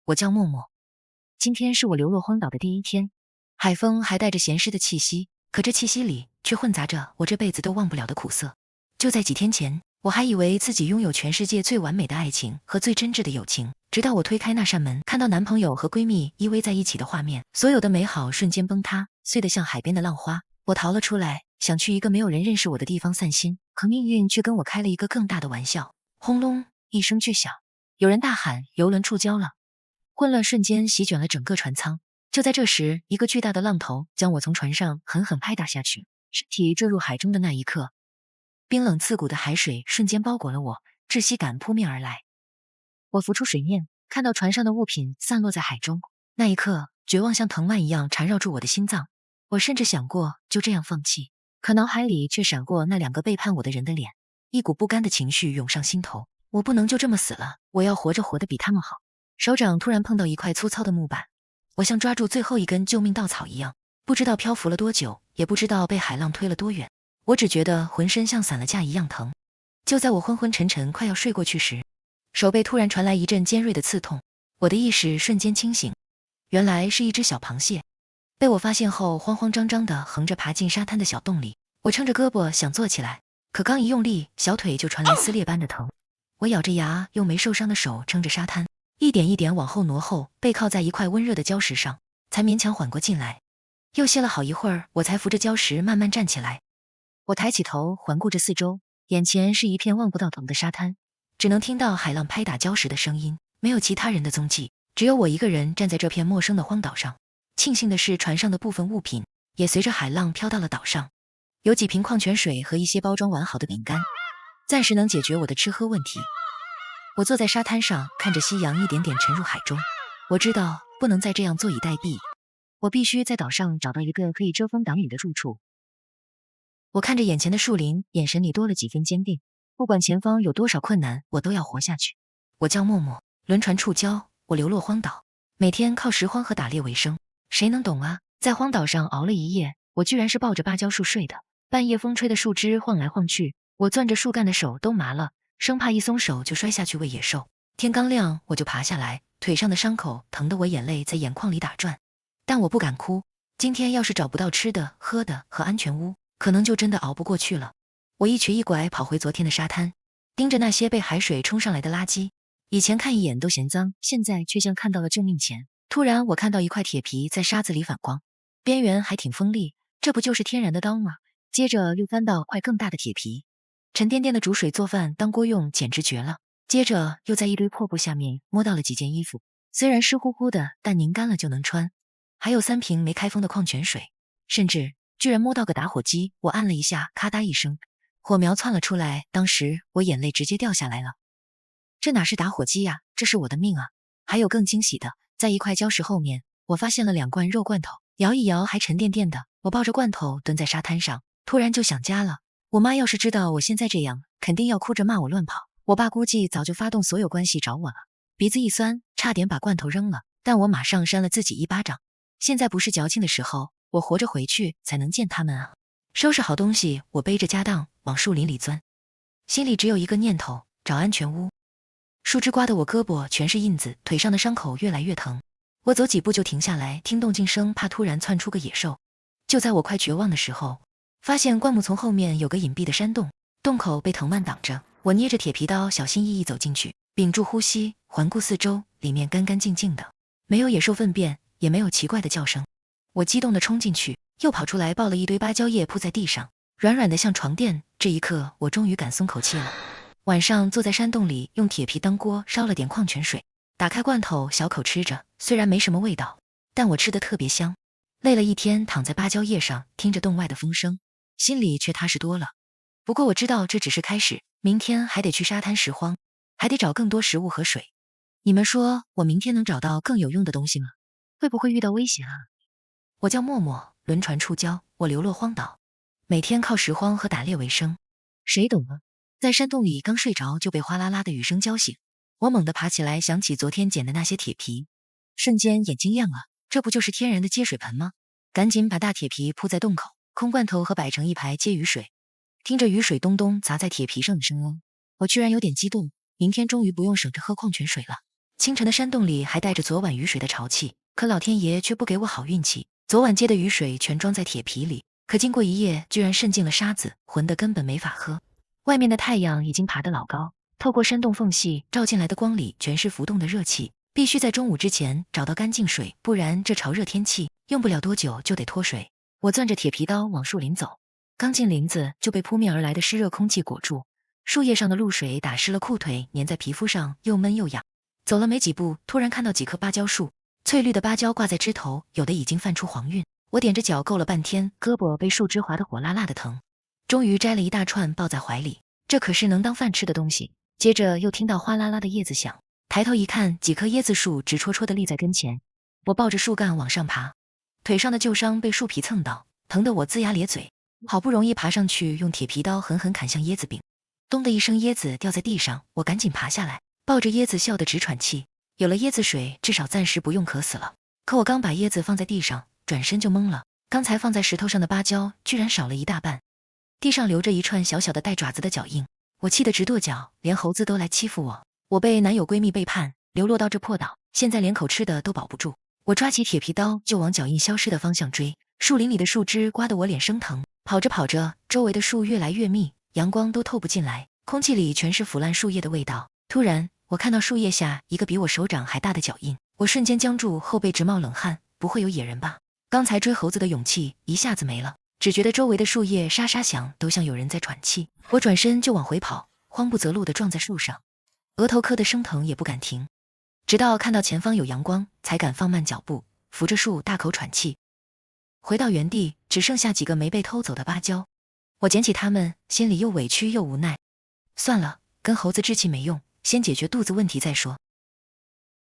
我叫默默。今天是我流落荒岛的第一天，海风还带着咸湿的气息，可这气息里却混杂着我这辈子都忘不了的苦涩。就在几天前，我还以为自己拥有全世界最完美的爱情和最真挚的友情，直到我推开那扇门，看到男朋友和闺蜜依偎在一起的画面，所有的美好瞬间崩塌，碎得像海边的浪花。我逃了出来，想去一个没有人认识我的地方散心，可命运却跟我开了一个更大的玩笑。轰隆一声巨响，有人大喊游轮触礁了。混乱瞬间席卷了整个船舱。就在这时，一个巨大的浪头将我从船上狠狠拍打下去，身体坠入海中的那一刻，冰冷刺骨的海水瞬间包裹了我，窒息感扑面而来。我浮出水面，看到船上的物品散落在海中，那一刻，绝望像藤蔓一样缠绕住我的心脏。我甚至想过就这样放弃，可脑海里却闪过那两个背叛我的人的脸，一股不甘的情绪涌上心头。我不能就这么死了，我要活着活得比他们好。手掌突然碰到一块粗糙的木板，我像抓住最后一根救命稻草一样，不知道漂浮了多久，也不知道被海浪推了多远，我只觉得浑身像散了架一样疼。就在我昏昏沉沉快要睡过去时，手背突然传来一阵尖锐的刺痛，我的意识瞬间清醒，原来是一只小螃蟹，被我发现后慌慌张张地横着爬进沙滩的小洞里。我撑着胳膊想坐起来，可刚一用力，小腿就传来撕裂般的疼。我咬着牙，用没受伤的手撑着沙滩，一点一点往后挪后，背靠在一块温热的礁石上，才勉强缓过劲来。又歇了好一会儿，我才扶着礁石慢慢站起来。我抬起头环顾着四周，眼前是一片望不到头的沙滩，只能听到海浪拍打礁石的声音，没有其他人的踪迹，只有我一个人站在这片陌生的荒岛上。庆幸的是，船上的部分物品也随着海浪飘到了岛上，有几瓶矿泉水和一些包装完好的饼干，暂时能解决我的吃喝问题。我坐在沙滩上，看着夕阳一点点沉入海中。我知道不能再这样坐以待毙，我必须在岛上找到一个可以遮风挡雨的住处。我看着眼前的树林，眼神里多了几分坚定。不管前方有多少困难，我都要活下去。我叫默默，轮船触礁，我流落荒岛，每天靠拾荒和打猎为生。谁能懂啊？在荒岛上熬了一夜，我居然是抱着芭蕉树睡的。半夜风吹的树枝晃来晃去，我攥着树干的手都麻了，生怕一松手就摔下去喂野兽。天刚亮我就爬下来，腿上的伤口疼得我眼泪在眼眶里打转，但我不敢哭。今天要是找不到吃的、喝的和安全屋，可能就真的熬不过去了。我一瘸一拐跑回昨天的沙滩，盯着那些被海水冲上来的垃圾，以前看一眼都嫌脏，现在却像看到了救命钱。突然我看到一块铁皮在沙子里反光，边缘还挺锋利，这不就是天然的刀吗？接着又翻到块更大的铁皮，沉甸甸的煮水做饭当锅用简直绝了。接着又在一堆破布下面摸到了几件衣服，虽然湿乎乎的，但拧干了就能穿，还有3瓶没开封的矿泉水，甚至居然摸到个打火机。我按了一下，咔嗒一声，火苗窜了出来，当时我眼泪直接掉下来了。这哪是打火机呀，这是我的命啊！还有更惊喜的，在一块礁石后面，我发现了2罐肉罐头，摇一摇还沉甸甸的。我抱着罐头蹲在沙滩上，突然就想家了。我妈要是知道我现在这样，肯定要哭着骂我乱跑。我爸估计早就发动所有关系找我了。鼻子一酸，差点把罐头扔了，但我马上扇了自己一巴掌。现在不是矫情的时候，我活着回去才能见他们啊！收拾好东西，我背着家当往树林里钻，心里只有一个念头，找安全屋。树枝刮得我胳膊全是印子，腿上的伤口越来越疼。我走几步就停下来，听动静声，怕突然窜出个野兽。就在我快绝望的时候，发现灌木丛后面有个隐蔽的山洞，洞口被藤蔓挡着。我捏着铁皮刀，小心翼翼走进去，屏住呼吸，环顾四周，里面干干净净的，没有野兽粪便，也没有奇怪的叫声。我激动地冲进去，又跑出来抱了一堆芭蕉叶铺在地上，软软的像床垫。这一刻我终于敢松口气了。晚上坐在山洞里，用铁皮当锅烧了点矿泉水，打开罐头小口吃着，虽然没什么味道，但我吃得特别香。累了一天，躺在芭蕉叶上，听着洞外的风声，心里却踏实多了。不过我知道这只是开始，明天还得去沙滩拾荒，还得找更多食物和水。你们说我明天能找到更有用的东西吗？会不会遇到危险啊？我叫默默，轮船触礁，我流落荒岛，每天靠拾荒和打猎为生。谁懂啊？在山洞里刚睡着就被哗啦啦的雨声浇醒，我猛地爬起来，想起昨天捡的那些铁皮，瞬间眼睛亮了，这不就是天然的接水盆吗？赶紧把大铁皮铺在洞口，空罐头和摆成一排接雨水，听着雨水咚咚砸在铁皮上的声音，我居然有点激动，明天终于不用省着喝矿泉水了。清晨的山洞里还带着昨晚雨水的潮气，可老天爷却不给我好运气。昨晚接的雨水全装在铁皮里，可经过一夜，居然渗进了沙子，浑得根本没法喝。外面的太阳已经爬得老高，透过山洞缝隙照进来的光里全是浮动的热气，必须在中午之前找到干净水，不然这潮热天气用不了多久就得脱水。我攥着铁皮刀往树林走，刚进林子就被扑面而来的湿热空气裹住，树叶上的露水打湿了裤腿，粘在皮肤上，又闷又痒。走了没几步，突然看到几棵芭蕉树，翠绿的芭蕉挂在枝头，有的已经泛出黄晕。我踮着脚够了半天，胳膊被树枝划得火辣辣的疼。终于摘了一大串抱在怀里，这可是能当饭吃的东西。接着又听到哗啦啦的叶子响，抬头一看，几棵椰子树直戳戳地立在跟前。我抱着树干往上爬，腿上的旧伤被树皮蹭到，疼得我龇牙咧嘴。好不容易爬上去，用铁皮刀狠狠砍向椰子柄，咚的一声，椰子掉在地上，我赶紧爬下来，抱着椰子笑得直喘气。有了椰子水，至少暂时不用渴死了。可我刚把椰子放在地上，转身就懵了，刚才放在石头上的芭蕉居然少了一大半，地上留着一串小小的带爪子的脚印。我气得直跺脚，连猴子都来欺负我。我被男友闺蜜背叛，流落到这破岛，现在连口吃的都保不住。我抓起铁皮刀就往脚印消失的方向追，树林里的树枝刮得我脸生疼。跑着跑着，周围的树越来越密，阳光都透不进来，空气里全是腐烂树叶的味道。突然我看到树叶下一个比我手掌还大的脚印，我瞬间僵住，后背直冒冷汗。不会有野人吧？刚才追猴子的勇气一下子没了，只觉得周围的树叶沙沙响，都像有人在喘气。我转身就往回跑，慌不择路地撞在树上，额头磕得生疼也不敢停，直到看到前方有阳光，才敢放慢脚步，扶着树大口喘气。回到原地，只剩下几个没被偷走的芭蕉，我捡起它们，心里又委屈又无奈。算了，跟猴子置气没用，先解决肚子问题再说。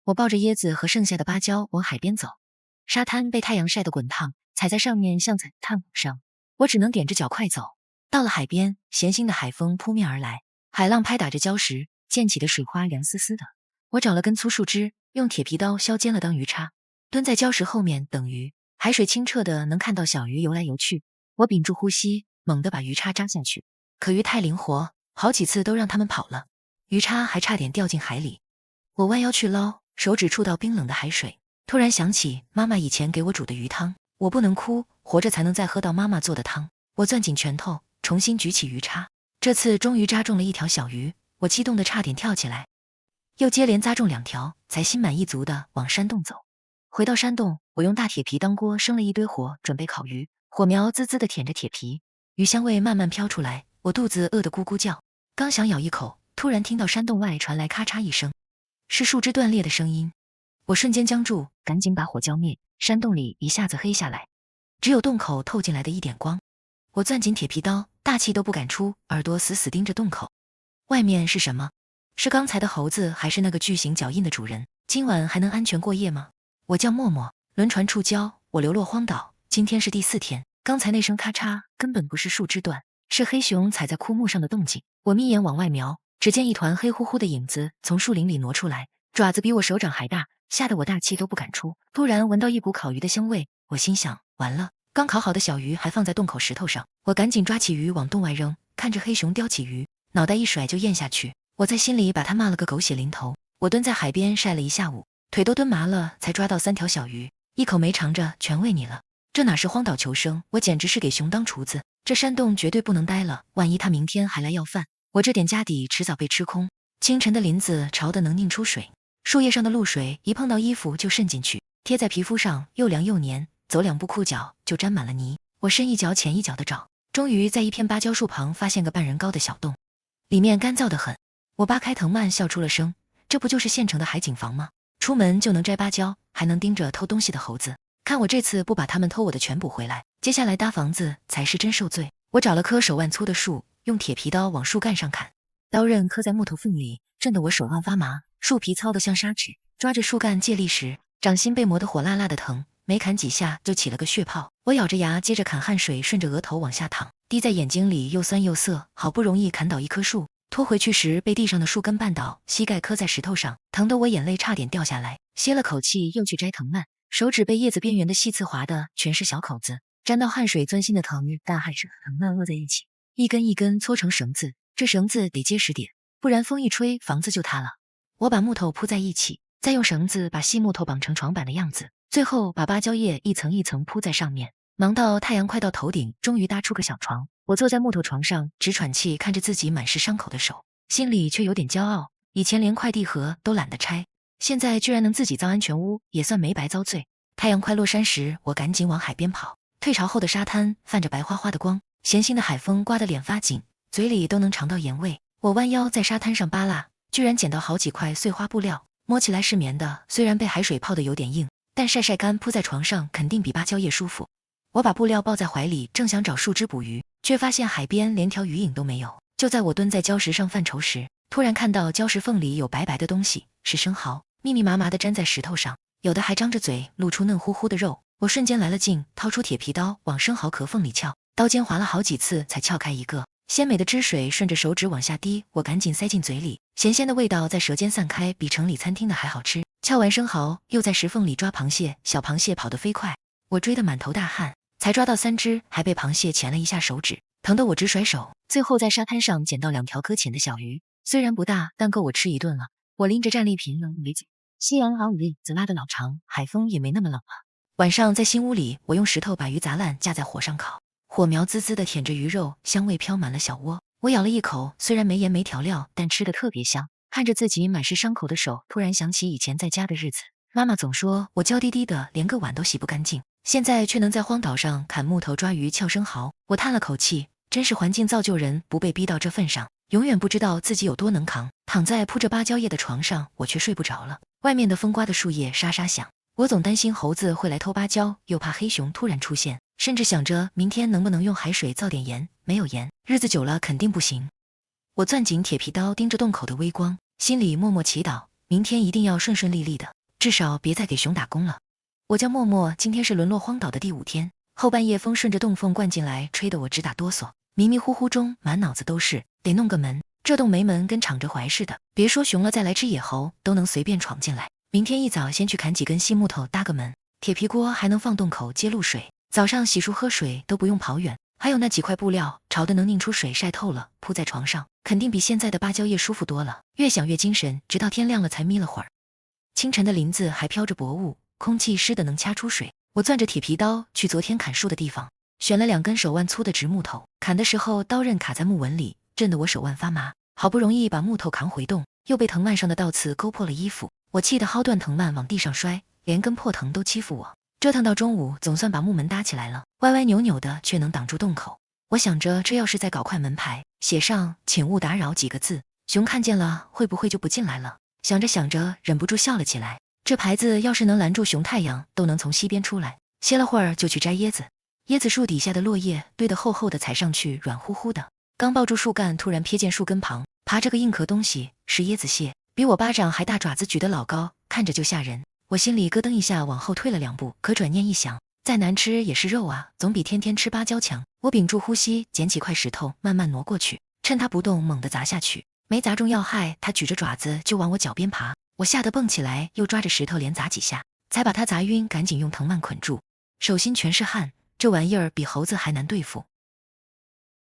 我抱着椰子和剩下的芭蕉往海边走，沙滩被太阳晒得滚烫，踩在上面像踩炭火上，我只能踮着脚快走。到了海边，咸腥的海风扑面而来，海浪拍打着礁石，溅起的水花凉丝丝的。我找了根粗树枝，用铁皮刀削尖了当鱼叉，蹲在礁石后面等鱼。海水清澈的能看到小鱼游来游去，我屏住呼吸，猛地把鱼叉扎下去，可鱼太灵活，好几次都让它们跑了，鱼叉还差点掉进海里。我弯腰去捞，手指触到冰冷的海水，突然想起妈妈以前给我煮的鱼汤，我不能哭，活着才能再喝到妈妈做的汤。我攥紧拳头，重新举起鱼叉，这次终于扎中了一条小鱼，我激动得差点跳起来，又接连扎中2条，才心满意足地往山洞走。回到山洞，我用大铁皮当锅生了一堆火，准备烤鱼。火苗滋滋地舔着铁皮，鱼香味慢慢飘出来，我肚子饿得咕咕叫，刚想咬一口，突然听到山洞外传来咔嚓一声，是树枝断裂的声音。我瞬间僵住，赶紧把火浇灭，山洞里一下子黑下来，只有洞口透进来的一点光。我攥紧铁皮刀，大气都不敢出，耳朵死死盯着洞口。外面是什么？是刚才的猴子，还是那个巨型脚印的主人？今晚还能安全过夜吗？我叫默默，轮船触礁，我流落荒岛，今天是第4天。刚才那声咔嚓根本不是树枝断，是黑熊踩在枯木上的动静。我眯眼往外瞄，只见一团黑乎乎的影子从树林里挪出来，爪子比我手掌还大，吓得我大气都不敢出。突然闻到一股烤鱼的香味，我心想完了，刚烤好的小鱼还放在洞口石头上。我赶紧抓起鱼往洞外扔，看着黑熊叼起鱼，脑袋一甩就咽下去。我在心里把他骂了个狗血淋头。我蹲在海边晒了一下午，腿都蹲麻了，才抓到3条小鱼，一口没尝着，全喂你了。这哪是荒岛求生，我简直是给熊当厨子。这山洞绝对不能待了，万一他明天还来要饭，我这点家底迟早被吃空。清晨的林子潮得能拧出水，树叶上的露水一碰到衣服就渗进去，贴在皮肤上又凉又黏，走2步裤脚就沾满了泥。我深一脚浅一脚的找，终于在一片芭蕉树旁发现个半人高的小洞，里面干燥得很。我扒开藤蔓笑出了声，这不就是现成的海景房吗？出门就能摘芭蕉，还能盯着偷东西的猴子，看我这次不把他们偷我的全补回来，接下来搭房子才是真受罪。我找了棵手腕粗的树，用铁皮刀往树干上砍，刀刃磕在木头缝里，震得我手腕发麻，树皮糙得像砂纸，抓着树干借力时，掌心被磨得火辣辣的疼，没砍几下就起了个血泡。我咬着牙接着砍，汗水顺着额头往下淌，滴在眼睛里又酸又涩。好不容易砍倒一棵树，拖回去时被地上的树根绊倒，膝盖磕在石头上，疼得我眼泪差点掉下来。歇了口气，又去摘藤蔓，手指被叶子边缘的细刺划的全是小口子，沾到汗水钻心的疼，但还是藤蔓握在一起，一根一根搓成绳子。这绳子得结实点，不然风一吹，房子就塌了。我把木头铺在一起，再用绳子把细木头绑成床板的样子，最后把芭蕉叶一层一层铺在上面。忙到太阳快到头顶，终于搭出个小床。我坐在木头床上，直喘气，看着自己满是伤口的手，心里却有点骄傲。以前连快递盒都懒得拆，现在居然能自己造安全屋，也算没白遭罪。太阳快落山时，我赶紧往海边跑。退潮后的沙滩泛着白花花的光，咸腥的海风刮得脸发紧，嘴里都能尝到盐味。我弯腰在沙滩上扒拉，居然捡到好几块碎花布料，摸起来是棉的，虽然被海水泡得有点硬，但晒晒干铺在床上肯定比芭蕉叶舒服。我把布料抱在怀里，正想找树枝捕鱼，却发现海边连条鱼影都没有。就在我蹲在礁石上犯愁时，突然看到礁石缝里有白白的东西，是生蚝，密密麻麻地粘在石头上，有的还张着嘴，露出嫩乎乎的肉。我瞬间来了劲，掏出铁皮刀往生蚝壳缝里撬，刀尖划了好几次才撬开一个，鲜美的汁水顺着手指往下滴，我赶紧塞进嘴里，咸鲜的味道在舌尖散开，比城里餐厅的还好吃。撬完生蚝，又在石缝里抓螃蟹，小螃蟹跑得飞快，我追得满头大汗，才抓到3只，还被螃蟹钳了一下手指，疼得我直甩手。最后在沙滩上捡到2条搁浅的小鱼，虽然不大，但够我吃一顿了。我拎着战利品冷为止，夕阳好日子拉得老长，海风也没那么冷了。晚上在新屋里，我用石头把鱼杂烂架在火上烤，火苗滋滋地舔着鱼肉，香味飘满了小窝。我咬了一口，虽然没盐没调料，但吃得特别香。看着自己满是伤口的手，突然想起以前在家的日子，妈妈总说我娇滴滴的，连个碗都洗不干净，现在却能在荒岛上砍木头、抓鱼、撬生蚝。我叹了口气，真是环境造就人，不被逼到这份上，永远不知道自己有多能扛。躺在铺着芭蕉叶的床上，我却睡不着了。外面的风刮的树叶沙沙响，我总担心猴子会来偷芭蕉，又怕黑熊突然出现，甚至想着明天能不能用海水造点盐。没有盐，日子久了肯定不行。我攥紧铁皮刀，盯着洞口的微光，心里默默祈祷，明天一定要顺顺利利的，至少别再给熊打工了。我叫默默，今天是沦落荒岛的第5天。后半夜风顺着洞缝灌进来，吹得我直打哆嗦，迷迷糊糊中满脑子都是得弄个门。这洞没门跟敞着怀似的，别说熊了，再来只野猴都能随便闯进来。明天一早先去砍几根细木头搭个门，铁皮锅还能放洞口接露水，早上洗漱喝水都不用跑远。还有那几块布料，潮的能拧出水，晒透了铺在床上，肯定比现在的芭蕉叶舒服多了。越想越精神，直到天亮了才眯了会儿。清晨的林子还飘着薄雾，空气湿得能掐出水。我攥着铁皮刀去昨天砍树的地方，选了2根手腕粗的直木头，砍的时候刀刃卡在木纹里，震得我手腕发麻。好不容易把木头扛回洞，又被藤蔓上的倒刺勾破了衣服，我气得薅断藤蔓往地上摔，连根破藤都欺负我。折腾到中午，总算把木门搭起来了，歪歪扭扭的却能挡住洞口。我想着这要是再搞块门牌，写上请勿打扰几个字，熊看见了会不会就不进来了。想着想着忍不住笑了起来，这牌子要是能拦住熊，太阳都能从西边出来。歇了会儿就去摘椰子，椰子树底下的落叶堆得厚厚的，踩上去软乎乎的，刚抱住树干，突然瞥见树根旁爬着个硬壳东西，是椰子蟹，比我巴掌还大，爪子举得老高，看着就吓人。我心里咯噔一下，往后退了2步，可转念一想，再难吃也是肉啊，总比天天吃芭蕉强。我屏住呼吸，捡起块石头慢慢挪过去，趁它不动猛地砸下去，没砸中要害，它举着爪子就往我脚边爬。我吓得蹦起来，又抓着石头连砸几下，才把它砸晕，赶紧用藤蔓捆住，手心全是汗，这玩意儿比猴子还难对付。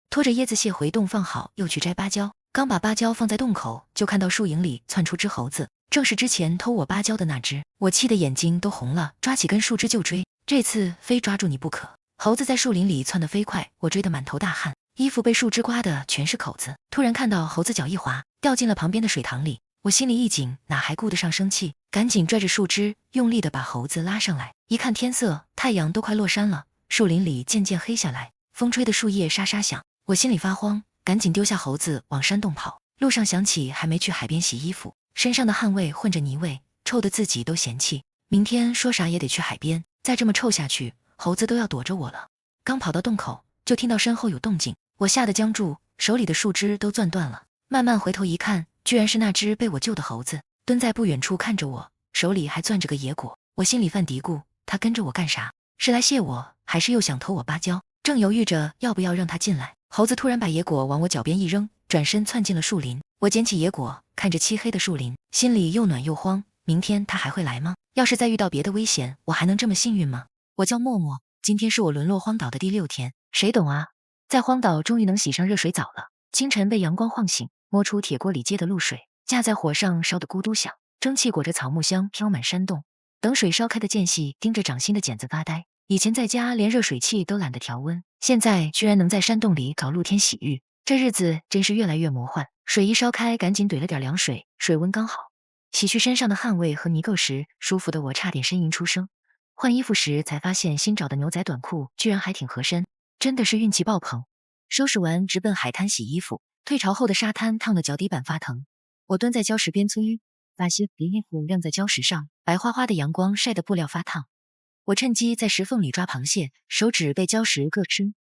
拖着椰子蟹回洞放好，又去摘芭蕉，刚把芭蕉放在洞口，就看到树影里窜出只猴子，正是之前偷我芭蕉的那只。我气得眼睛都红了，抓起根树枝就追，这次非抓住你不可。猴子在树林里窜得飞快，我追得满头大汗，衣服被树枝刮得全是口子。突然看到猴子脚一滑，掉进了旁边的水塘里，我心里一紧，哪还顾得上生气，赶紧拽着树枝，用力地把猴子拉上来。一看天色，太阳都快落山了，树林里渐渐黑下来，风吹的树叶沙沙响。我心里发慌，赶紧丢下猴子往山洞跑。路上想起还没去海边洗衣服，身上的汗味混着泥味，臭得自己都嫌弃。明天说啥也得去海边，再这么臭下去，猴子都要躲着我了。刚跑到洞口，就听到身后有动静，我吓得僵住，手里的树枝都攥断了。慢慢回头一看，居然是那只被我救的猴子，蹲在不远处看着我，手里还攥着个野果。我心里犯嘀咕，他跟着我干啥？是来谢我，还是又想偷我芭蕉？正犹豫着要不要让他进来，猴子突然把野果往我脚边一扔，转身窜进了树林。我捡起野果，看着漆黑的树林，心里又暖又慌。明天他还会来吗？要是再遇到别的危险，我还能这么幸运吗？我叫默默，今天是我沦落荒岛的第6天。谁懂啊？在荒岛终于能洗上热水澡了。清晨被阳光晃醒，摸出铁锅里接的露水，架在火上烧得咕嘟响。蒸汽裹着草木香飘满山洞。等水烧开的间隙，盯着掌心的茧子发呆。以前在家连热水器都懒得调温，现在居然能在山洞里搞露天洗浴，这日子真是越来越魔幻。水一烧开，赶紧怼了点凉水，水温刚好。洗去身上的汗味和泥垢时，舒服的我差点呻吟出声。换衣服时才发现新找的牛仔短裤居然还挺合身，真的是运气爆棚。收拾完直奔海滩洗衣服，退潮后的沙滩烫得脚底板发疼。我蹲在礁石边搓衣，把鞋子衣服晾在礁石上，白花花的阳光晒得布料发烫。我趁机在石缝里抓螃蟹，手指被礁石硌吃，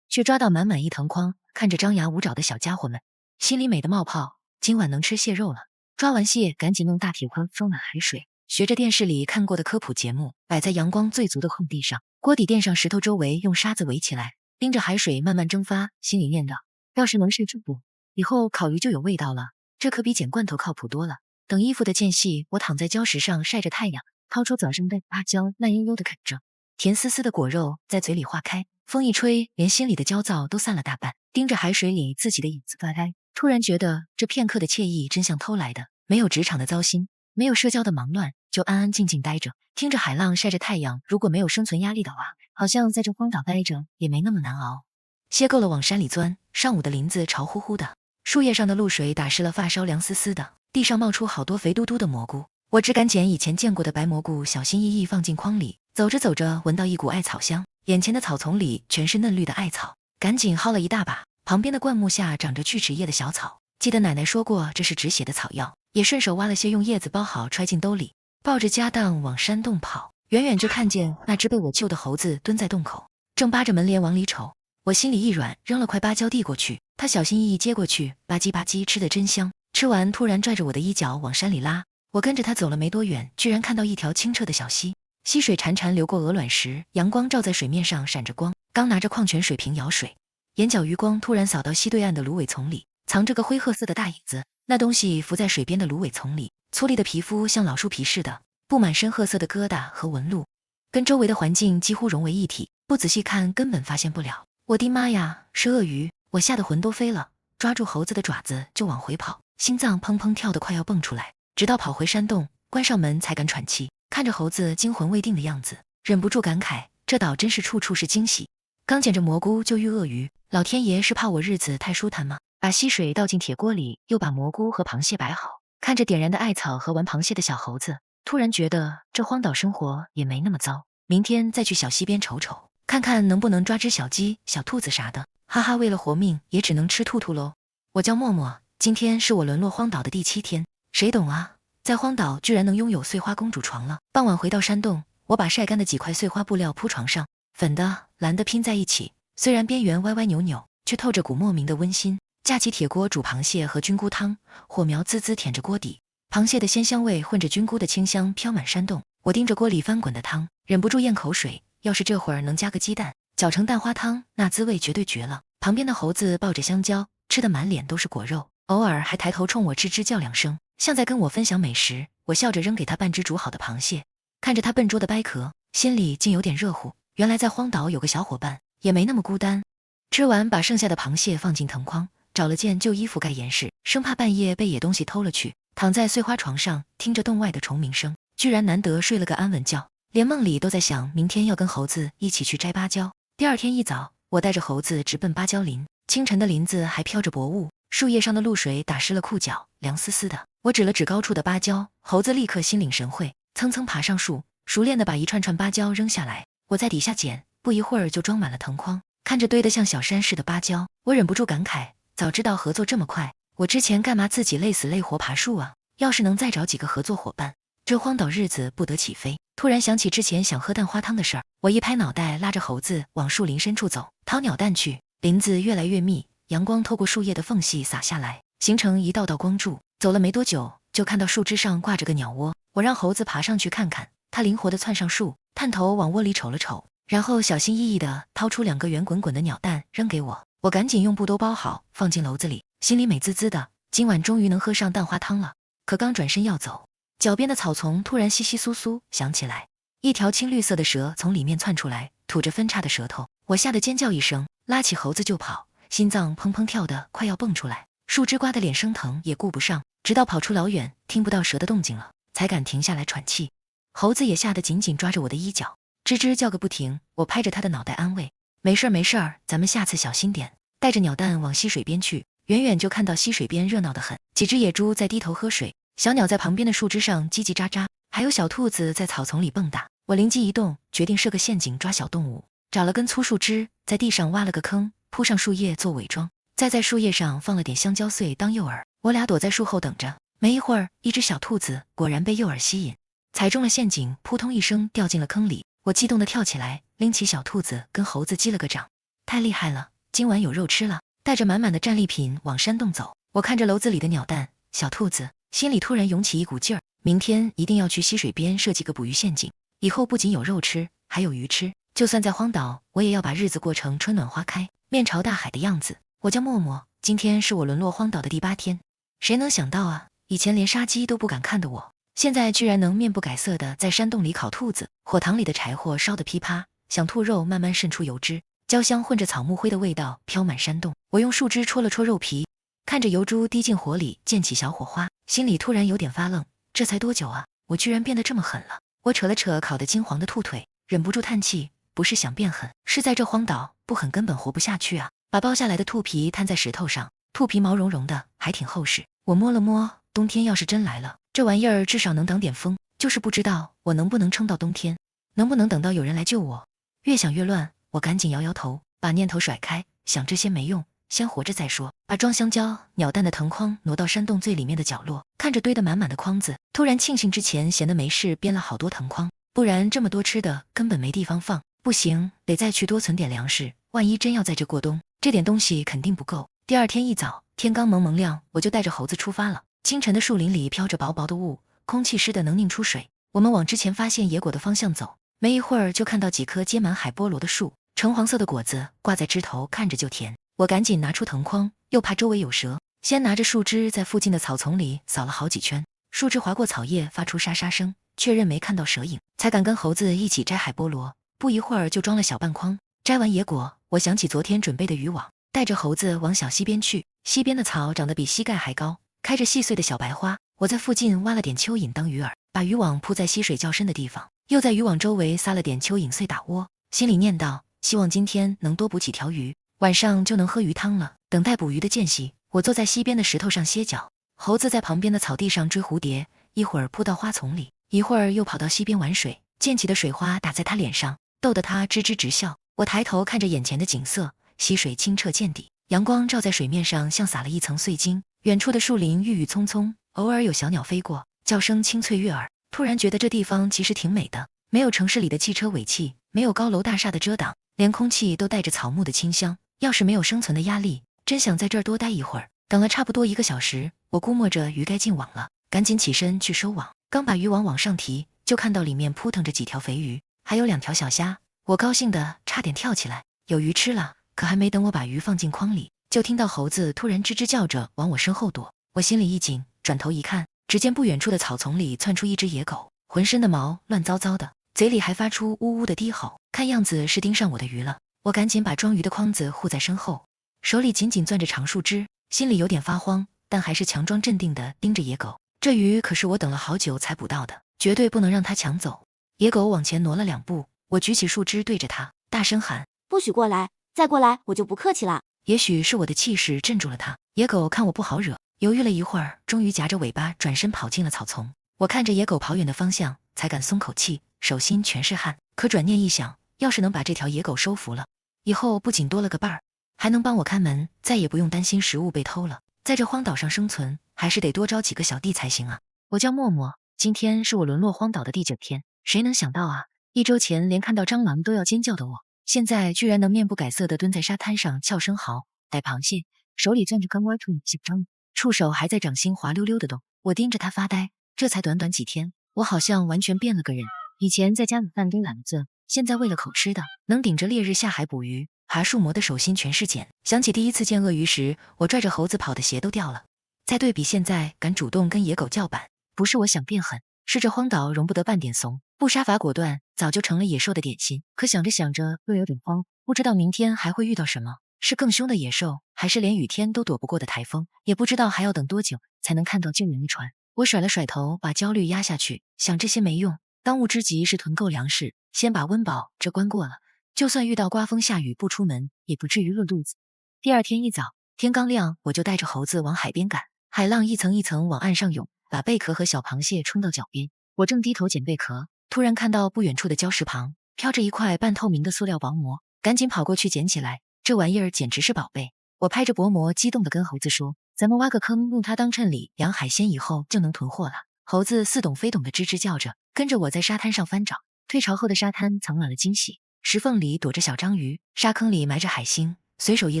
却抓到满满一藤筐。看着张牙舞爪的小家伙们，心里美得冒泡，今晚能吃蟹肉了。抓完蟹，赶紧用大铁锅装满海水，学着电视里看过的科普节目，摆在阳光最足的空地上，锅底垫上石头，周围用沙子围起来，盯着海水慢慢蒸发，心里念叨：要是能晒这不，以后烤鱼就有味道了。这可比捡罐头靠谱多了。等衣服的间隙，我躺在礁石上晒着太阳，掏出早上带芭蕉，慢悠悠地啃着，甜丝丝的果肉在嘴里化开，风一吹，连心里的焦躁都散了大半。盯着海水里自己的影子发呆，突然觉得这片刻的惬意真像偷来的，没有职场的糟心，没有社交的忙乱，就安安静静待着，听着海浪晒着太阳。如果没有生存压力的话，好像在这荒岛待着也没那么难熬。歇够了往山里钻，上午的林子潮乎乎的，树叶上的露水打湿了发梢，凉丝丝的，地上冒出好多肥嘟嘟的蘑菇。我只敢捡以前见过的白蘑菇，小心翼翼放进筐里。走着走着，闻到一股艾草香，眼前的草丛里全是嫩绿的艾草，赶紧薅了一大把。旁边的灌木下长着锯齿叶的小草，记得奶奶说过这是止血的草药，也顺手挖了些，用叶子包好揣进兜里，抱着家当往山洞跑。远远就看见那只被我救的猴子蹲在洞口，正扒着门帘往里瞅。我心里一软，扔了块芭蕉递过去，他小心翼翼接过去，吧唧吧唧吃得真香。吃完突然拽着我的衣角往山里拉，我跟着他走了没多远，居然看到一条清澈的小溪，溪水潺潺流过鹅卵石，阳光照在水面上闪着光。刚拿着矿泉水瓶舀水，眼角余光突然扫到溪对岸的芦苇丛里，藏着个灰褐色的大影子。那东西浮在水边的芦苇丛里，粗粝的皮肤像老树皮似的，布满深褐色的疙瘩和纹路，跟周围的环境几乎融为一体，不仔细看根本发现不了。我的妈呀，是鳄鱼！我吓得魂都飞了，抓住猴子的爪子就往回跑，心脏砰砰跳得快要蹦出来，直到跑回山洞，关上门才敢喘气。看着猴子惊魂未定的样子，忍不住感慨，这岛真是处处是惊喜。刚捡着蘑菇就遇鳄鱼，老天爷是怕我日子太舒坦吗？把溪水倒进铁锅里，又把蘑菇和螃蟹摆好，看着点燃的艾草和玩螃蟹的小猴子，突然觉得这荒岛生活也没那么糟。明天再去小溪边瞅瞅，看看能不能抓只小鸡、小兔子啥的。哈哈，为了活命也只能吃兔兔喽。我叫默默，今天是我沦落荒岛的第7天。谁懂啊，在荒岛居然能拥有碎花公主床了。傍晚回到山洞，我把晒干的几块碎花布料铺床上，粉的、蓝的拼在一起，虽然边缘歪歪扭扭，却透着股莫名的温馨。架起铁锅煮螃蟹和菌菇汤，火苗滋滋舔着锅底，螃蟹的鲜香味混着菌菇的清香飘满山洞。我盯着锅里翻滚的汤，忍不住咽口水。要是这会儿能加个鸡蛋，搅成蛋花汤，那滋味绝对绝了。旁边的猴子抱着香蕉，吃得满脸都是果肉，偶尔还抬头冲我吱吱叫2声，像在跟我分享美食。我笑着扔给他半只煮好的螃蟹，看着他笨拙的掰壳，心里竟有点热乎。原来在荒岛有个小伙伴，也没那么孤单。吃完，把剩下的螃蟹放进藤筐，找了件旧衣服盖严实，生怕半夜被野东西偷了去。躺在碎花床上，听着洞外的虫鸣声，居然难得睡了个安稳觉，连梦里都在想明天要跟猴子一起去摘芭蕉。第二天一早，我带着猴子直奔芭蕉林。清晨的林子还飘着薄雾，树叶上的露水打湿了裤脚，凉丝丝的。我指了指高处的芭蕉，猴子立刻心领神会，蹭蹭爬上树，熟练地把一串串芭蕉扔下来。我在底下捡，不一会儿就装满了藤筐。看着堆得像小山似的芭蕉，我忍不住感慨，早知道合作这么快，我之前干嘛自己累死累活爬树啊？要是能再找几个合作伙伴，这荒岛日子不得起飞。突然想起之前想喝蛋花汤的事儿，我一拍脑袋，拉着猴子往树林深处走，掏鸟蛋去。林子越来越密，阳光透过树叶的缝隙洒下来，形成一道道光柱。走了没多久，就看到树枝上挂着个鸟窝，我让猴子爬上去看看，它灵活地窜上树，探头往窝里瞅了瞅，然后小心翼翼地掏出2个圆滚滚的鸟蛋扔给我。我赶紧用布兜包好，放进篓子里，心里美滋滋的，今晚终于能喝上蛋花汤了。可刚转身要走，脚边的草丛突然窸窸窣窣响起来，一条青绿色的蛇从里面窜出来，吐着分叉的舌头。我吓得尖叫一声，拉起猴子就跑，心脏砰砰跳得快要蹦出来，树枝刮得脸生疼也顾不上，直到跑出老远，听不到蛇的动静了，才敢停下来喘气。猴子也吓得紧紧抓着我的衣角，吱吱叫个不停。我拍着他的脑袋安慰：没事儿没事儿，咱们下次小心点。带着鸟蛋往溪水边去，远远就看到溪水边热闹得很，几只野猪在低头喝水，小鸟在旁边的树枝上叽叽喳喳，还有小兔子在草丛里蹦跶。我灵机一动，决定设个陷阱抓小动物，找了根粗树枝，在地上挖了个坑，铺上树叶做伪装，再在树叶上放了点香蕉碎当诱饵。我俩躲在树后等着，没一会儿，一只小兔子果然被诱饵吸引，踩中了陷阱，扑通一声掉进了坑里。我激动地跳起来，拎起小兔子跟猴子击了个掌，太厉害了，今晚有肉吃了。带着满满的战利品往山洞走，我看着篓子里的鸟蛋、小兔子，心里突然涌起一股劲儿，明天一定要去溪水边设计个捕鱼陷阱，以后不仅有肉吃，还有鱼吃，就算在荒岛，我也要把日子过成春暖花开、面朝大海的样子。我叫默默，今天是我沦落荒岛的第8天。谁能想到啊，以前连杀鸡都不敢看的我，现在居然能面不改色的在山洞里烤兔子，火塘里的柴火烧得噼啪，响兔肉慢慢渗出油脂，焦香混着草木灰的味道飘满山洞。我用树枝戳了戳肉皮，看着油珠滴进火里溅起小火花，心里突然有点发愣，这才多久啊，我居然变得这么狠了。我扯了扯烤得金黄的兔腿，忍不住叹气，不是想变狠，是在这荒岛不狠根本活不下去啊。把剥下来的兔皮摊在石头上，兔皮毛茸茸的，还挺厚实。我摸了摸，冬天要是真来了，这玩意儿至少能挡点风，就是不知道我能不能撑到冬天，能不能等到有人来救我。越想越乱，我赶紧摇摇头，把念头甩开，想这些没用，先活着再说。把装香蕉、鸟蛋的藤筐挪到山洞最里面的角落，看着堆得满满的筐子，突然庆幸之前闲得没事编了好多藤筐，不然这么多吃的根本没地方放。不行，得再去多存点粮食，万一真要在这过冬，这点东西肯定不够。第二天一早，天刚蒙蒙亮，我就带着猴子出发了。清晨的树林里飘着薄薄的雾，空气湿得能凝出水。我们往之前发现野果的方向走，没一会儿就看到几棵结满海菠萝的树，橙黄色的果子挂在枝头，看着就甜。我赶紧拿出藤筐，又怕周围有蛇，先拿着树枝在附近的草丛里扫了好几圈，树枝划过草叶发出沙沙声，确认没看到蛇影，才敢跟猴子一起摘海菠萝。不一会儿就装了小半筐。摘完野果，我想起昨天准备的渔网，带着猴子往小溪边去。溪边的草长得比膝盖还高，开着细碎的小白花。我在附近挖了点蚯蚓当鱼饵，把渔网铺在溪水较深的地方，又在渔网周围撒了点蚯蚓碎打窝，心里念叨，希望今天能多捕几条鱼，晚上就能喝鱼汤了。等待捕鱼的间隙，我坐在溪边的石头上歇脚，猴子在旁边的草地上追蝴蝶，一会儿扑到花丛里，一会儿又跑到溪边玩水，溅起的水花打在他脸上，逗得他吱吱直笑。我抬头看着眼前的景色，溪水清澈见底，阳光照在水面上像撒了一层碎金，远处的树林郁郁葱葱，偶尔有小鸟飞过，叫声清脆悦耳。突然觉得这地方其实挺美的，没有城市里的汽车尾气，没有高楼大厦的遮挡，连空气都带着草木的清香。要是没有生存的压力，真想在这儿多待一会儿。等了差不多1个小时，我估摸着鱼该进网了，赶紧起身去收网。刚把渔网往上提，就看到里面扑腾着几条肥鱼，还有2条小虾。我高兴得差点跳起来，有鱼吃了。可还没等我把鱼放进筐里，就听到猴子突然吱吱叫着往我身后躲。我心里一紧，转头一看，只见不远处的草丛里窜出一只野狗，浑身的毛乱糟糟的，嘴里还发出呜呜的低吼，看样子是盯上我的鱼了。我赶紧把装鱼的筐子护在身后，手里紧紧攥着长树枝，心里有点发慌，但还是强装镇定地盯着野狗。这鱼可是我等了好久才捕到的，绝对不能让它抢走。野狗往前挪了2步，我举起树枝对着它，大声喊：不许过来，再过来我就不客气了。也许是我的气势镇住了它，野狗看我不好惹，犹豫了一会儿，终于夹着尾巴转身跑进了草丛。我看着野狗跑远的方向，才敢松口气，手心全是汗。可转念一想，要是能把这条野狗收服了，以后不仅多了个伴儿，还能帮我看门，再也不用担心食物被偷了。在这荒岛上生存，还是得多招几个小弟才行啊。我叫默默，今天是我沦落荒岛的第9天。谁能想到啊，1周前连看到蟑螂都要尖叫的我，现在居然能面不改色地蹲在沙滩上撬生蚝、逮螃蟹，手里攥着根歪兔小章，触手还在掌心滑溜溜的动。我盯着他发呆，这才短短几天，我好像完全变了个人。以前在家里饭堆懒子，现在为了口吃的，能顶着烈日下海捕鱼，爬树磨的手心全是茧。想起第一次见鳄鱼时，我拽着猴子跑的鞋都掉了。再对比现在敢主动跟野狗叫板，不是我想变狠，是这荒岛容不得半点怂，不杀伐果断早就成了野兽的点心。可想着想着又有点慌，不知道明天还会遇到什么。是更凶的野兽，还是连雨天都躲不过的台风？也不知道还要等多久才能看到救援的船。我甩了甩头，把焦虑压下去，想这些没用，当务之急是囤够粮食，先把温饱这关过了。就算遇到刮风下雨不出门，也不至于饿肚子。第二天一早，天刚亮，我就带着猴子往海边赶。海浪一层一层往岸上涌，把贝壳和小螃蟹冲到脚边。我正低头捡贝壳，突然看到不远处的礁石旁飘着一块半透明的塑料薄膜，赶紧跑过去捡起来。这玩意儿简直是宝贝！我拍着薄膜，激动地跟猴子说：“咱们挖个坑，用它当衬里养海鲜，以后就能囤货了。”猴子似懂非懂地吱吱叫着，跟着我在沙滩上翻找。退潮后的沙滩藏满了惊喜，石缝里躲着小章鱼，沙坑里埋着海星，随手一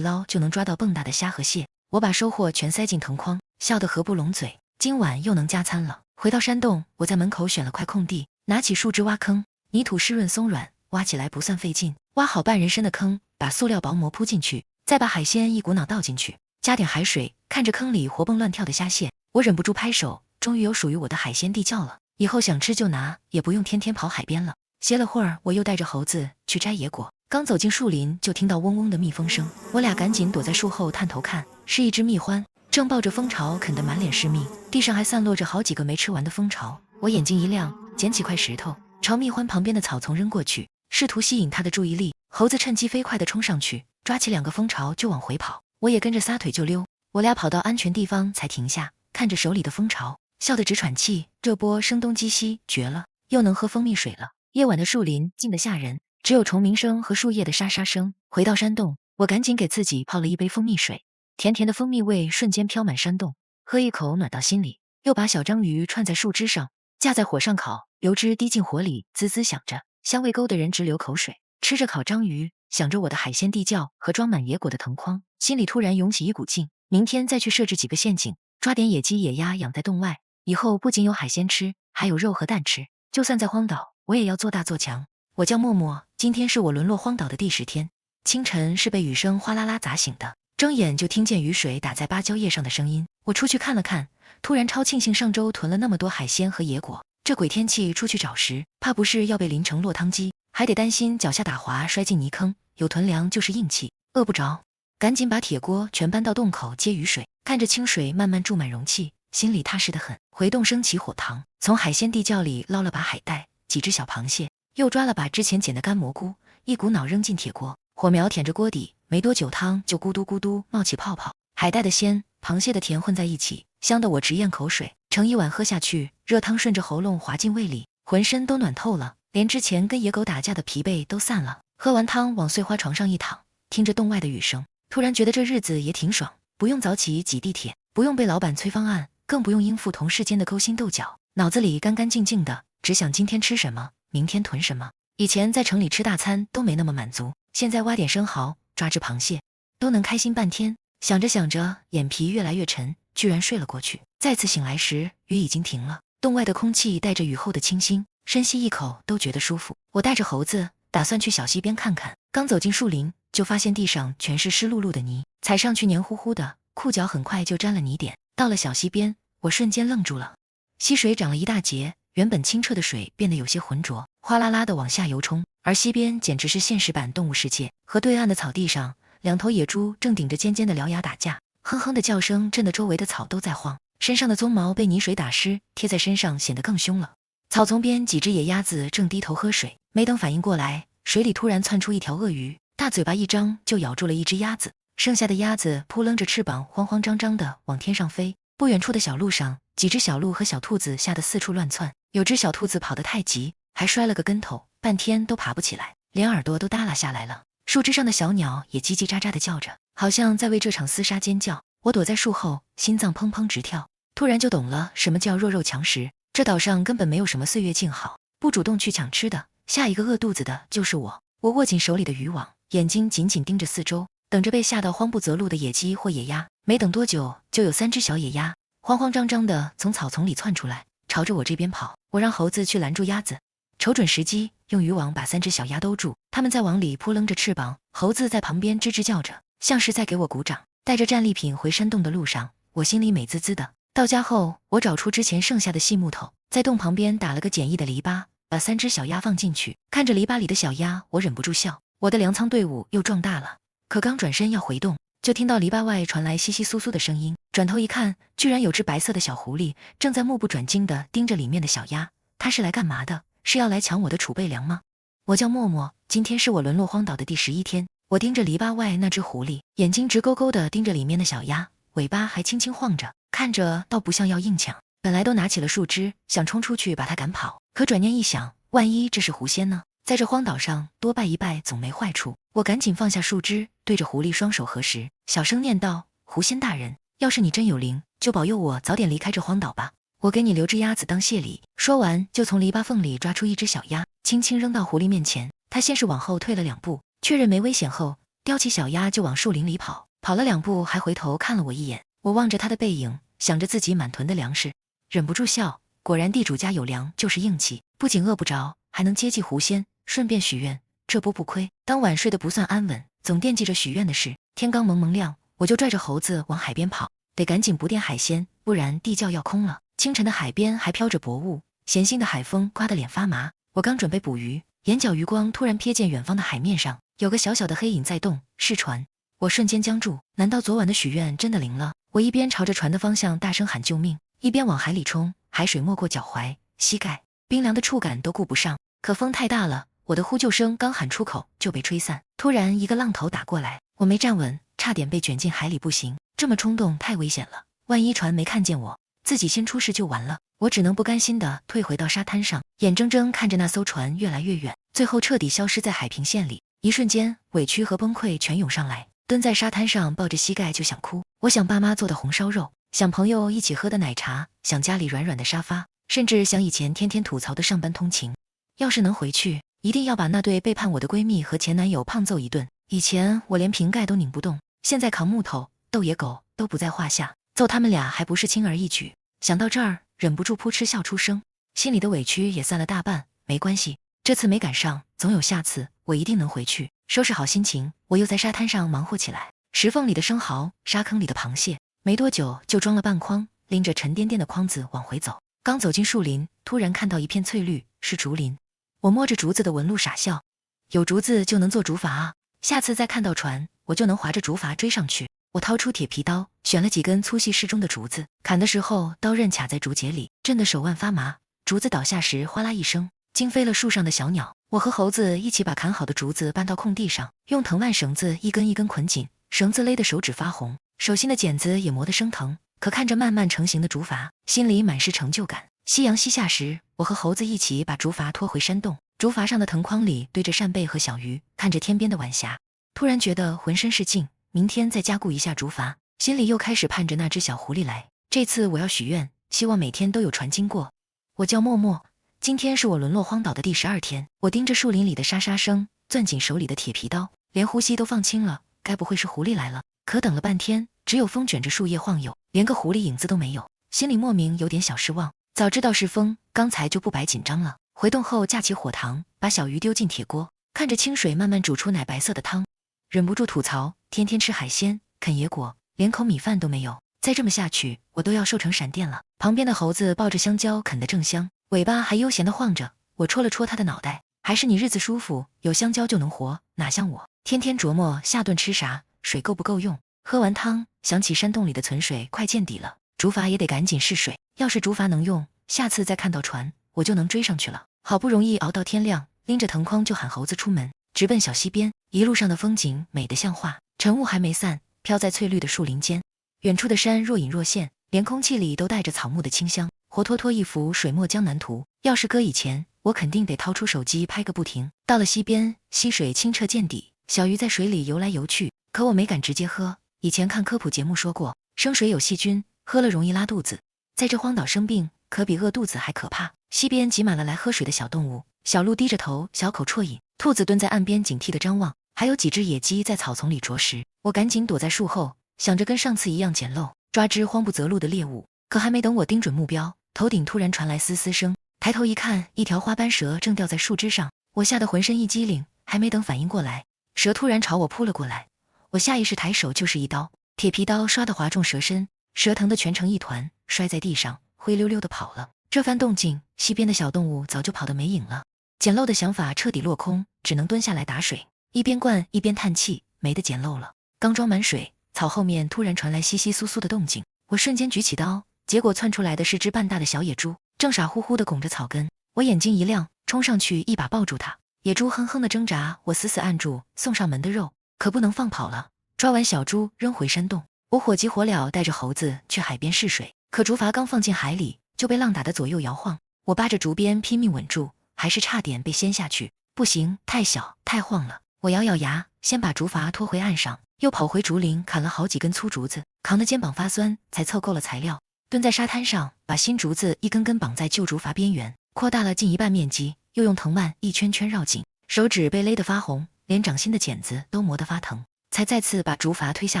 捞就能抓到蹦大的虾和蟹。我把收获全塞进藤筐，笑得合不拢嘴。今晚又能加餐了。回到山洞，我在门口选了块空地，拿起树枝挖坑，泥土湿润松软，挖起来不算费劲。挖好半人深的坑，把塑料薄膜铺进去，再把海鲜一股脑倒进去，加点海水。看着坑里活蹦乱跳的虾蟹，我忍不住拍手，终于有属于我的海鲜地窖了。以后想吃就拿，也不用天天跑海边了。歇了会儿，我又带着猴子去摘野果。刚走进树林，就听到嗡嗡的蜜蜂声，我俩赶紧躲在树后探头看，是一只蜜獾，正抱着蜂巢啃得满脸是蜜，地上还散落着好几个没吃完的蜂巢。我眼睛一亮，捡起块石头，朝蜜獾旁边的草丛扔过去，试图吸引它的注意力。猴子趁机飞快地冲上去，抓起2个蜂巢就往回跑，我也跟着撒腿就溜。我俩跑到安全地方才停下，看着手里的蜂巢，笑得直喘气。这波声东击西绝了，又能喝蜂蜜水了。夜晚的树林静得吓人，只有虫鸣声和树叶的沙沙声。回到山洞，我赶紧给自己泡了一杯蜂蜜水，甜甜的蜂蜜味瞬间飘满山洞，喝一口暖到心里。又把小章鱼串在树枝上，架在火上烤，油脂滴进火里，滋滋响着，香味勾得人直流口水。吃着烤章鱼，想着我的海鲜地窖和装满野果的藤筐，心里突然涌起一股劲。明天再去设置几个陷阱，抓点野鸡野鸭养在洞外，以后不仅有海鲜吃，还有肉和蛋吃。就算在荒岛，我也要做大做强。我叫默默，今天是我沦落荒岛的第10天。清晨是被雨声哗啦啦砸醒的，睁眼就听见雨水打在芭蕉叶上的声音。我出去看了看，突然超庆幸上周囤了那么多海鲜和野果，这鬼天气出去找食，怕不是要被淋成落汤鸡，还得担心脚下打滑摔进泥坑。有囤粮就是硬气，饿不着。赶紧把铁锅全搬到洞口接雨水，看着清水慢慢注满容器，心里踏实得很。回洞升起火塘，从海鲜地窖里捞了把海带，几只小螃蟹，又抓了把之前捡的干蘑菇，一股脑扔进铁锅，火苗舔着锅底，没多久汤就咕嘟咕嘟冒起泡泡。海带的鲜，螃蟹的甜混在一起，香得我直咽口水。盛一碗喝下去，热汤顺着喉咙滑进胃里，浑身都暖透了，连之前跟野狗打架的疲惫都散了。喝完汤往碎花床上一躺，听着洞外的雨声，突然觉得这日子也挺爽，不用早起挤地铁，不用被老板催方案，更不用应付同事间的勾心斗角，脑子里干干净净的，只想今天吃什么，明天囤什么。以前在城里吃大餐都没那么满足，现在挖点生蚝，抓只螃蟹，都能开心半天。想着想着，眼皮越来越沉，居然睡了过去。再次醒来时，雨已经停了，洞外的空气带着雨后的清新，深吸一口都觉得舒服。我带着猴子打算去小溪边看看，刚走进树林，就发现地上全是湿漉漉的泥，踩上去黏糊糊的，裤脚很快就沾了泥点。到了小溪边，我瞬间愣住了，溪水涨了一大截，原本清澈的水变得有些浑浊，哗啦啦的往下游冲。而溪边简直是现实版动物世界，河对岸的草地上，2头野猪正顶着尖尖的獠牙打架，哼哼的叫声震得周围的草都在晃，身上的鬃毛被泥水打湿，贴在身上显得更凶了。草丛边几只野鸭子正低头喝水，没等反应过来，水里突然窜出一条鳄鱼，大嘴巴一张就咬住了一只鸭子，剩下的鸭子扑棱着翅膀慌慌张张地往天上飞。不远处的小路上，几只小鹿和小兔子吓得四处乱窜，有只小兔子跑得太急，还摔了个跟头，半天都爬不起来，连耳朵都耷拉下来了。树枝上的小鸟也叽叽喳喳地叫着，好像在为这场厮杀尖叫。我躲在树后，心脏砰砰直跳，突然就懂了什么叫弱肉强食。这岛上根本没有什么岁月静好，不主动去抢吃的，下一个饿肚子的就是我。我握紧手里的渔网，眼睛紧紧盯着四周，等着被吓到慌不择路的野鸡或野鸭。没等多久，就有3只小野鸭慌慌张张地从草丛里窜出来，朝着我这边跑。我让猴子去拦住鸭子，瞅准时机，用渔网把3只小鸭兜住，它们在往里扑棱着翅膀，猴子在旁边吱吱叫着，像是在给我鼓掌。带着战利品回山洞的路上，我心里美滋滋的。到家后，我找出之前剩下的细木头，在洞旁边打了个简易的篱笆，把3只小鸭放进去。看着篱笆里的小鸭，我忍不住笑，我的粮仓队伍又壮大了。可刚转身要回动，就听到篱笆外传来窸窸窣窣的声音。转头一看，居然有只白色的小狐狸正在目不转睛地盯着里面的小鸭。它是来干嘛的？是要来抢我的储备粮吗？我叫默默，今天是我沦落荒岛的第11天。我盯着篱笆外那只狐狸，眼睛直勾勾地盯着里面的小鸭，尾巴还轻轻晃着，看着倒不像要硬抢。本来都拿起了树枝，想冲出去把它赶跑，可转念一想，万一这是狐仙呢？在这荒岛上多拜一拜总没坏处。我赶紧放下树枝，对着狐狸双手合十，小声念道：狐仙大人，要是你真有灵，就保佑我早点离开这荒岛吧，我给你留只鸭子当谢礼。说完就从篱笆缝里抓出一只小鸭，轻轻扔到狐狸面前。他先是往后退了2步，确认没危险后，叼起小鸭就往树林里跑。跑了2步还回头看了我一眼。我望着他的背影，想着自己满囤的粮食，忍不住笑。果然地主家有粮就是硬气，不仅饿不着，还能接济狐仙，顺便许愿，这波不亏。当晚睡得不算安稳，总惦记着许愿的事。天刚蒙蒙亮，我就拽着猴子往海边跑，得赶紧补点海鲜，不然地窖要空了。清晨的海边还飘着薄雾，咸腥的海风刮得脸发麻。我刚准备捕鱼，眼角余光突然瞥见远方的海面上有个小小的黑影在动，是船。我瞬间僵住，难道昨晚的许愿真的灵了？我一边朝着船的方向大声喊救命，一边往海里冲。海水没过脚踝、膝盖，冰凉的触感都顾不上。可风太大了，我的呼救声刚喊出口就被吹散。突然一个浪头打过来，我没站稳，差点被卷进海里。不行，这么冲动太危险了，万一船没看见我，自己先出事就完了。我只能不甘心地退回到沙滩上，眼睁睁看着那艘船越来越远，最后彻底消失在海平线里。一瞬间，委屈和崩溃全涌上来，蹲在沙滩上抱着膝盖就想哭。我想爸妈做的红烧肉，想朋友一起喝的奶茶，想家里软软的沙发，甚至想以前天天吐槽的上班通勤。要是能回去，一定要把那对背叛我的闺蜜和前男友胖揍一顿。以前我连瓶盖都拧不动，现在扛木头、斗野狗都不在话下，揍他们俩还不是轻而易举。想到这儿，忍不住扑哧笑出声，心里的委屈也散了大半。没关系，这次没赶上，总有下次，我一定能回去。收拾好心情，我又在沙滩上忙活起来。石缝里的生蚝，沙坑里的螃蟹，没多久就装了半筐，拎着沉甸甸的筐子往回走。刚走进树林，突然看到一片翠绿，是竹林。我摸着竹子的纹路傻笑，有竹子就能做竹筏啊，下次再看到船，我就能划着竹筏追上去。我掏出铁皮刀，选了几根粗细适中的竹子，砍的时候刀刃卡在竹节里，震得手腕发麻。竹子倒下时哗啦一声，惊飞了树上的小鸟。我和猴子一起把砍好的竹子搬到空地上，用藤蔓绳子一根一根捆紧，绳子勒得手指发红，手心的茧子也磨得生疼。可看着慢慢成型的竹筏，心里满是成就感。夕阳西下时，我和猴子一起把竹筏拖回山洞。竹筏上的藤筐里堆着扇贝和小鱼，看着天边的晚霞，突然觉得浑身是劲。明天再加固一下竹筏，心里又开始盼着那只小狐狸来。这次我要许愿，希望每天都有船经过。我叫默默，今天是我沦落荒岛的第12天。我盯着树林里的沙沙声，攥紧手里的铁皮刀，连呼吸都放轻了。该不会是狐狸来了？可等了半天，只有风卷着树叶晃悠，连个狐狸影子都没有，心里莫名有点小失望。早知道是风，刚才就不白紧张了。回洞后架起火塘，把小鱼丢进铁锅，看着清水慢慢煮出奶白色的汤，忍不住吐槽，天天吃海鲜，啃野果，连口米饭都没有，再这么下去，我都要瘦成闪电了。旁边的猴子抱着香蕉啃得正香，尾巴还悠闲地晃着。我戳了戳他的脑袋，还是你日子舒服，有香蕉就能活，哪像我，天天琢磨下顿吃啥，水够不够用。喝完汤，想起山洞里的存水快见底了，竹筏也得赶紧试水。要是竹筏能用，下次再看到船，我就能追上去了。好不容易熬到天亮，拎着藤筐就喊猴子出门，直奔小溪边。一路上的风景美得像画，晨雾还没散，飘在翠绿的树林间，远处的山若隐若现，连空气里都带着草木的清香，活脱脱一幅水墨江南图。要是搁以前，我肯定得掏出手机拍个不停。到了溪边，溪水清澈见底，小鱼在水里游来游去，可我没敢直接喝。以前看科普节目说过，生水有细菌，喝了容易拉肚子。在这荒岛生病，可比饿肚子还可怕。溪边挤满了来喝水的小动物，小鹿低着头小口啜饮，兔子蹲在岸边警惕地张望，还有几只野鸡在草丛里啄食。我赶紧躲在树后，想着跟上次一样捡漏，抓只慌不择路的猎物。可还没等我盯准目标，头顶突然传来嘶嘶声，抬头一看，一条花斑蛇正吊在树枝上。我吓得浑身一激灵，还没等反应过来，蛇突然朝我扑了过来。我下意识抬手就是一刀，铁皮刀刷地划中蛇身，蛇疼得蜷成一团，摔在地上，灰溜溜地跑了。这番动静，溪边的小动物早就跑得没影了。捡漏的想法彻底落空，只能蹲下来打水，一边灌一边叹气，没得捡漏了。刚装满水，草后面突然传来窸窸窣窣的动静，我瞬间举起刀，结果窜出来的是只半大的小野猪，正傻乎乎地拱着草根。我眼睛一亮，冲上去一把抱住它。野猪哼哼地挣扎，我死死按住送上门的肉，可不能放跑了。抓完小猪扔回山洞，我火急火燎带着猴子去海边试水，可竹筏刚放进海里就被浪打得左右摇晃，我扒着竹鞭拼命稳住，还是差点被掀下去。不行，太小太晃了。我咬咬牙，先把竹筏拖回岸上，又跑回竹林砍了好几根粗竹子，扛得肩膀发酸，才凑够了材料。蹲在沙滩上，把新竹子一根根绑在旧竹筏边缘，扩大了近一半面积，又用藤蔓一圈圈绕紧，手指被勒得发红，连掌心的茧子都磨得发疼，才再次把竹筏推下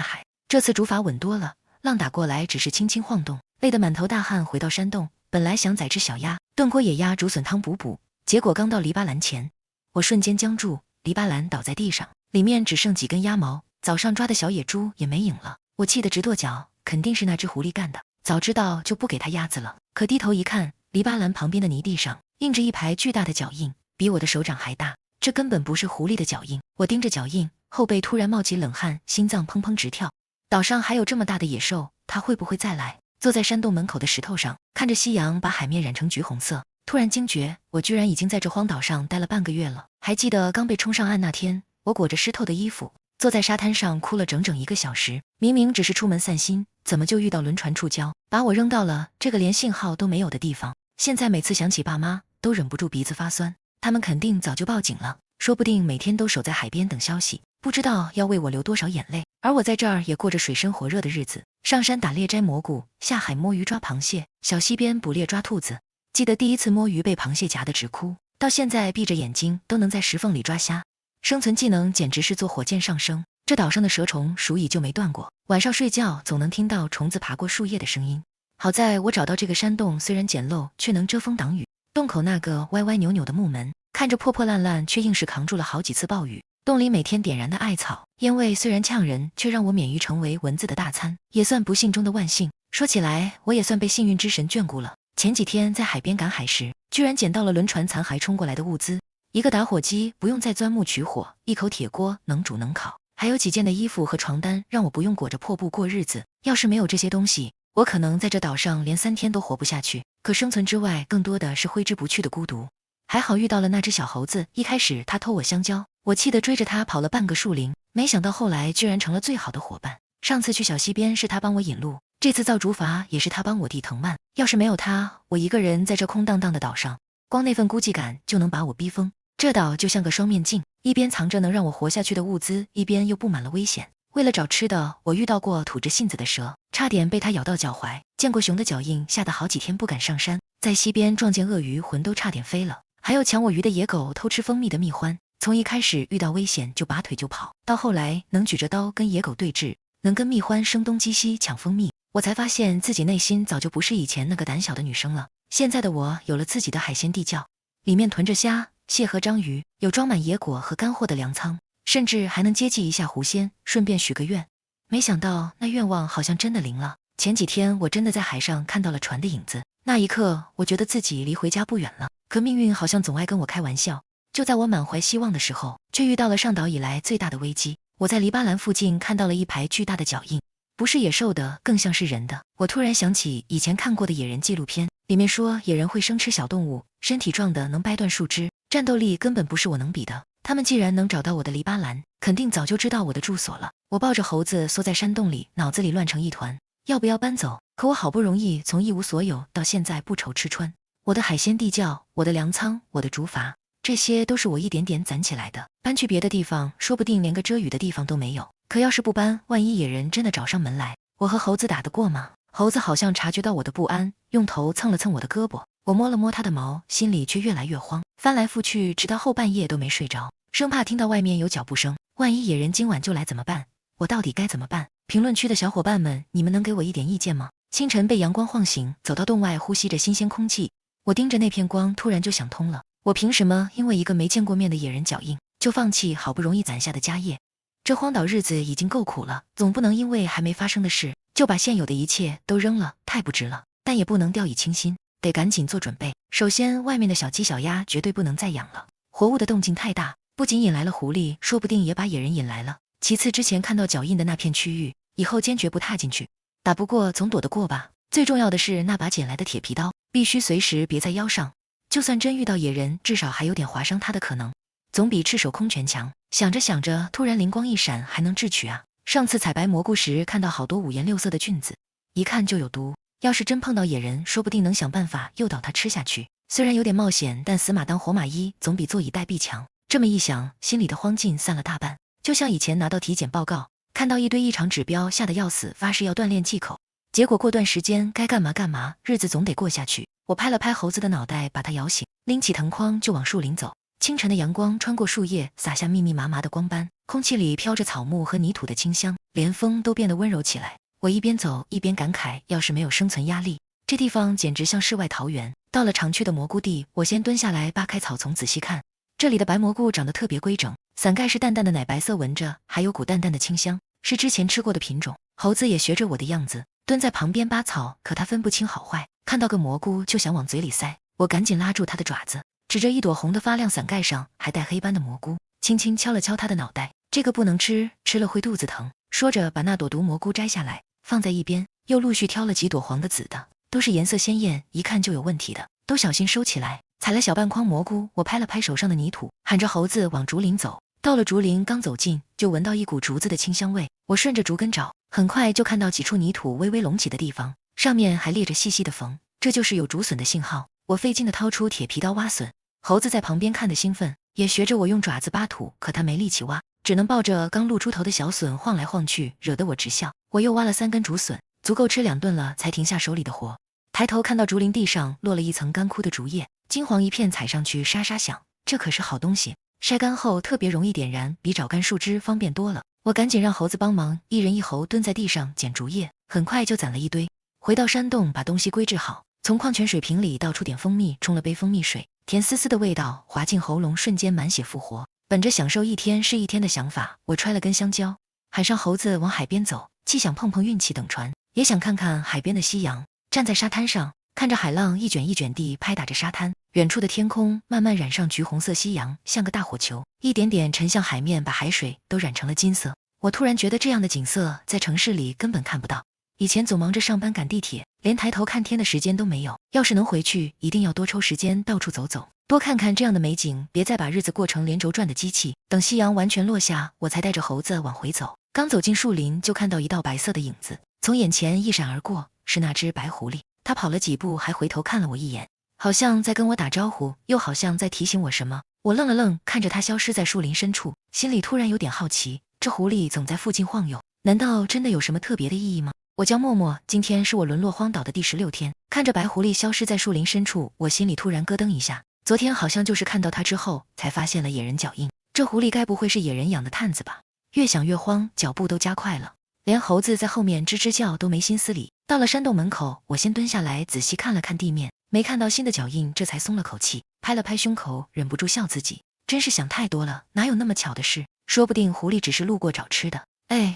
海。这次竹筏稳多了，浪打过来只是轻轻晃动，累得满头大汗。回到山洞，本来想宰只小鸭，炖锅野鸭竹笋汤补补，结果刚到篱笆栏前，我瞬间僵住，篱笆栏倒在地上，里面只剩几根鸭毛，早上抓的小野猪也没影了。我气得直跺脚，肯定是那只狐狸干的，早知道就不给它鸭子了。可低头一看，篱笆栏旁边的泥地上印着一排巨大的脚印，比我的手掌还大。这根本不是狐狸的脚印。我盯着脚印，后背突然冒起冷汗，心脏砰砰直跳。岛上还有这么大的野兽，它会不会再来？坐在山洞门口的石头上，看着夕阳把海面染成橘红色，突然惊觉，我居然已经在这荒岛上待了半个月了。还记得刚被冲上岸那天，我裹着湿透的衣服，坐在沙滩上哭了整整1个小时。明明只是出门散心，怎么就遇到轮船触礁，把我扔到了这个连信号都没有的地方？现在每次想起爸妈，都忍不住鼻子发酸。他们肯定早就报警了，说不定每天都守在海边等消息，不知道要为我流多少眼泪。而我在这儿也过着水深火热的日子，上山打猎摘蘑菇，下海摸鱼抓螃蟹，小溪边捕猎抓兔子。记得第一次摸鱼被螃蟹夹得直哭，到现在闭着眼睛都能在石缝里抓虾。生存技能简直是坐火箭上升。这岛上的蛇虫数蚁就没断过，晚上睡觉总能听到虫子爬过树叶的声音。好在我找到这个山洞，虽然简陋，却能遮风挡雨。洞口那个歪歪扭扭的木门，看着破破烂烂，却硬是扛住了好几次暴雨。洞里每天点燃的艾草烟味虽然呛人，却让我免于成为蚊子的大餐，也算不幸中的万幸。说起来，我也算被幸运之神眷顾了。前几天在海边赶海时，居然捡到了轮船残骸冲过来的物资，一个打火机不用再钻木取火，一口铁锅能煮能烤，还有几件的衣服和床单，让我不用裹着破布过日子。要是没有这些东西，我可能在这岛上连3天都活不下去。可生存之外，更多的是挥之不去的孤独。还好遇到了那只小猴子，一开始它偷我香蕉，我气得追着它跑了半个树林，没想到后来居然成了最好的伙伴。上次去小溪边是它帮我引路，这次造竹筏也是它帮我递藤蔓。要是没有它，我一个人在这空荡荡的岛上，光那份孤寂感就能把我逼疯。这岛就像个双面镜，一边藏着能让我活下去的物资，一边又布满了危险。为了找吃的，我遇到过吐着信子的蛇，差点被它咬到脚踝；见过熊的脚印，吓得好几天不敢上山；在溪边撞见鳄鱼，魂都差点飞了。还有抢我鱼的野狗，偷吃蜂蜜的蜜獾。从一开始遇到危险就拔腿就跑，到后来能举着刀跟野狗对峙，能跟蜜獾声东击西抢蜂蜜，我才发现自己内心早就不是以前那个胆小的女生了。现在的我有了自己的海鲜地窖，里面囤着虾、蟹和章鱼，有装满野果和干货的粮仓，甚至还能接济一下狐仙，顺便许个愿。没想到那愿望好像真的灵了。前几天我真的在海上看到了船的影子，那一刻我觉得自己离回家不远了。可命运好像总爱跟我开玩笑，就在我满怀希望的时候，却遇到了上岛以来最大的危机。我在篱笆栏附近看到了一排巨大的脚印，不是野兽的，更像是人的。我突然想起以前看过的野人纪录片，里面说野人会生吃小动物，身体壮的能掰断树枝，战斗力根本不是我能比的。他们既然能找到我的篱笆栏，肯定早就知道我的住所了。我抱着猴子缩在山洞里，脑子里乱成一团，要不要搬走？可我好不容易从一无所有到现在不愁吃穿，我的海鲜地窖，我的粮仓，我的竹筏，这些都是我一点点攒起来的。搬去别的地方，说不定连个遮雨的地方都没有。可要是不搬，万一野人真的找上门来，我和猴子打得过吗？猴子好像察觉到我的不安，用头蹭了蹭我的胳膊，我摸了摸它的毛，心里却越来越慌，翻来覆去，直到后半夜都没睡着，生怕听到外面有脚步声。万一野人今晚就来怎么办？我到底该怎么办？评论区的小伙伴们，你们能给我一点意见吗？清晨被阳光晃醒，走到洞外呼吸着新鲜空气，我盯着那片光，突然就想通了，我凭什么因为一个没见过面的野人脚印，就放弃好不容易攒下的家业？这荒岛日子已经够苦了，总不能因为还没发生的事，就把现有的一切都扔了，太不值了。但也不能掉以轻心，得赶紧做准备。首先，外面的小鸡小鸭绝对不能再养了，活物的动静太大，不仅引来了狐狸，说不定也把野人引来了。其次，之前看到脚印的那片区域，以后坚决不踏进去。打不过总躲得过吧。最重要的是那把捡来的铁皮刀，必须随时别在腰上，就算真遇到野人，至少还有点划伤他的可能，总比赤手空拳强。想着想着，突然灵光一闪，还能智取啊！上次采白蘑菇时看到好多五颜六色的菌子，一看就有毒，要是真碰到野人，说不定能想办法诱导他吃下去。虽然有点冒险，但死马当活马医总比坐以待毙强。这么一想，心里的慌劲散了大半。就像以前拿到体检报告，看到一堆异常指标，吓得要死，发誓要锻炼忌口。结果过段时间该干嘛干嘛，日子总得过下去。我拍了拍猴子的脑袋，把它摇醒，拎起藤筐就往树林走。清晨的阳光穿过树叶，洒下密密麻麻的光斑，空气里飘着草木和泥土的清香，连风都变得温柔起来。我一边走一边感慨，要是没有生存压力，这地方简直像世外桃源。到了常去的蘑菇地，我先蹲下来扒开草丛仔细看。这里的白蘑菇长得特别规整，伞盖是淡淡的奶白色，闻着还有股淡淡的清香，是之前吃过的品种。猴子也学着我的样子蹲在旁边扒草，可它分不清好坏，看到个蘑菇就想往嘴里塞。我赶紧拉住它的爪子，指着一朵红的发亮伞盖上还带黑斑的蘑菇，轻轻敲了敲它的脑袋，这个不能吃，吃了会肚子疼。说着把那朵毒蘑菇摘下来放在一边，又陆续挑了几朵黄的紫的，都是颜色鲜艳，一看就有问题的，都小心收起来。采了小半筐蘑菇，我拍了拍手上的泥土，喊着猴子往竹林走。到了竹林，刚走近就闻到一股竹子的清香味。我顺着竹根找，很快就看到几处泥土微微隆起的地方，上面还裂着细细的缝，这就是有竹笋的信号。我费劲地掏出铁皮刀挖笋，猴子在旁边看得兴奋，也学着我用爪子扒土，可他没力气挖，只能抱着刚露出头的小笋晃来晃去，惹得我直笑。我又挖了3根竹笋，足够吃2顿了，才停下手里的活。抬头看到竹林地上落了一层干枯的竹叶，金黄一片，踩上去沙沙响，这可是好东西，晒干后特别容易点燃，比找干树枝方便多了。我赶紧让猴子帮忙，一人一猴蹲在地上捡竹叶，很快就攒了一堆。回到山洞把东西归置好，从矿泉水瓶里倒出点蜂蜜，冲了杯蜂蜜水，甜丝丝的味道滑进喉咙，瞬间满血复活。本着享受一天是一天的想法，我揣了根香蕉，喊上猴子往海边走，既想碰碰运气等船，也想看看海边的夕阳。站在沙滩上，看着海浪一卷一卷地拍打着沙滩，远处的天空慢慢染上橘红色夕阳，像个大火球，一点点沉向海面，把海水都染成了金色。我突然觉得这样的景色在城市里根本看不到，以前总忙着上班赶地铁，连抬头看天的时间都没有。要是能回去，一定要多抽时间到处走走，多看看这样的美景，别再把日子过成连轴转的机器。等夕阳完全落下，我才带着猴子往回走。刚走进树林，就看到一道白色的影子从眼前一闪而过，是那只白狐狸。它跑了几步，还回头看了我一眼，好像在跟我打招呼，又好像在提醒我什么。我愣了愣，看着它消失在树林深处，心里突然有点好奇，这狐狸总在附近晃悠，难道真的有什么特别的意义吗？我叫默默，今天是我沦落荒岛的第16天。看着白狐狸消失在树林深处，我心里突然咯噔一下。昨天好像就是看到它之后，才发现了野人脚印。这狐狸该不会是野人养的探子吧？越想越慌，脚步都加快了，连猴子在后面吱吱叫都没心思理。到了山洞门口，我先蹲下来仔细看了看地面，没看到新的脚印，这才松了口气，拍了拍胸口，忍不住笑自己，真是想太多了，哪有那么巧的事？说不定狐狸只是路过找吃的。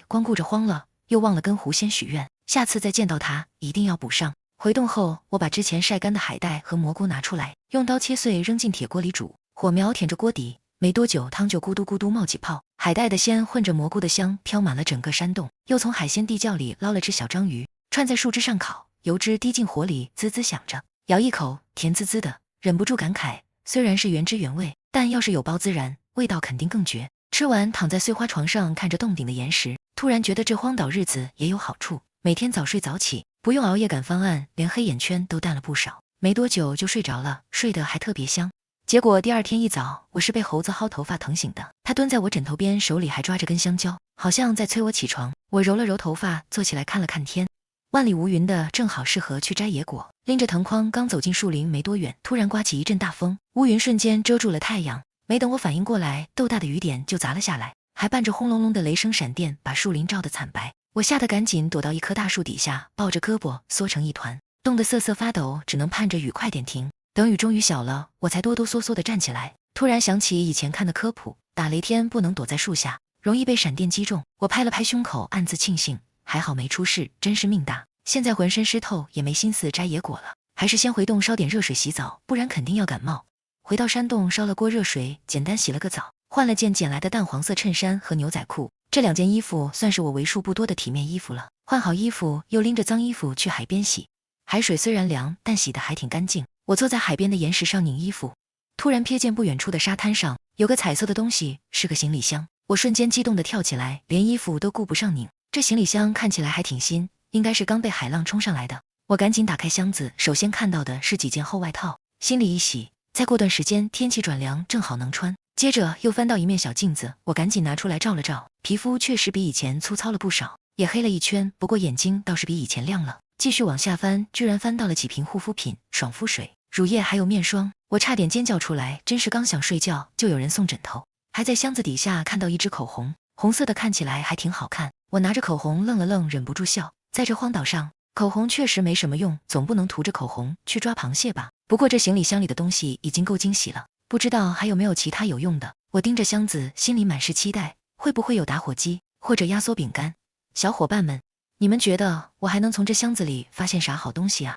光顾着慌了，又忘了跟狐仙许愿，下次再见到它一定要补上。回洞后，我把之前晒干的海带和蘑菇拿出来，用刀切碎扔进铁锅里煮，火苗舔着锅底，没多久汤就咕嘟咕嘟冒起泡，海带的鲜混着蘑菇的香飘满了整个山洞。又从海鲜地窖里捞了只小章鱼，串在树枝上烤，油脂滴进火里，滋滋响着，咬一口甜滋滋的，忍不住感慨，虽然是原汁原味，但要是有包孜然，味道肯定更绝。吃完躺在碎花床上，看着洞顶的岩石，突然觉得这荒岛日子也有好处，每天早睡早起，不用熬夜赶方案，连黑眼圈都淡了不少，没多久就睡着了，睡得还特别香。结果第2天一早，我是被猴子薅头发疼醒的，他蹲在我枕头边，手里还抓着根香蕉，好像在催我起床。我揉了揉头发，坐起来看了看天，万里无云的，正好适合去摘野果。拎着藤筐刚走进树林没多远，突然刮起一阵大风，乌云瞬间遮住了太阳，没等我反应过来，豆大的雨点就砸了下来，还伴着轰隆隆的雷声闪电，把树林照得惨白。我吓得赶紧躲到一棵大树底下，抱着胳膊缩成一团，冻得瑟瑟发抖，只能盼着雨快点停。等雨终于小了，我才哆哆嗦嗦地站起来，突然想起以前看的科普，打雷天不能躲在树下，容易被闪电击中。我拍了拍胸口，暗自庆幸，还好没出事，真是命大。现在浑身湿透，也没心思摘野果了，还是先回洞烧点热水洗澡，不然肯定要感冒。回到山洞烧了锅热水，简单洗了个澡，换了件捡来的淡黄色衬衫和牛仔裤，这2件衣服算是我为数不多的体面衣服了。换好衣服，又拎着脏衣服去海边洗。海水虽然凉，但洗得还挺干净。我坐在海边的岩石上拧衣服，突然瞥见不远处的沙滩上有个彩色的东西，是个行李箱。我瞬间激动地跳起来，连衣服都顾不上拧。这行李箱看起来还挺新，应该是刚被海浪冲上来的。我赶紧打开箱子，首先看到的是几件厚外套，心里一喜，再过段时间天气转凉，正好能穿。接着又翻到一面小镜子，我赶紧拿出来照了照，皮肤确实比以前粗糙了不少，也黑了一圈，不过眼睛倒是比以前亮了。继续往下翻，居然翻到了几瓶护肤品、爽肤水、乳液还有面霜，我差点尖叫出来，真是刚想睡觉就有人送枕头。还在箱子底下看到一支口红，红色的看起来还挺好看。我拿着口红愣了愣，忍不住笑。在这荒岛上，口红确实没什么用，总不能涂着口红去抓螃蟹吧。不过这行李箱里的东西已经够惊喜了，不知道还有没有其他有用的。我盯着箱子，心里满是期待，会不会有打火机或者压缩饼干？小伙伴们，你们觉得我还能从这箱子里发现啥好东西啊？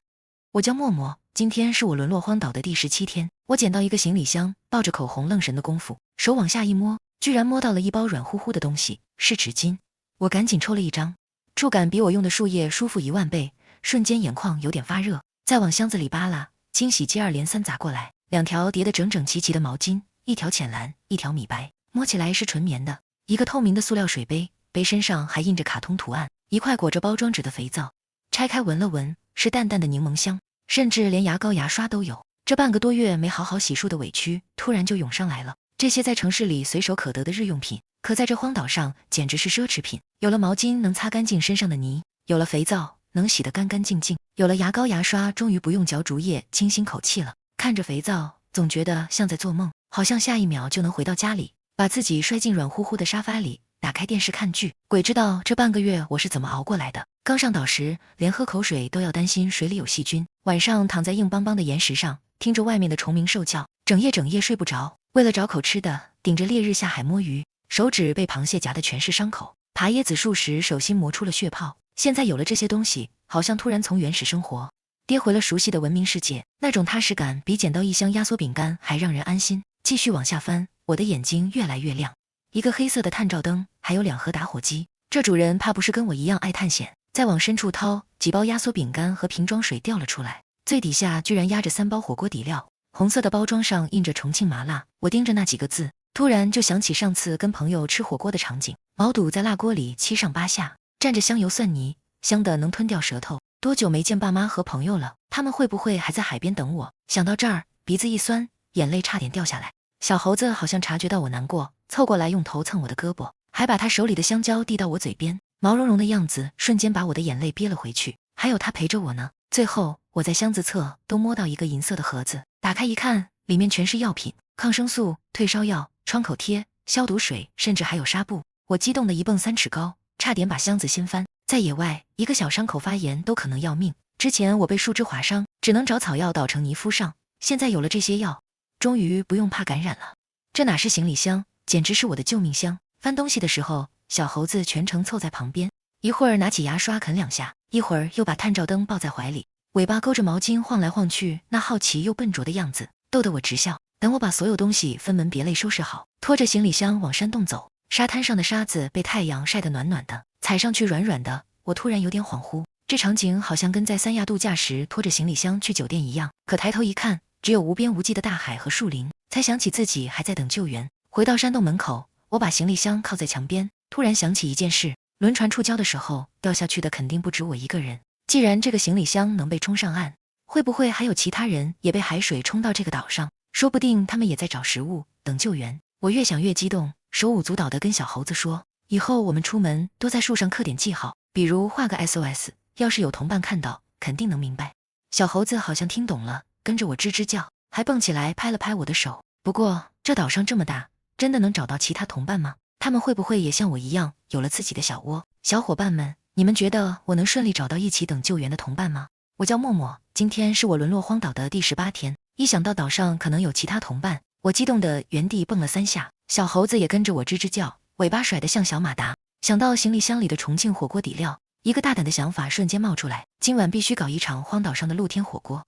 我叫默默，今天是我沦落荒岛的第17天。我捡到一个行李箱，抱着口红愣神的功夫，手往下一摸，居然摸到了一包软乎乎的东西，是纸巾。我赶紧抽了一张，触感比我用的树叶舒服1万倍，瞬间眼眶有点发热。再往箱子里扒拉，清洗接二连三砸过来，2条叠得整整齐齐的毛巾，一条浅蓝，一条米白，摸起来是纯棉的。一个透明的塑料水杯，杯身上还印着卡通图案，一块裹着包装纸的肥皂，拆开闻了闻，是淡淡的柠檬香，甚至连牙膏牙刷都有。这半个多月没好好洗漱的委屈突然就涌上来了。这些在城市里随手可得的日用品，可在这荒岛上简直是奢侈品。有了毛巾能擦干净身上的泥，有了肥皂能洗得干干净净，有了牙膏牙刷终于不用嚼竹叶清新口气了。看着肥皂总觉得像在做梦，好像下一秒就能回到家里，把自己摔进软乎乎的沙发里，打开电视看剧。鬼知道这半个月我是怎么熬过来的。刚上岛时连喝口水都要担心水里有细菌，晚上躺在硬邦邦的岩石上，听着外面的虫鸣兽叫，整夜睡不着。为了找口吃的，顶着烈日下海摸鱼，手指被螃蟹夹的全是伤口，爬椰子树时手心磨出了血泡。现在有了这些东西，好像突然从原始生活跌回了熟悉的文明世界，那种踏实感比捡到一箱压缩饼干还让人安心。继续往下翻，我的眼睛越来越亮，一个黑色的探照灯，还有2盒打火机。这主人怕不是跟我一样爱探险，再往深处掏，几包压缩饼干和瓶装水掉了出来，最底下居然压着3包火锅底料，红色的包装上印着重庆麻辣。我盯着那几个字，突然就想起上次跟朋友吃火锅的场景，毛肚在辣锅里7上8下，蘸着香油蒜泥，香得能吞掉舌头。多久没见爸妈和朋友了，他们会不会还在海边等我？想到这儿，鼻子一酸，眼泪差点掉下来。小猴子好像察觉到我难过，凑过来用头蹭我的胳膊，还把他手里的香蕉递到我嘴边，毛茸茸的样子瞬间把我的眼泪憋了回去。还有他陪着我呢。最后我在箱子侧都摸到一个银色的盒子，打开一看，里面全是药品，抗生素、退烧药、创口贴、消毒水，甚至还有纱布。我激动得一蹦3尺高，差点把箱子掀翻。在野外，一个小伤口发炎都可能要命。之前我被树枝划伤，只能找草药捣成泥敷上，现在有了这些药，终于不用怕感染了。这哪是行李箱，简直是我的救命箱。翻东西的时候，小猴子全程凑在旁边，一会儿拿起牙刷啃2下，一会儿又把探照灯抱在怀里，尾巴勾着毛巾晃来晃去，那好奇又笨拙的样子逗得我直笑。等我把所有东西分门别类收拾好，拖着行李箱往山洞走。沙滩上的沙子被太阳晒得暖暖的，踩上去软软的，我突然有点恍惚。这场景好像跟在三亚度假时拖着行李箱去酒店一样，可抬头一看，只有无边无际的大海和树林，才想起自己还在等救援。回到山洞门口，我把行李箱靠在墙边，突然想起一件事，轮船触礁的时候掉下去的肯定不止我一个人。既然这个行李箱能被冲上岸，会不会还有其他人也被海水冲到这个岛上？说不定他们也在找食物，等救援。我越想越激动，手舞足蹈地跟小猴子说，以后我们出门都在树上刻点记号，比如画个 SOS， 要是有同伴看到，肯定能明白。小猴子好像听懂了，跟着我吱吱叫，还蹦起来拍了拍我的手。不过这岛上这么大，真的能找到其他同伴吗？他们会不会也像我一样有了自己的小窝？小伙伴们，你们觉得我能顺利找到一起等救援的同伴吗？我叫默默，今天是我沦落荒岛的第18天。一想到岛上可能有其他同伴，我激动地原地蹦了3下，小猴子也跟着我吱吱叫，尾巴甩得像小马达。想到行李箱里的重庆火锅底料，一个大胆的想法瞬间冒出来，今晚必须搞一场荒岛上的露天火锅。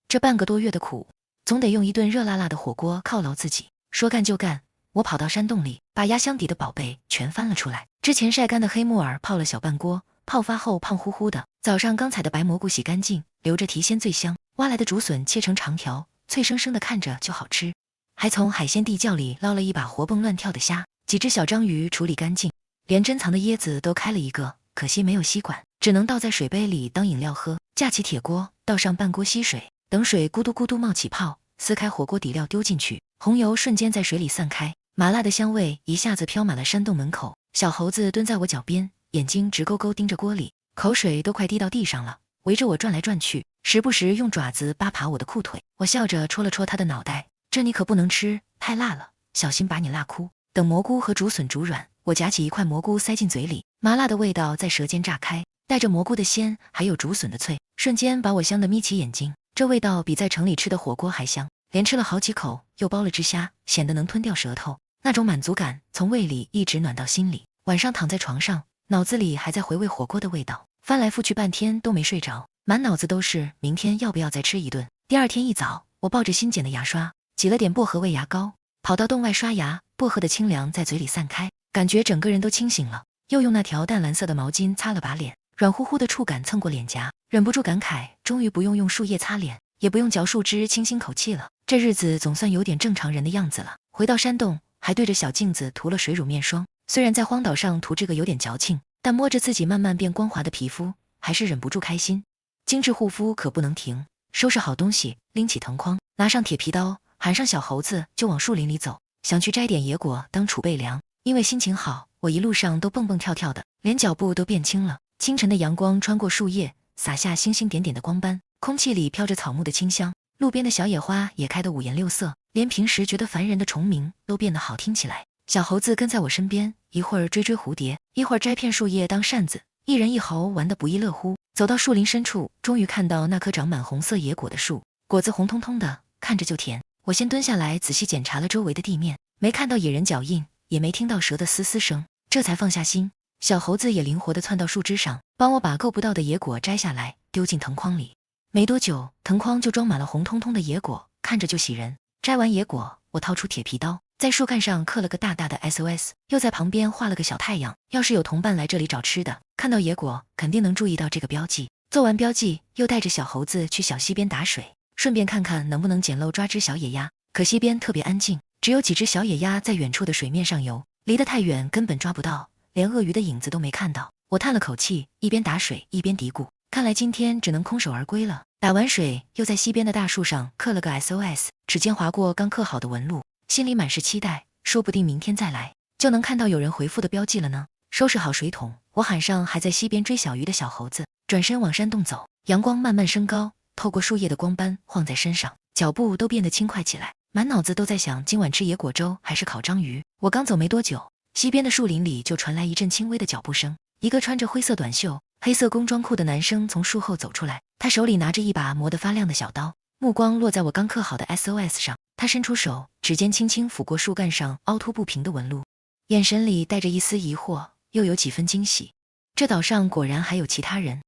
这半个多月的苦，总得用一顿热辣辣的火锅犒劳自己。说干就干，我跑到山洞里，把压箱底的宝贝全翻了出来。之前晒干的黑木耳泡了小半锅，泡发后胖乎乎的。早上刚采的白蘑菇洗干净，留着提鲜最香。挖来的竹笋切成长条，脆生生的，看着就好吃。还从海鲜地窖里捞了一把活蹦乱跳的虾，几只小章鱼处理干净，连珍藏的椰子都开了一个，可惜没有吸管，只能倒在水杯里当饮料喝。架起铁锅，倒上半锅稀水，等水咕嘟咕嘟冒起泡，撕开火锅底料丢进去，红油瞬间在水里散开，麻辣的香味一下子飘满了山洞门口。小猴子蹲在我脚边，眼睛直勾勾盯着锅里，口水都快滴到地上了，围着我转来转去，时不时用爪子扒爬我的裤腿。我笑着戳了戳他的脑袋，这你可不能吃，太辣了，小心把你辣哭。等蘑菇和竹笋煮软，我夹起一块蘑菇塞进嘴里，麻辣的味道在舌尖炸开，带着蘑菇的鲜，还有竹笋的脆，瞬间把我香得眯起眼睛。这味道比在城里吃的火锅还香，连吃了好几口，又剥了只虾，显得能吞掉舌头。那种满足感从胃里一直暖到心里。晚上躺在床上，脑子里还在回味火锅的味道，翻来覆去半天都没睡着，满脑子都是明天要不要再吃一顿。第二天一早，我抱着新捡的牙刷，挤了点薄荷味牙膏，跑到洞外刷牙，薄荷的清凉在嘴里散开，感觉整个人都清醒了。又用那条淡蓝色的毛巾擦了把脸，软乎乎的触感蹭过脸颊，忍不住感慨，终于不用树叶擦脸，也不用嚼树枝清新口气了，这日子总算有点正常人的样子了。回到山洞，还对着小镜子涂了水乳面霜，虽然在荒岛上涂这个有点矫情，但摸着自己慢慢变光滑的皮肤，还是忍不住开心。精致护肤可不能停，收拾好东西，拎起藤筐，拿上铁皮刀，喊上小猴子就往树林里走，想去摘点野果当储备粮。因为心情好，我一路上都蹦蹦跳跳的，连脚步都变轻了。清晨的阳光穿过树叶，洒下星星点点的光斑，空气里飘着草木的清香，路边的小野花也开得五颜六色，连平时觉得烦人的虫鸣都变得好听起来。小猴子跟在我身边，一会儿追蝴蝶，一会儿摘片树叶当扇子，一人一猴玩得不亦乐乎。走到树林深处，终于看到那棵长满红色野果的树，果子红彤彤的，看着就甜。我先蹲下来仔细检查了周围的地面，没看到野人脚印，也没听到蛇的嘶嘶声，这才放下心。小猴子也灵活地窜到树枝上，帮我把够不到的野果摘下来，丢进藤筐里。没多久，藤筐就装满了红彤彤的野果，看着就喜人。摘完野果，我掏出铁皮刀，在树干上刻了个大大的 SOS， 又在旁边画了个小太阳。要是有同伴来这里找吃的，看到野果肯定能注意到这个标记。做完标记，又带着小猴子去小溪边打水，顺便看看能不能捡漏抓只小野鸭。可溪边特别安静，只有几只小野鸭在远处的水面上游，离得太远根本抓不到，连鳄鱼的影子都没看到。我叹了口气，一边打水一边嘀咕，看来今天只能空手而归了。打完水，又在溪边的大树上刻了个 SOS， 指尖划过刚刻好的纹路，心里满是期待，说不定明天再来就能看到有人回复的标记了呢。收拾好水桶，我喊上还在溪边追小鱼的小猴子，转身往山洞走。阳光慢慢升高，透过树叶的光斑晃在身上，脚步都变得轻快起来，满脑子都在想今晚吃野果粥还是烤章鱼。我刚走没多久，溪边的树林里就传来一阵轻微的脚步声，一个穿着灰色短袖、黑色工装裤的男生从树后走出来，他手里拿着一把磨得发亮的小刀，目光落在我刚刻好的 SOS 上。他伸出手，指尖轻轻抚过树干上凹凸不平的纹路，眼神里带着一丝疑惑，又有几分惊喜。这岛上果然还有其他人。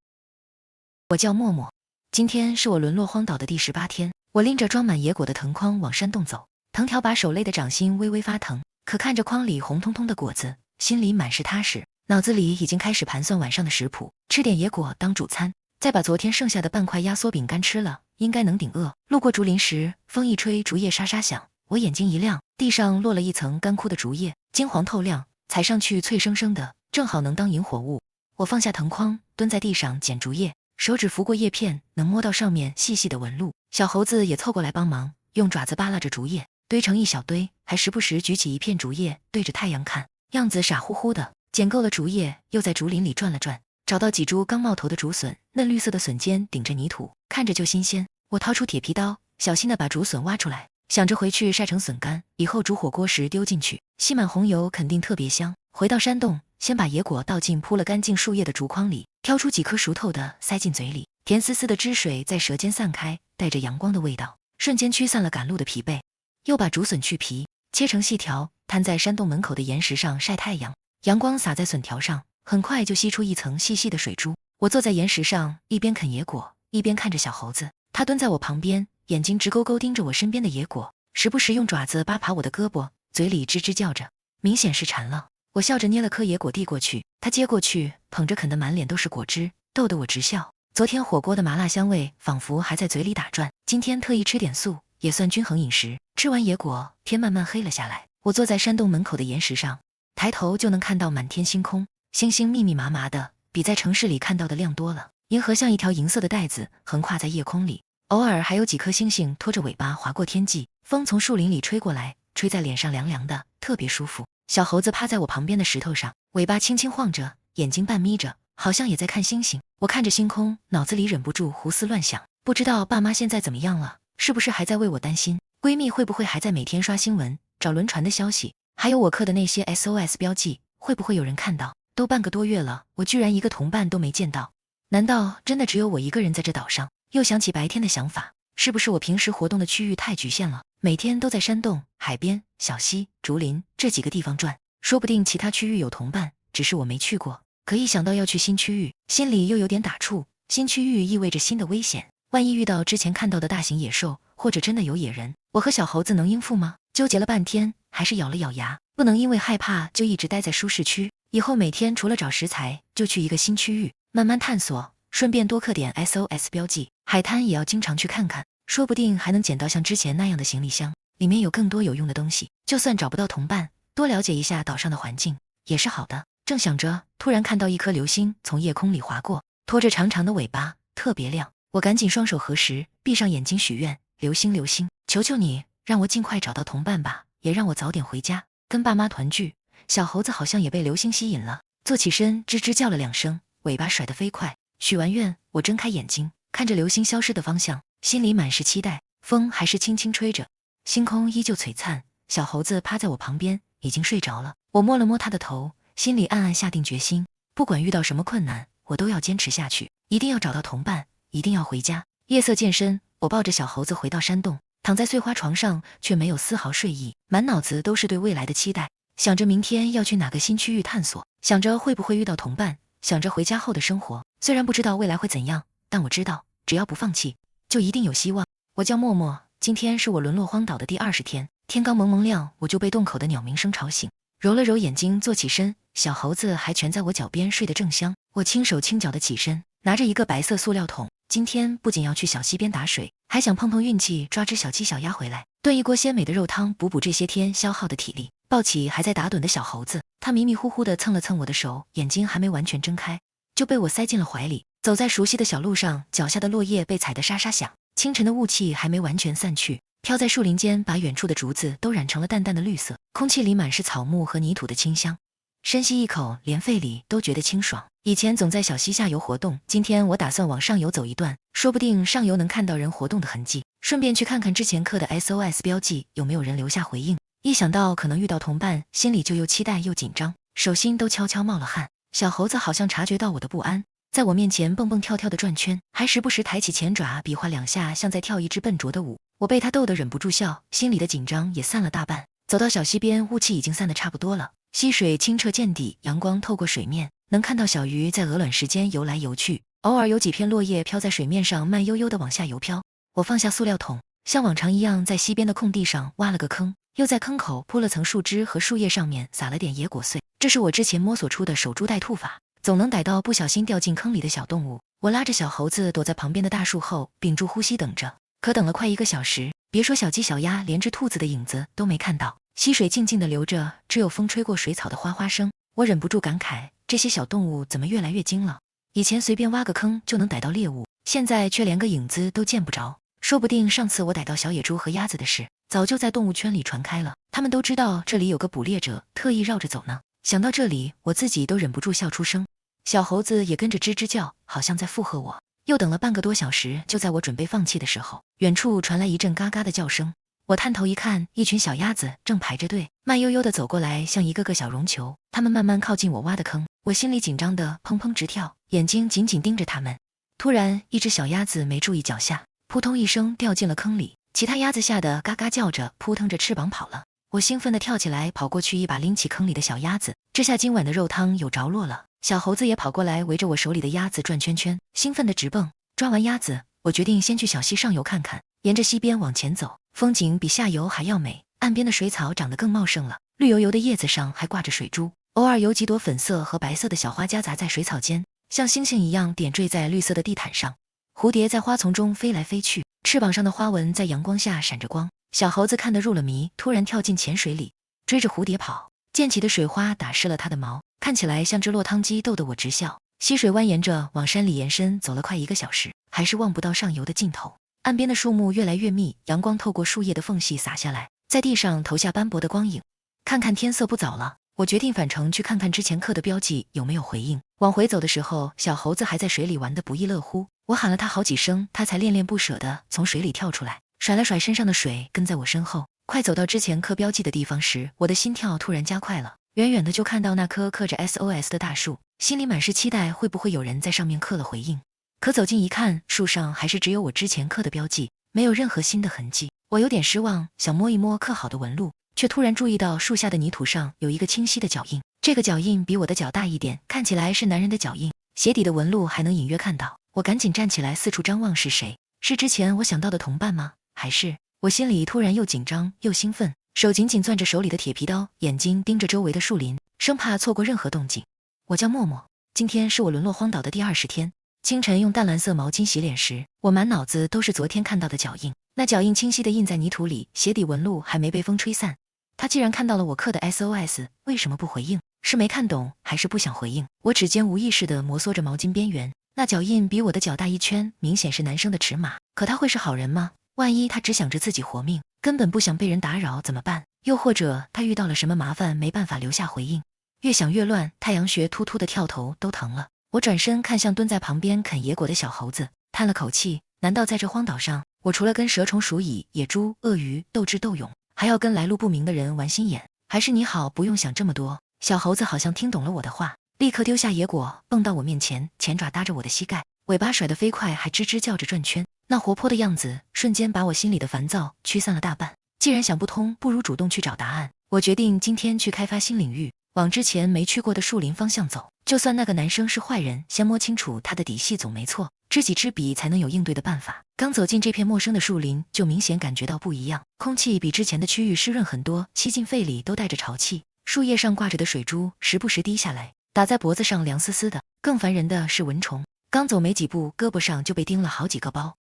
我叫默默，今天是我沦落荒岛的第18天。我拎着装满野果的藤筐往山洞走，藤条把手勒得掌心微微发疼，可看着筐里红彤彤的果子，心里满是踏实，脑子里已经开始盘算晚上的食谱，吃点野果当主餐，再把昨天剩下的半块压缩饼干吃了，应该能顶饿。路过竹林时，风一吹，竹叶沙沙响，我眼睛一亮，地上落了一层干枯的竹叶，金黄透亮，踩上去脆生生的，正好能当引火物。我放下藤筐，蹲在地上捡竹叶，手指拂过叶片，能摸到上面细细的纹路。小猴子也凑过来帮忙，用爪子扒拉着竹叶，堆成一小堆，还时不时举起一片竹叶对着太阳看，样子傻乎乎的。捡够了竹叶，又在竹林里转了转，找到几株刚冒头的竹笋，嫩绿色的笋尖顶着泥土，看着就新鲜。我掏出铁皮刀，小心地把竹笋挖出来，想着回去晒成笋干，以后煮火锅时丢进去，吸满红油肯定特别香。回到山洞，先把野果倒进铺了干净树叶的竹筐里，挑出几颗熟透的塞进嘴里，甜丝丝的汁水在舌尖散开，带着阳光的味道，瞬间驱散了赶路的疲惫。又把竹笋去皮，切成细条，摊在山洞门口的岩石上晒太阳，阳光洒在笋条上，很快就吸出一层细细的水珠。我坐在岩石上，一边啃野果，一边看着小猴子，他蹲在我旁边，眼睛直勾勾盯着我身边的野果，时不时用爪子扒爬我的胳膊，嘴里吱吱叫着，明显是馋了。我笑着捏了颗野果递过去，他接过去，捧着啃得满脸都是果汁，逗得我直笑。昨天火锅的麻辣香味仿佛还在嘴里打转，今天特意吃点素，也算均衡饮食。吃完野果，天慢慢黑了下来。我坐在山洞门口的岩石上，抬头就能看到满天星空，星星密密麻麻的，比在城市里看到的亮多了。银河像一条银色的带子横跨在夜空里，偶尔还有几颗星星拖着尾巴划过天际，风从树林里吹过来，吹在脸上凉凉的，特别舒服。小猴子趴在我旁边的石头上，尾巴轻轻晃着，眼睛半眯着，好像也在看星星。我看着星空，脑子里忍不住胡思乱想，不知道爸妈现在怎么样了，是不是还在为我担心？闺蜜会不会还在每天刷新闻，找轮船的消息？还有我刻的那些 SOS 标记，会不会有人看到？都半个多月了，我居然一个同伴都没见到。难道真的只有我一个人在这岛上？又想起白天的想法，是不是我平时活动的区域太局限了？每天都在山洞、海边、小溪、竹林这几个地方转，说不定其他区域有同伴，只是我没去过。可一想到要去新区域，心里又有点打怵。新区域意味着新的危险，万一遇到之前看到的大型野兽，或者真的有野人，我和小猴子能应付吗？纠结了半天，还是咬了咬牙，不能因为害怕就一直待在舒适区。以后每天除了找食材，就去一个新区域，慢慢探索，顺便多刻点 SOS 标记。海滩也要经常去看看，说不定还能捡到像之前那样的行李箱，里面有更多有用的东西。就算找不到同伴，多了解一下岛上的环境也是好的。正想着，突然看到一颗流星从夜空里划过，拖着长长的尾巴，特别亮。我赶紧双手合十，闭上眼睛许愿，流星流星，求求你让我尽快找到同伴吧，也让我早点回家跟爸妈团聚。小猴子好像也被流星吸引了，坐起身吱吱叫了2声，尾巴甩得飞快。许完愿，我睁开眼睛，看着流星消失的方向，心里满是期待。风还是轻轻吹着，星空依旧璀璨。小猴子趴在我旁边，已经睡着了。我摸了摸他的头，心里暗暗下定决心，不管遇到什么困难，我都要坚持下去，一定要找到同伴，一定要回家。夜色渐深，我抱着小猴子回到山洞，躺在碎花床上，却没有丝毫睡意，满脑子都是对未来的期待，想着明天要去哪个新区域探索，想着会不会遇到同伴，想着回家后的生活。虽然不知道未来会怎样，但我知道只要不放弃，就一定有希望。我叫默默，今天是我沦落荒岛的第20天。天刚蒙蒙亮，我就被洞口的鸟鸣声吵醒，揉了揉眼睛坐起身，小猴子还蜷在我脚边睡得正香。我轻手轻脚的起身，拿着一个白色塑料桶，今天不仅要去小溪边打水，还想碰碰运气抓只小鸡小鸭回来，炖一锅鲜美的肉汤，补补这些天消耗的体力。抱起还在打盹的小猴子，他迷迷糊糊地蹭了蹭我的手，眼睛还没完全睁开，就被我塞进了怀里。走在熟悉的小路上，脚下的落叶被踩得沙沙响，清晨的雾气还没完全散去，飘在树林间，把远处的竹子都染成了淡淡的绿色，空气里满是草木和泥土的清香。深吸一口，连肺里都觉得清爽。以前总在小溪下游活动，今天我打算往上游走一段，说不定上游能看到人活动的痕迹，顺便去看看之前刻的 SOS 标记有没有人留下回应。一想到可能遇到同伴，心里就又期待又紧张，手心都悄悄冒了汗。小猴子好像察觉到我的不安，在我面前蹦蹦跳跳的转圈，还时不时抬起前爪比划2下，像在跳一支笨拙的舞。我被他逗得忍不住笑，心里的紧张也散了大半。走到小溪边，雾气已经散得差不多了，溪水清澈见底，阳光透过水面，能看到小鱼在鹅卵石间游来游去，偶尔有几片落叶飘在水面上，慢悠悠地往下游飘。我放下塑料桶，像往常一样在溪边的空地上挖了个坑，又在坑口铺了层树枝和树叶，上面撒了点野果碎。这是我之前摸索出的守株待兔法，总能逮到不小心掉进坑里的小动物。我拉着小猴子躲在旁边的大树后，屏住呼吸等着。可等了快1个小时，别说小鸡小鸭，连只兔子的影子都没看到。溪水静静地流着，只有风吹过水草的哗哗声。我忍不住感慨，这些小动物怎么越来越精了？以前随便挖个坑就能逮到猎物，现在却连个影子都见不着。说不定上次我逮到小野猪和鸭子的事，早就在动物圈里传开了，他们都知道这里有个捕猎者，特意绕着走呢。想到这里，我自己都忍不住笑出声。小猴子也跟着吱吱叫，好像在附和我。又等了半个多小时，就在我准备放弃的时候，远处传来一阵嘎嘎的叫声。我探头一看，一群小鸭子正排着队，慢悠悠地走过来，像一个个小绒球。它们慢慢靠近我挖的坑，我心里紧张得砰砰直跳，眼睛紧紧盯着它们。突然，一只小鸭子没注意脚下，扑通一声掉进了坑里，其他鸭子吓得嘎嘎叫着，扑腾着翅膀跑了。我兴奋地跳起来，跑过去一把拎起坑里的小鸭子，这下今晚的肉汤有着落了。小猴子也跑过来，围着我手里的鸭子转圈圈，兴奋地直蹦。抓完鸭子，我决定先去小溪上游看看，沿着溪边往前走，风景比下游还要美。岸边的水草长得更茂盛了，绿油油的叶子上还挂着水珠，偶尔有几朵粉色和白色的小花夹杂在水草间，像星星一样点缀在绿色的地毯上。蝴蝶在花丛中飞来飞去，翅膀上的花纹在阳光下闪着光。小猴子看得入了迷，突然跳进浅水里，追着蝴蝶跑。溅起的水花打湿了它的毛，看起来像只落汤鸡，逗得我直笑。溪水蜿蜒着往山里延伸，走了快1个小时，还是望不到上游的尽头。岸边的树木越来越密，阳光透过树叶的缝隙洒下来，在地上投下斑驳的光影。看看天色不早了，我决定返程去看看之前刻的标记有没有回应。往回走的时候，小猴子还在水里玩得不亦乐乎，我喊了它好几声，它才恋恋不舍地从水里跳出来，甩了甩身上的水，跟在我身后。快走到之前刻标记的地方时，我的心跳突然加快了。远远的就看到那棵刻着 SOS 的大树，心里满是期待，会不会有人在上面刻了回应。可走近一看，树上还是只有我之前刻的标记，没有任何新的痕迹。我有点失望，想摸一摸刻好的纹路，却突然注意到树下的泥土上有一个清晰的脚印。这个脚印比我的脚大一点，看起来是男人的脚印，鞋底的纹路还能隐约看到。我赶紧站起来四处张望，是谁？是之前我想到的同伴吗？还是……我心里突然又紧张又兴奋，手紧紧攥着手里的铁皮刀，眼睛盯着周围的树林，生怕错过任何动静。我叫默默，今天是我沦落荒岛的第20天。清晨用淡蓝色毛巾洗脸时，我满脑子都是昨天看到的脚印，那脚印清晰地印在泥土里，鞋底纹路还没被风吹散。他既然看到了我刻的 SOS， 为什么不回应？是没看懂，还是不想回应？我指尖无意识地摩挲着毛巾边缘，那脚印比我的脚大1圈，明显是男生的尺码。可他会是好人吗？万一他只想着自己活命，根本不想被人打扰怎么办？又或者他遇到了什么麻烦，没办法留下回应？越想越乱，太阳穴突突的跳头都疼了。我转身看向蹲在旁边啃野果的小猴子，叹了口气，难道在这荒岛上，我除了跟蛇虫鼠蚁、野猪、鳄鱼斗智斗勇，还要跟来路不明的人玩心眼？还是你好，不用想这么多。小猴子好像听懂了我的话，立刻丢下野果，蹦到我面前，前爪搭着我的膝盖，尾巴甩得飞快，还吱吱叫着转圈。那活泼的样子瞬间把我心里的烦躁驱散了大半。既然想不通，不如主动去找答案。我决定今天去开发新领域，往之前没去过的树林方向走。就算那个男生是坏人，先摸清楚他的底细总没错，知己知彼才能有应对的办法。刚走进这片陌生的树林，就明显感觉到不一样，空气比之前的区域湿润很多，吸进肺里都带着潮气。树叶上挂着的水珠时不时滴下来，打在脖子上凉丝丝的。更烦人的是蚊虫，刚走没几步，胳膊上就被叮了好几个包，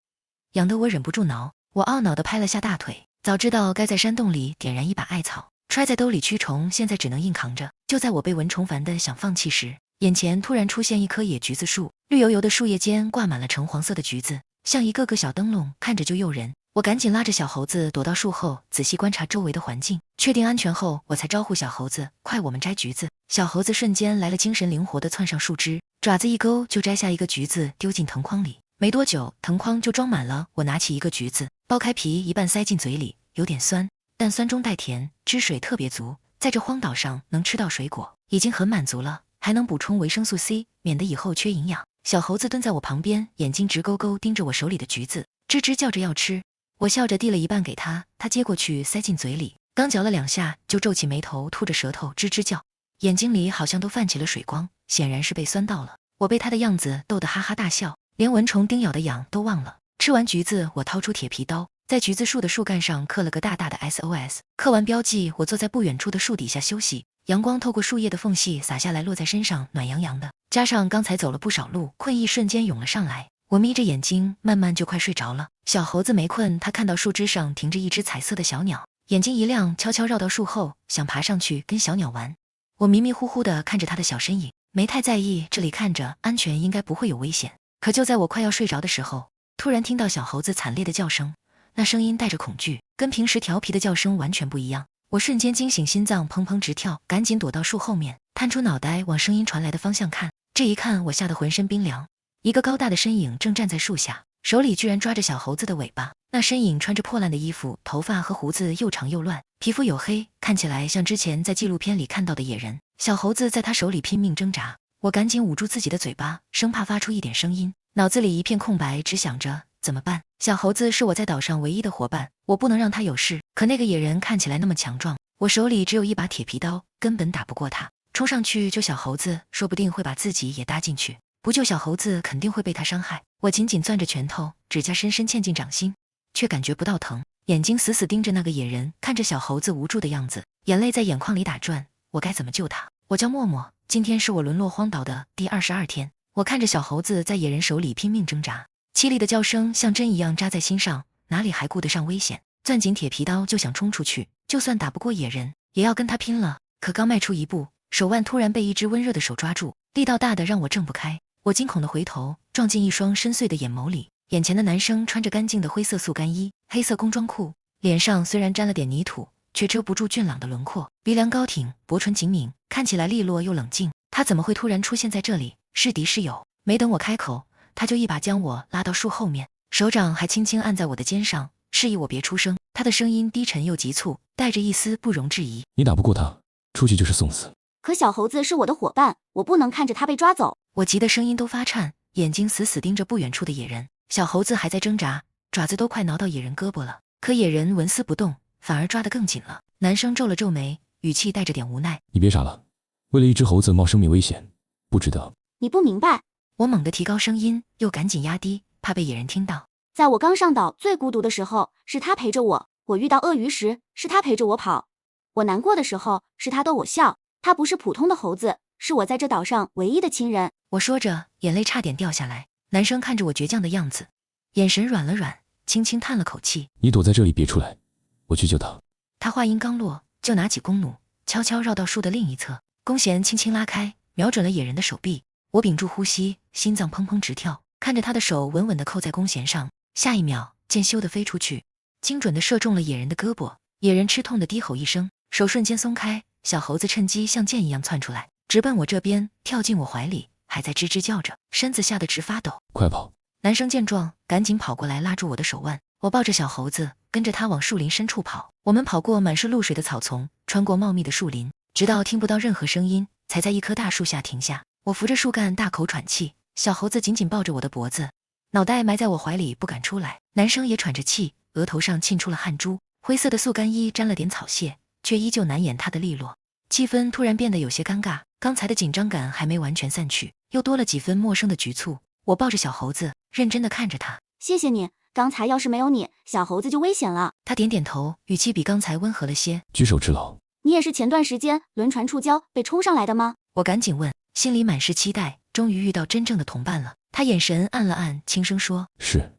痒得我忍不住挠。我懊恼地拍了下大腿，早知道该在山洞里点燃一把艾草，揣在兜里驱虫，现在只能硬扛着。就在我被蚊虫烦得想放弃时，眼前突然出现一棵野橘子树，绿油油的树叶间挂满了橙黄色的橘子，像一个个小灯笼，看着就诱人。我赶紧拉着小猴子躲到树后，仔细观察周围的环境，确定安全后，我才招呼小猴子，快，我们摘橘子。小猴子瞬间来了精神，灵活地窜上树枝，爪子一勾就摘下一个橘子，丢进藤筐里。没多久，藤筐就装满了。我拿起一个橘子，剥开皮，一半塞进嘴里，有点酸，但酸中带甜，汁水特别足。在这荒岛上能吃到水果，已经很满足了，还能补充维生素 C， 免得以后缺营养。小猴子蹲在我旁边，眼睛直勾勾盯着我手里的橘子，吱吱叫着要吃。我笑着递了一半给他，他接过去塞进嘴里，刚嚼了2下，就皱起眉头，吐着舌头吱吱叫，眼睛里好像都泛起了水光，显然是被酸到了。我被他的样子逗得哈哈大笑，连蚊虫叮咬的痒都忘了。吃完橘子，我掏出铁皮刀，在橘子树的树干上刻了个大大的 SOS。 刻完标记，我坐在不远处的树底下休息，阳光透过树叶的缝隙洒下来，落在身上暖洋洋的，加上刚才走了不少路，困意瞬间涌了上来。我眯着眼睛，慢慢就快睡着了。小猴子没困，他看到树枝上停着一只彩色的小鸟，眼睛一亮，悄悄绕到树后，想爬上去跟小鸟玩。我迷迷糊糊地看着他的小身影，没太在意，这里看着安全，应该不会有危险。可就在我快要睡着的时候，突然听到小猴子惨烈的叫声，那声音带着恐惧，跟平时调皮的叫声完全不一样。我瞬间惊醒，心脏砰砰直跳，赶紧躲到树后面，探出脑袋往声音传来的方向看。这一看，我吓得浑身冰凉。一个高大的身影正站在树下，手里居然抓着小猴子的尾巴。那身影穿着破烂的衣服，头发和胡子又长又乱，皮肤黝黑，看起来像之前在纪录片里看到的野人。小猴子在他手里拼命挣扎，我赶紧捂住自己的嘴巴，生怕发出一点声音。脑子里一片空白，只想着怎么办。小猴子是我在岛上唯一的伙伴，我不能让他有事。可那个野人看起来那么强壮，我手里只有一把铁皮刀，根本打不过他。冲上去救小猴子，说不定会把自己也搭进去。不救小猴子，肯定会被他伤害。我紧紧攥着拳头，指甲深深嵌进掌心，却感觉不到疼。眼睛死死盯着那个野人，看着小猴子无助的样子，眼泪在眼眶里打转。我该怎么救他？我叫默默，今天是我沦落荒岛的第22天。我看着小猴子在野人手里拼命挣扎，凄厉的叫声像针一样扎在心上，哪里还顾得上危险？攥紧铁皮刀就想冲出去，就算打不过野人，也要跟他拼了。可刚迈出一步，手腕突然被一只温热的手抓住，力道大的让我挣不开。我惊恐地回头，撞进一双深邃的眼眸里。眼前的男生穿着干净的灰色速干衣、黑色工装裤，脸上虽然沾了点泥土，却遮不住俊朗的轮廓，鼻梁高挺，薄唇紧抿，看起来利落又冷静。他怎么会突然出现在这里？是敌是友？没等我开口，他就一把将我拉到树后面，手掌还轻轻按在我的肩上，示意我别出声。他的声音低沉又急促，带着一丝不容置疑。你打不过他，出去就是送死。可小猴子是我的伙伴，我不能看着他被抓走。我急得声音都发颤，眼睛死死盯着不远处的野人。小猴子还在挣扎，爪子都快挠到野人胳膊了，可野人纹丝不动，反而抓得更紧了。男生皱了皱眉，语气带着点无奈。你别傻了，为了一只猴子冒生命危险，不值得。你不明白。我猛地提高声音，又赶紧压低，怕被野人听到。在我刚上岛最孤独的时候，是他陪着我；我遇到鳄鱼时，是他陪着我跑；我难过的时候，是他逗我笑。他不是普通的猴子，是我在这岛上唯一的亲人。我说着，眼泪差点掉下来。男生看着我倔强的样子，眼神软了软，轻轻叹了口气。你躲在这里别出来，我去救他。他话音刚落，就拿起弓弩，悄悄绕到树的另一侧，弓弦轻轻拉开，瞄准了野人的手臂。我屏住呼吸，心脏砰砰直跳，看着他的手稳稳地扣在弓弦上，下一秒箭咻地飞出去，精准地射中了野人的胳膊。野人吃痛地低吼一声，手瞬间松开，小猴子趁机像箭一样窜出来，直奔我这边，跳进我怀里，还在吱吱叫着，身子吓得直发抖。快跑！男生见状，赶紧跑过来拉住我的手腕。我抱着小猴子，跟着他往树林深处跑。我们跑过满是露水的草丛，穿过茂密的树林，直到听不到任何声音，才在一棵大树下停下。我扶着树干大口喘气，小猴子紧紧抱着我的脖子，脑袋埋在我怀里不敢出来。男生也喘着气，额头上沁出了汗珠，灰色的速干衣沾了点草屑，却依旧难掩他的利落。气氛突然变得有些尴尬，刚才的紧张感还没完全散去，又多了几分陌生的局促。我抱着小猴子，认真地看着他。谢谢你，刚才要是没有你，小猴子就危险了。他点点头，语气比刚才温和了些。举手之劳。你也是前段时间轮船触礁被冲上来的吗？我赶紧问，心里满是期待，终于遇到真正的同伴了。他眼神暗了暗，轻声说：是，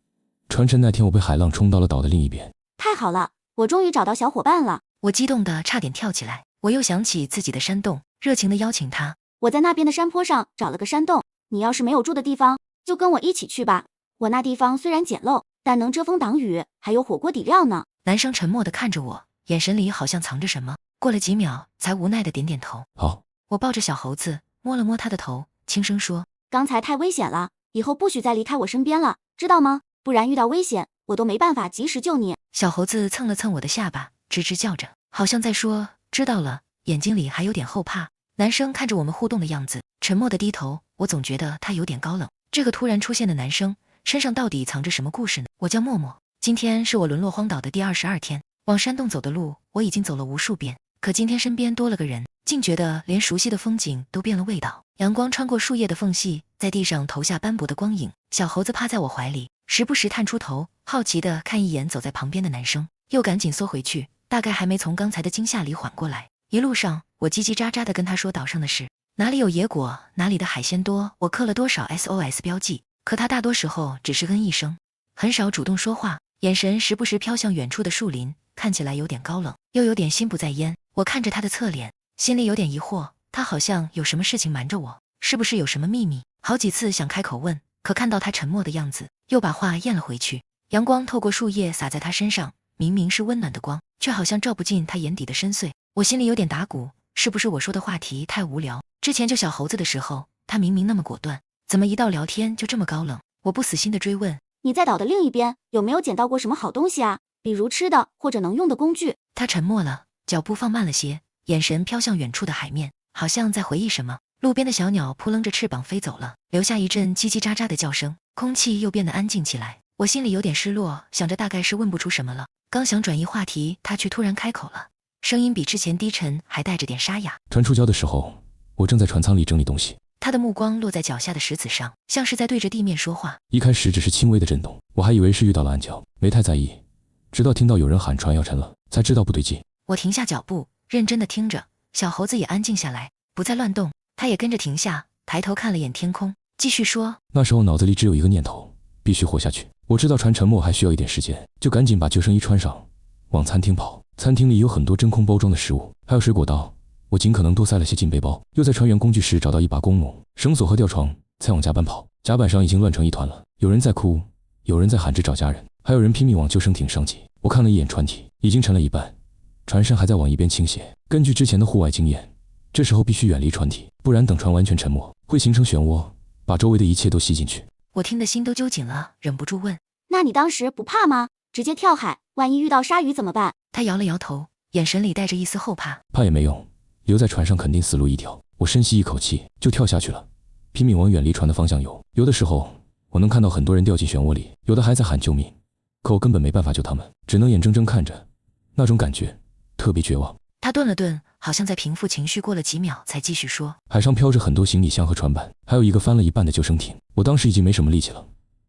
船沉那天我被海浪冲到了岛的另一边。太好了，我终于找到小伙伴了。我激动得差点跳起来。我又想起自己的山洞，热情地邀请他。我在那边的山坡上找了个山洞，你要是没有住的地方，就跟我一起去吧。我那地方虽然简陋，但能遮风挡雨，还有火锅底料呢。男生沉默地看着我，眼神里好像藏着什么。过了几秒，才无奈地点点头。好。我抱着小猴子，摸了摸他的头，轻声说：刚才太危险了，以后不许再离开我身边了，知道吗？不然遇到危险，我都没办法及时救你。小猴子蹭了蹭我的下巴，吱吱叫着，好像在说知道了，眼睛里还有点后怕。男生看着我们互动的样子，沉默地低头。我总觉得他有点高冷。这个突然出现的男生身上到底藏着什么故事呢？我叫默默，今天是我沦落荒岛的第22天。往山洞走的路我已经走了无数遍，可今天身边多了个人，竟觉得连熟悉的风景都变了味道。阳光穿过树叶的缝隙，在地上投下斑驳的光影。小猴子趴在我怀里，时不时探出头，好奇地看一眼走在旁边的男生，又赶紧缩回去，大概还没从刚才的惊吓里缓过来。一路上我叽叽喳喳地跟他说岛上的事，哪里有野果，哪里的海鲜多，我刻了多少 SOS 标记，可他大多时候只是嗯一声，很少主动说话，眼神时不时飘向远处的树林，看起来有点高冷，又有点心不在焉。我看着他的侧脸，心里有点疑惑，他好像有什么事情瞒着我，是不是有什么秘密？好几次想开口问，可看到他沉默的样子，又把话咽了回去。阳光透过树叶洒在他身上，明明是温暖的光，却好像照不进他眼底的深邃。我心里有点打鼓，是不是我说的话题太无聊？之前救小猴子的时候，他明明那么果断，怎么一到聊天就这么高冷？我不死心地追问，你在岛的另一边有没有捡到过什么好东西啊？比如吃的或者能用的工具？他沉默了，脚步放慢了些，眼神飘向远处的海面，好像在回忆什么。路边的小鸟扑棱着翅膀飞走了，留下一阵叽叽喳喳的叫声，空气又变得安静起来。我心里有点失落，想着大概是问不出什么了，刚想转移话题，他却突然开口了，声音比之前低沉，还带着点沙哑。船触礁的时候，我正在船舱里整理东西。他的目光落在脚下的石子上，像是在对着地面说话。一开始只是轻微的震动，我还以为是遇到了暗礁，没太在意。直到听到有人喊船要沉了，才知道不对劲。我停下脚步，认真的听着，小猴子也安静下来，不再乱动，他也跟着停下，抬头看了眼天空，继续说：那时候脑子里只有一个念头，必须活下去。我知道船沉没还需要一点时间，就赶紧把救生衣穿上，往餐厅跑。餐厅里有很多真空包装的食物，还有水果刀，我尽可能多塞了些进背包。又在船员工具室找到一把公母、绳索和吊床，才往甲板跑。甲板上已经乱成一团了，有人在哭，有人在喊着找家人，还有人拼命往救生艇上挤。我看了一眼船体，已经沉了一半，船身还在往一边倾斜。根据之前的户外经验，这时候必须远离船体，不然等船完全沉没，会形成漩涡，把周围的一切都吸进去。我听得心都揪紧了，忍不住问：那你当时不怕吗？直接跳海，万一遇到鲨鱼怎么办？他摇了摇头，眼神里带着一丝后怕。怕也没用，留在船上肯定死路一条。我深吸一口气，就跳下去了，拼命往远离船的方向游。游的时候，我能看到很多人掉进漩涡里，有的还在喊救命，可我根本没办法救他们，只能眼睁睁看着，那种感觉特别绝望。他顿了顿，好像在平复情绪，过了几秒才继续说：海上飘着很多行李箱和船板，还有一个翻了一半的救生艇。我当时已经没什么力气了，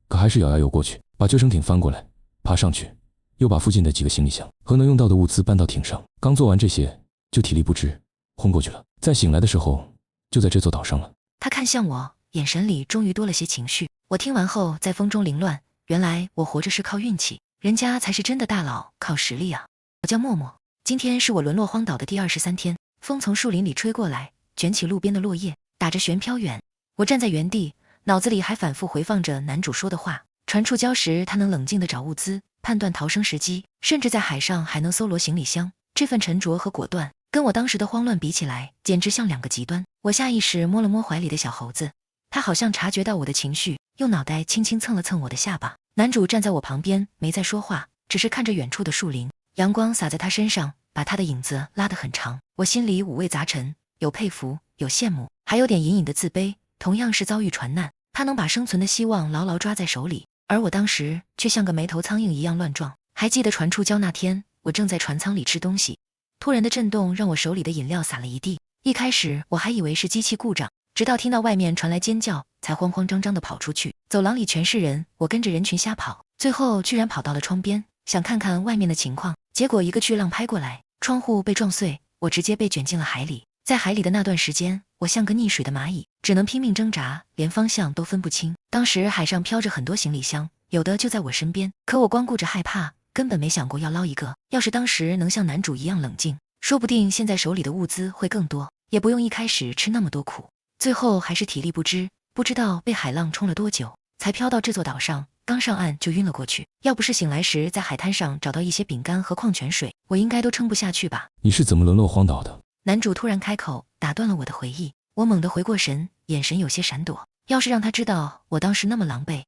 可还是咬牙游过去，把救生艇翻过来，爬上去，又把附近的几个行李箱和能用到的物资搬到艇上。刚做完这些，就体力不支，昏过去了。再醒来的时候，就在这座岛上了。他看向我，眼神里终于多了些情绪。我听完后在风中凌乱，原来我活着是靠运气，人家才是真的大佬，靠实力啊。我叫默默，今天是我沦落荒岛的第23天。风从树林里吹过来，卷起路边的落叶，打着旋飘远。我站在原地，脑子里还反复回放着男主说的话。船触礁时，他能冷静地找物资，判断逃生时机，甚至在海上还能搜罗行李箱。这份沉着和果断，跟我当时的慌乱比起来，简直像两个极端。我下意识摸了摸怀里的小猴子，他好像察觉到我的情绪，用脑袋轻轻蹭了蹭我的下巴。男主站在我旁边，没再说话，只是看着远处的树林。阳光洒在他身上，把他的影子拉得很长。我心里五味杂陈，有佩服，有羡慕，还有点隐隐的自卑。同样是遭遇船难，他能把生存的希望牢牢抓在手里，而我当时却像个没头苍蝇一样乱撞。还记得船触礁那天，我正在船舱里吃东西，突然的震动让我手里的饮料洒了一地。一开始我还以为是机器故障，直到听到外面传来尖叫，才慌慌张张地跑出去。走廊里全是人，我跟着人群瞎跑，最后居然跑到了窗边，想看看外面的情况。结果一个巨浪拍过来，窗户被撞碎，我直接被卷进了海里。在海里的那段时间，我像个溺水的蚂蚁，只能拼命挣扎，连方向都分不清。当时海上飘着很多行李箱，有的就在我身边，可我光顾着害怕，根本没想过要捞一个。要是当时能像男主一样冷静，说不定现在手里的物资会更多，也不用一开始吃那么多苦。最后还是体力不支，不知道被海浪冲了多久，才飘到这座岛上。刚上岸就晕了过去，要不是醒来时在海滩上找到一些饼干和矿泉水，我应该都撑不下去吧。你是怎么沦落荒岛的？男主突然开口，打断了我的回忆。我猛地回过神，眼神有些闪躲。要是让他知道我当时那么狼狈，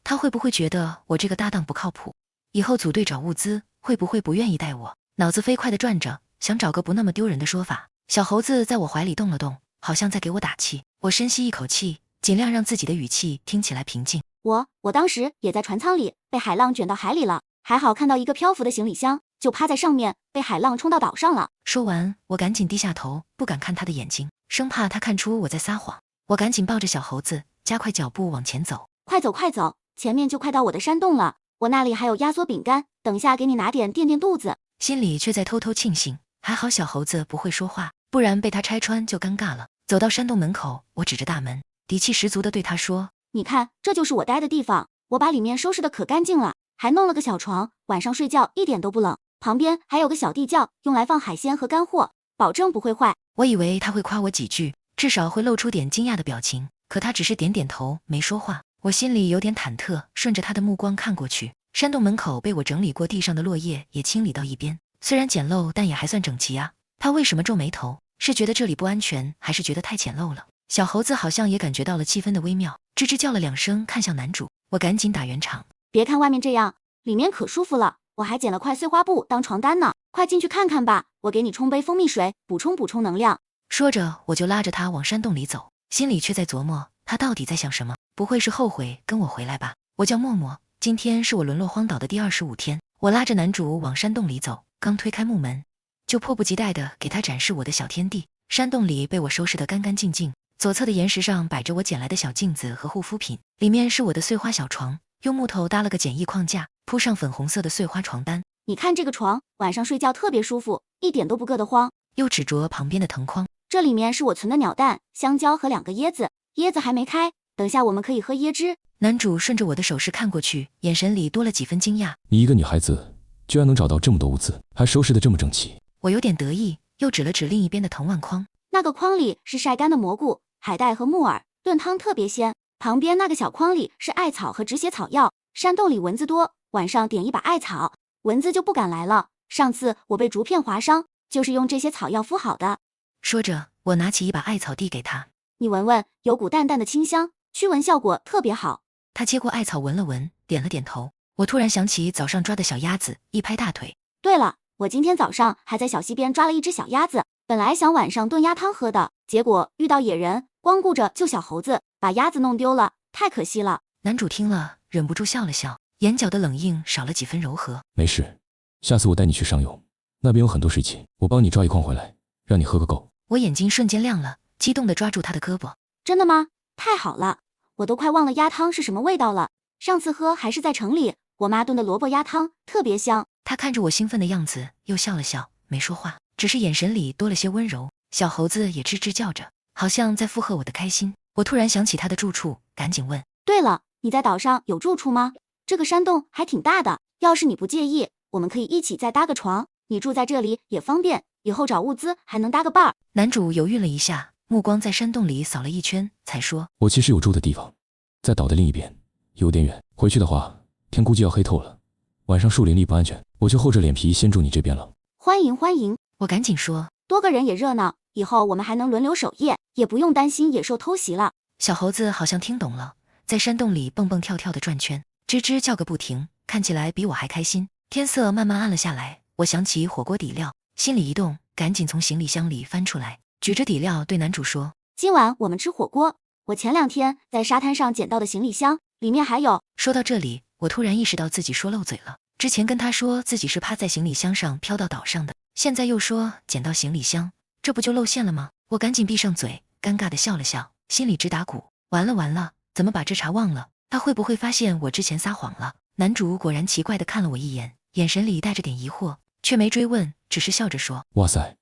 他会不会觉得我这个搭档不靠谱？以后组队找物资，会不会不愿意带我？脑子飞快地转着，想找个不那么丢人的说法。小猴子在我怀里动了动，好像在给我打气。我深吸一口气，尽量让自己的语气听起来平静。我当时也在船舱里，被海浪卷到海里了，还好看到一个漂浮的行李箱，就趴在上面，被海浪冲到岛上了。说完，我赶紧低下头，不敢看他的眼睛，生怕他看出我在撒谎。我赶紧抱着小猴子，加快脚步往前走。快走快走，前面就快到我的山洞了，我那里还有压缩饼干，等下给你拿点垫垫肚子。心里却在偷偷庆幸，还好小猴子不会说话，不然被他拆穿就尴尬了。走到山洞门口，我指着大门，底气十足地对他说：你看，这就是我待的地方，我把里面收拾得可干净了，还弄了个小床，晚上睡觉一点都不冷，旁边还有个小地窖，用来放海鲜和干货，保证不会坏。我以为他会夸我几句，至少会露出点惊讶的表情，可他只是点点头，没说话。我心里有点忐忑，顺着他的目光看过去，山洞门口被我整理过地上的落叶也清理到一边，虽然简陋，但也还算整齐啊。他为什么皱眉头？是觉得这里不安全，还是觉得太简陋了？小猴子好像也感觉到了气氛的微妙，吱吱叫了2声，看向男主。我赶紧打圆场：别看外面这样，里面可舒服了，我还捡了块碎花布当床单呢，快进去看看吧，我给你冲杯蜂蜜水，补充补充能量。说着，我就拉着他往山洞里走，心里却在琢磨，他到底在想什么？不会是后悔跟我回来吧？我叫默默，今天是我沦落荒岛的第25天。我拉着男主往山洞里走，刚推开木门，就迫不及待地给他展示我的小天地。山洞里被我收拾得干干净净，左侧的岩石上摆着我捡来的小镜子和护肤品，里面是我的碎花小床，用木头搭了个简易框架，铺上粉红色的碎花床单，你看这个床，晚上睡觉特别舒服，一点都不硌得慌。又指着旁边的藤筐，这里面是我存的鸟蛋、香蕉和2个椰子，椰子还没开，等下我们可以喝椰汁。男主顺着我的手势看过去，眼神里多了几分惊讶。你一个女孩子，居然能找到这么多物资，还收拾得这么整齐。我有点得意，又指了指另一边的藤蔓筐。那个筐里是晒干的蘑菇、海带和木耳，炖汤特别鲜。旁边那个小筐里是艾草和止血草药。山洞里蚊子多，晚上点一把艾草，蚊子就不敢来了。上次我被竹片划伤，就是用这些草药敷好的。说着，我拿起一把艾草递给他。你闻闻，有股淡淡的清香，驱蚊效果特别好。他接过艾草闻了闻，点了点头。我突然想起早上抓的小鸭子，一拍大腿。对了，我今天早上还在小溪边抓了一只小鸭子，本来想晚上炖鸭汤喝的，结果遇到野人，光顾着救小猴子，把鸭子弄丢了，太可惜了。男主听了，忍不住笑了笑，眼角的冷硬少了几分柔和。没事，下次我带你去上游，那边有很多水汽，我帮你抓一筐回来，让你喝个够。我眼睛瞬间亮了，激动地抓住他的胳膊。真的吗？太好了，我都快忘了鸭汤是什么味道了。上次喝还是在城里，我妈炖的萝卜鸭汤特别香。他看着我兴奋的样子，又笑了笑，没说话，只是眼神里多了些温柔。小猴子也吱吱叫着，好像在附和我的开心。我突然想起他的住处，赶紧问：对了，你在岛上有住处吗？这个山洞还挺大的，要是你不介意，我们可以一起再搭个床，你住在这里也方便，以后找物资还能搭个伴儿。男主犹豫了一下，目光在山洞里扫了一圈，才说：我其实有住的地方，在岛的另一边，有点远，回去的话天估计要黑透了，晚上树林里不安全，我就厚着脸皮先住你这边了。欢迎欢迎。我赶紧说，多个人也热闹，以后我们还能轮流守夜，也不用担心野兽偷袭了。小猴子好像听懂了，在山洞里蹦蹦跳跳的转圈，吱吱叫个不停，看起来比我还开心。天色慢慢暗了下来，我想起火锅底料，心里一动，赶紧从行李箱里翻出来，举着底料对男主说：今晚我们吃火锅，我前2天在沙滩上捡到的行李箱，里面还有。说到这里，我突然意识到自己说漏嘴了。之前跟他说自己是趴在行李箱上飘到岛上的，现在又说捡到行李箱，这不就露馅了吗？我赶紧闭上嘴，尴尬地笑了笑，心里直打鼓。完了完了，怎么把这茬忘了？他会不会发现我之前撒谎了？男主果然奇怪地看了我一眼，眼神里带着点疑惑，却没追问，只是笑着说：哇塞，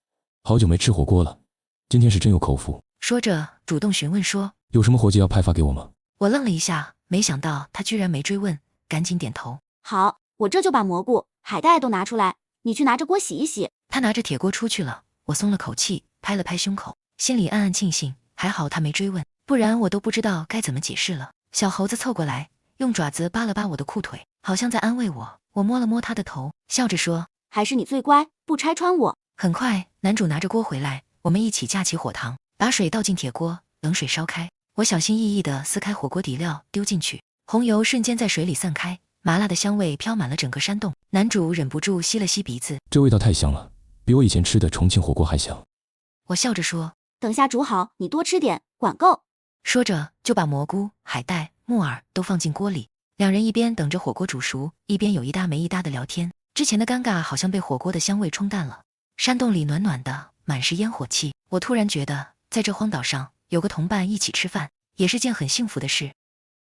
好久没吃火锅了，今天是真有口福。说着主动询问说：有什么活计要派发给我吗？我愣了一下，没想到他居然没追问，赶紧点头。好，我这就把蘑菇、海带都拿出来，你去拿着锅洗一洗。他拿着铁锅出去了，我松了口气，拍了拍胸口，心里暗暗庆幸，还好他没追问，不然我都不知道该怎么解释了。小猴子凑过来，用爪子扒了扒我的裤腿，好像在安慰我。我摸了摸他的头，笑着说：还是你最乖，不拆穿我。很快，男主拿着锅回来，我们一起架起火塘，把水倒进铁锅，冷水烧开。我小心翼翼地撕开火锅底料，丢进去，红油瞬间在水里散开，麻辣的香味飘满了整个山洞。男主忍不住吸了吸鼻子，这味道太香了，比我以前吃的重庆火锅还香。我笑着说：等下煮好，你多吃点，管够。说着就把蘑菇、海带、木耳都放进锅里。两人一边等着火锅煮熟，一边有一搭没一搭的聊天。之前的尴尬好像被火锅的香味冲淡了。山洞里暖暖的，满是烟火气。我突然觉得，在这荒岛上有个同伴一起吃饭，也是件很幸福的事。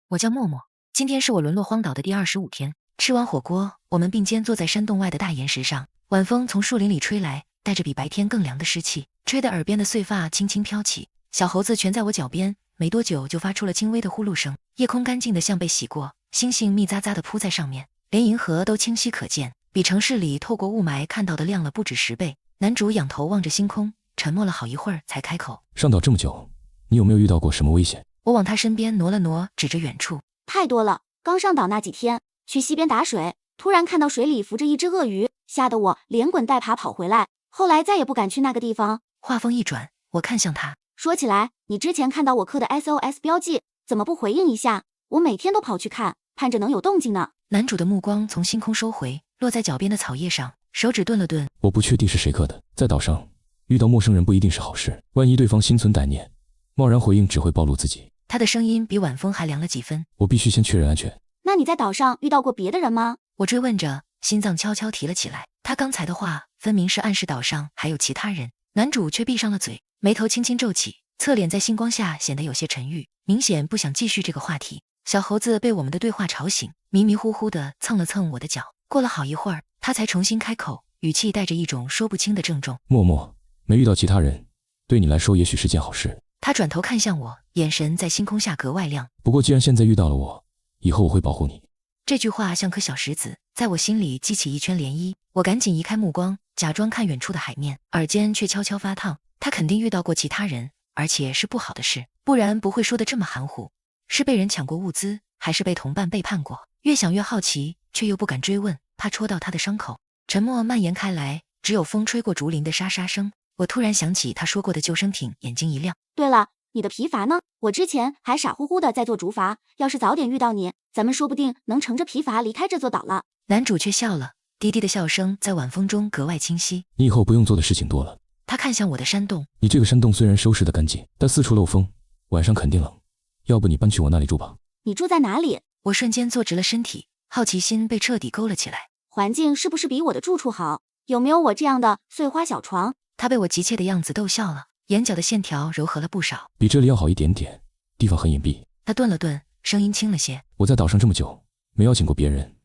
我叫默默，今天是我沦落荒岛的第25天。吃完火锅，我们并肩坐在山洞外的大岩石上，晚风从树林里吹来，带着比白天更凉的湿气，吹得耳边的碎发轻轻飘起。小猴子蜷在我脚边，没多久就发出了轻微的呼噜声。夜空干净的像被洗过，星星密匝匝地铺在上面，连银河都清晰可见，比城市里透过雾霾看到的亮了不止10倍。男主仰头望着星空，沉默了好一会儿才开口：上岛这么久，你有没有遇到过什么危险？我往他身边挪了挪，指着远处。太多了，刚上岛那几天，去溪边打水，突然看到水里浮着一只鳄鱼，吓得我连滚带爬跑回来，后来再也不敢去那个地方。话锋一转，我看向他，说起来，你之前看到我刻的 SOS 标记，怎么不回应一下？我每天都跑去看，盼着能有动静呢。男主的目光从星空收回，落在脚边的草叶上，手指顿了顿。我不确定是谁刻的，在岛上遇到陌生人不一定是好事，万一对方心存歹念，贸然回应只会暴露自己。他的声音比晚风还凉了几分。我必须先确认安全。那你在岛上遇到过别的人吗？我追问着，心脏悄悄提了起来。他刚才的话分明是暗示岛上还有其他人，男主却闭上了嘴，眉头轻轻皱起，侧脸在星光下显得有些沉郁，明显不想继续这个话题。小猴子被我们的对话吵醒，迷迷糊糊地蹭了蹭我的脚。过了好一会儿，他才重新开口，语气带着一种说不清的郑重。默默，没遇到其他人，对你来说也许是件好事。他转头看向我，眼神在星空下格外亮。不过既然现在遇到了我，以后我会保护你。这句话像颗小石子，在我心里激起一圈涟漪。我赶紧移开目光，假装看远处的海面，耳尖却悄悄发烫。他肯定遇到过其他人，而且是不好的事，不然不会说得这么含糊。是被人抢过物资，还是被同伴背叛过？越想越好奇，却又不敢追问，怕戳到他的伤口。沉默蔓延开来，只有风吹过竹林的沙沙声。我突然想起他说过的救生艇，眼睛一亮。对了，你的皮筏呢？我之前还傻乎乎的在做竹筏，要是早点遇到你，咱们说不定能乘着皮筏离开这座岛了。男主却笑了，低低的笑声在晚风中格外清晰。你以后不用做的事情多了。他看向我的山洞，你这个山洞虽然收拾得干净，但四处漏风，晚上肯定冷。要不你搬去我那里住吧。你住在哪里？我瞬间坐直了身体，好奇心被彻底勾了起来。环境是不是比我的住处好？有没有我这样的碎花小床？他被我急切的样子逗笑了，眼角的线条柔和了不少。比这里要好一点点，地方很隐蔽。他顿了顿，声音轻了些。我在岛上这么久，没邀请过别人，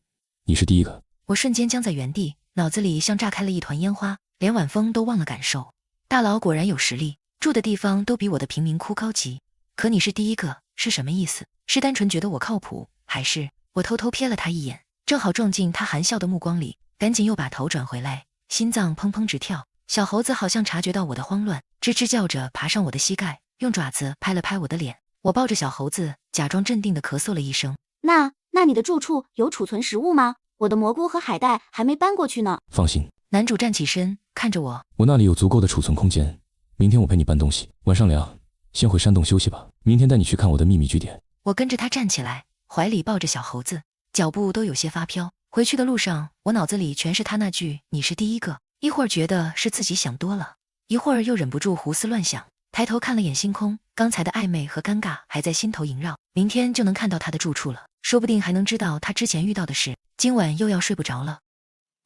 你是第一个。我瞬间僵在原地，脑子里像炸开了一团烟花，连晚风都忘了感受。大佬果然有实力，住的地方都比我的贫民窟高级。可你是第一个，是什么意思？是单纯觉得我靠谱，还是……我偷偷瞥了他一眼，正好撞进他含笑的目光里，赶紧又把头转回来，心脏砰砰直跳。小猴子好像察觉到我的慌乱，吱吱叫着爬上我的膝盖，用爪子拍了拍我的脸。我抱着小猴子，假装镇定地咳嗽了一声。那你的住处有储存食物吗？我的蘑菇和海带还没搬过去呢。放心。男主站起身，看着我。我那里有足够的储存空间，明天我陪你搬东西。晚上凉，先回山洞休息吧。明天带你去看我的秘密据点。我跟着他站起来，怀里抱着小猴子，脚步都有些发飘。回去的路上，我脑子里全是他那句“你是第一个”，一会儿觉得是自己想多了，一会儿又忍不住胡思乱想。抬头看了眼星空，刚才的暧昧和尴尬还在心头萦绕。明天就能看到他的住处了，说不定还能知道他之前遇到的事。今晚又要睡不着了。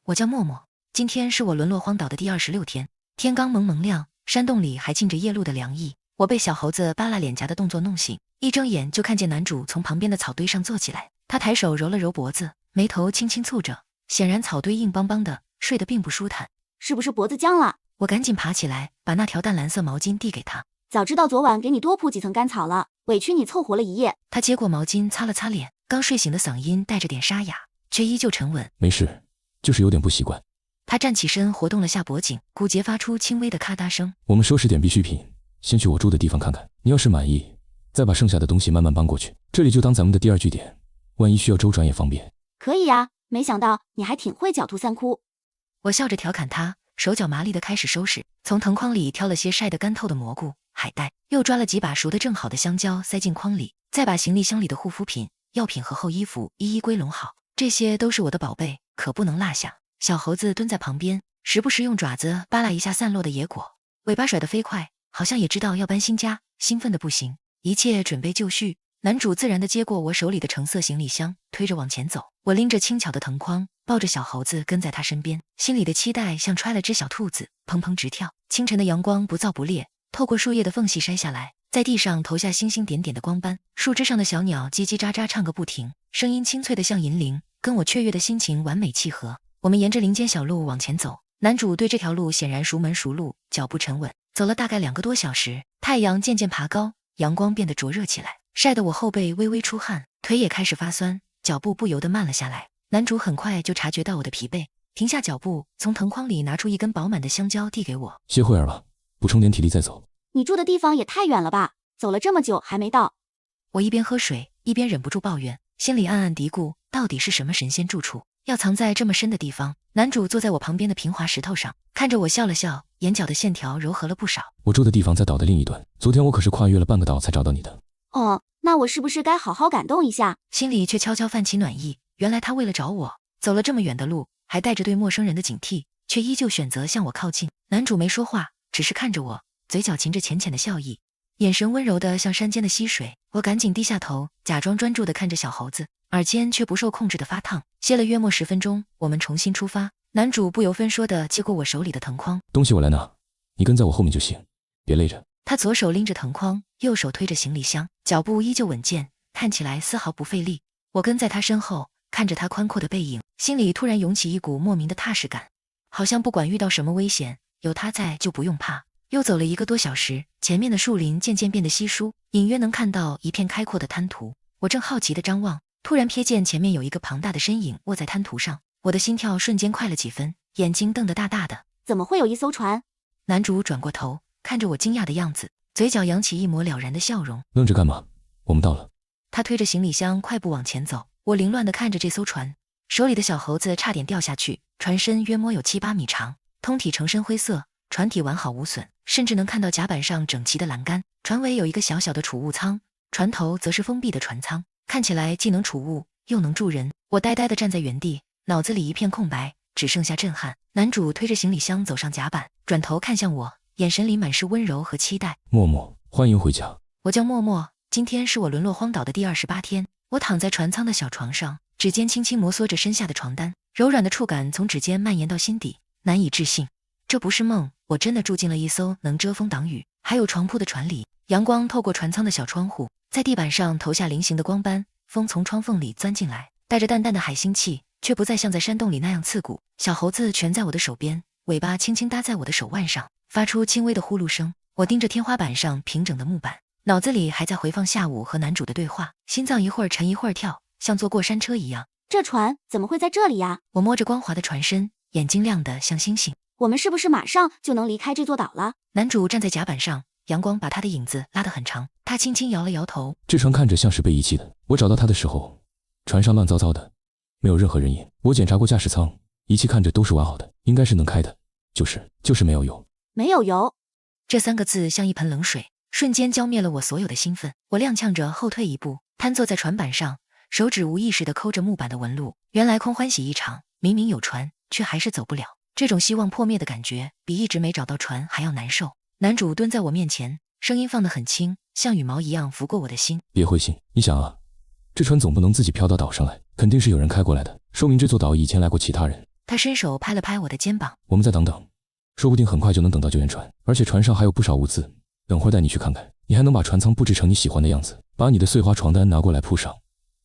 我叫默默，今天是我沦落荒岛的第26天。天刚蒙蒙亮，山洞里还浸着夜露的凉意。我被小猴子扒拉脸颊的动作弄醒，一睁眼就看见男主从旁边的草堆上坐起来。他抬手揉了揉脖子，眉头轻轻蹙着，显然草堆硬邦邦的，睡得并不舒坦。是不是脖子僵了？我赶紧爬起来，把那条淡蓝色毛巾递给他。早知道昨晚给你多铺几层干草了，委屈你凑活了一夜。他接过毛巾擦了擦脸，刚睡醒的嗓音带着点沙哑，却依旧沉稳。没事，就是有点不习惯。他站起身，活动了下脖颈，骨节发出轻微的咔嗒声。我们收拾点必需品，先去我住的地方看看。你要是满意，再把剩下的东西慢慢搬过去。这里就当咱们的第2据点，万一需要周转也方便。可以呀，没想到你还挺会狡兔三窟。我笑着调侃他，手脚麻利地开始收拾，从藤筐里挑了些晒得干透的蘑菇、海带，又抓了几把熟得正好的香蕉塞进筐里，再把行李箱里的护肤品、药品和厚衣服一一归拢好。这些都是我的宝贝，可不能落下。小猴子蹲在旁边，时不时用爪子扒拉一下散落的野果，尾巴甩得飞快，好像也知道要搬新家，兴奋得不行。一切准备就绪，男主自然地接过我手里的橙色行李箱，推着往前走。我拎着轻巧的藤筐，抱着小猴子跟在他身边，心里的期待像揣了只小兔子，砰砰直跳。清晨的阳光不燥不烈，透过树叶的缝隙筛下来，在地上投下星星点点的光斑。树枝上的小鸟叽叽喳喳唱个不停，声音清脆得像银铃，跟我雀跃的心情完美契合。我们沿着林间小路往前走，男主对这条路显然熟门熟路，脚步沉稳。走了大概2个多小时，太阳渐渐爬高，阳光变得灼热起来，晒得我后背微微出汗，腿也开始发酸，脚步不由得慢了下来。男主很快就察觉到我的疲惫，停下脚步，从藤筐里拿出一根饱满的香蕉递给我。歇会儿吧，补充点体力再走。你住的地方也太远了吧，走了这么久还没到。我一边喝水，一边忍不住抱怨，心里暗暗嘀咕，到底是什么神仙住处，要藏在这么深的地方。男主坐在我旁边的平滑石头上，看着我笑了笑，眼角的线条柔和了不少。我住的地方在岛的另一端，昨天我可是跨越了半个岛才找到你的。哦，那我是不是该好好感动一下？心里却悄悄泛起暖意，原来他为了找我，走了这么远的路，还带着对陌生人的警惕，却依旧选择向我靠近。男主没说话，只是看着我，嘴角噙着浅浅的笑意，眼神温柔的像山间的溪水。我赶紧低下头，假装专注地看着小猴子，耳尖却不受控制的发烫。歇了约莫10分钟，我们重新出发。男主不由分说地接过我手里的藤筐，东西我来拿，你跟在我后面就行，别累着。他左手拎着藤筐，右手推着行李箱，脚步依旧稳健，看起来丝毫不费力。我跟在他身后，看着他宽阔的背影，心里突然涌起一股莫名的踏实感，好像不管遇到什么危险，有他在就不用怕。又走了1个多小时，前面的树林渐渐变得稀疏，隐约能看到一片开阔的滩涂。我正好奇地张望，突然瞥见前面有一个庞大的身影卧在滩涂上，我的心跳瞬间快了几分，眼睛瞪得大大的。怎么会有一艘船？男主转过头，看着我惊讶的样子，嘴角扬起一抹了然的笑容。愣着干嘛？我们到了。他推着行李箱快步往前走，我凌乱地看着这艘船，手里的小猴子差点掉下去。船身约摸有7、8米长，通体呈深灰色，船体完好无损，甚至能看到甲板上整齐的栏杆。船尾有一个小小的储物舱，船头则是封闭的船舱，看起来既能储物又能住人。我呆呆地站在原地，脑子里一片空白，只剩下震撼。男主推着行李箱走上甲板，转头看向我，眼神里满是温柔和期待。默默，欢迎回家。我叫默默，今天是我沦落荒岛的第28天。我躺在船舱的小床上，指尖轻轻摩挲着身下的床单，柔软的触感从指尖蔓延到心底，难以置信。这不是梦，我真的住进了一艘能遮风挡雨还有床铺的船里。阳光透过船舱的小窗户，在地板上投下菱形的光斑，风从窗缝里钻进来，带着淡淡的海腥气，却不再像在山洞里那样刺骨。小猴子蜷在我的手边，尾巴轻轻搭在我的手腕上，发出轻微的呼噜声。我盯着天花板上平整的木板，脑子里还在回放下午和男主的对话，心脏一会儿沉一会儿跳，像坐过山车一样。这船怎么会在这里呀？我摸着光滑的船身，眼睛亮得像星星。我们是不是马上就能离开这座岛了？男主站在甲板上，阳光把他的影子拉得很长，他轻轻摇了摇头。这船看着像是被遗弃的，我找到它的时候，船上乱糟糟的，没有任何人影。我检查过驾驶舱，仪器看着都是完好的，应该是能开的，就是没有油。没有油。这3个字像一盆冷水，瞬间浇灭了我所有的兴奋。我踉跄着后退一步，瘫坐在船板上，手指无意识地抠着木板的纹路。原来空欢喜一场，明明有船，却还是走不了。这种希望破灭的感觉，比一直没找到船还要难受。男主蹲在我面前，声音放得很轻，像羽毛一样拂过我的心。别灰心，你想啊，这船总不能自己飘到岛上来，肯定是有人开过来的，说明这座岛以前来过其他人。他伸手拍了拍我的肩膀。我们再等等，说不定很快就能等到救援船，而且船上还有不少物资，等会儿带你去看看。你还能把船舱布置成你喜欢的样子，把你的碎花床单拿过来铺上，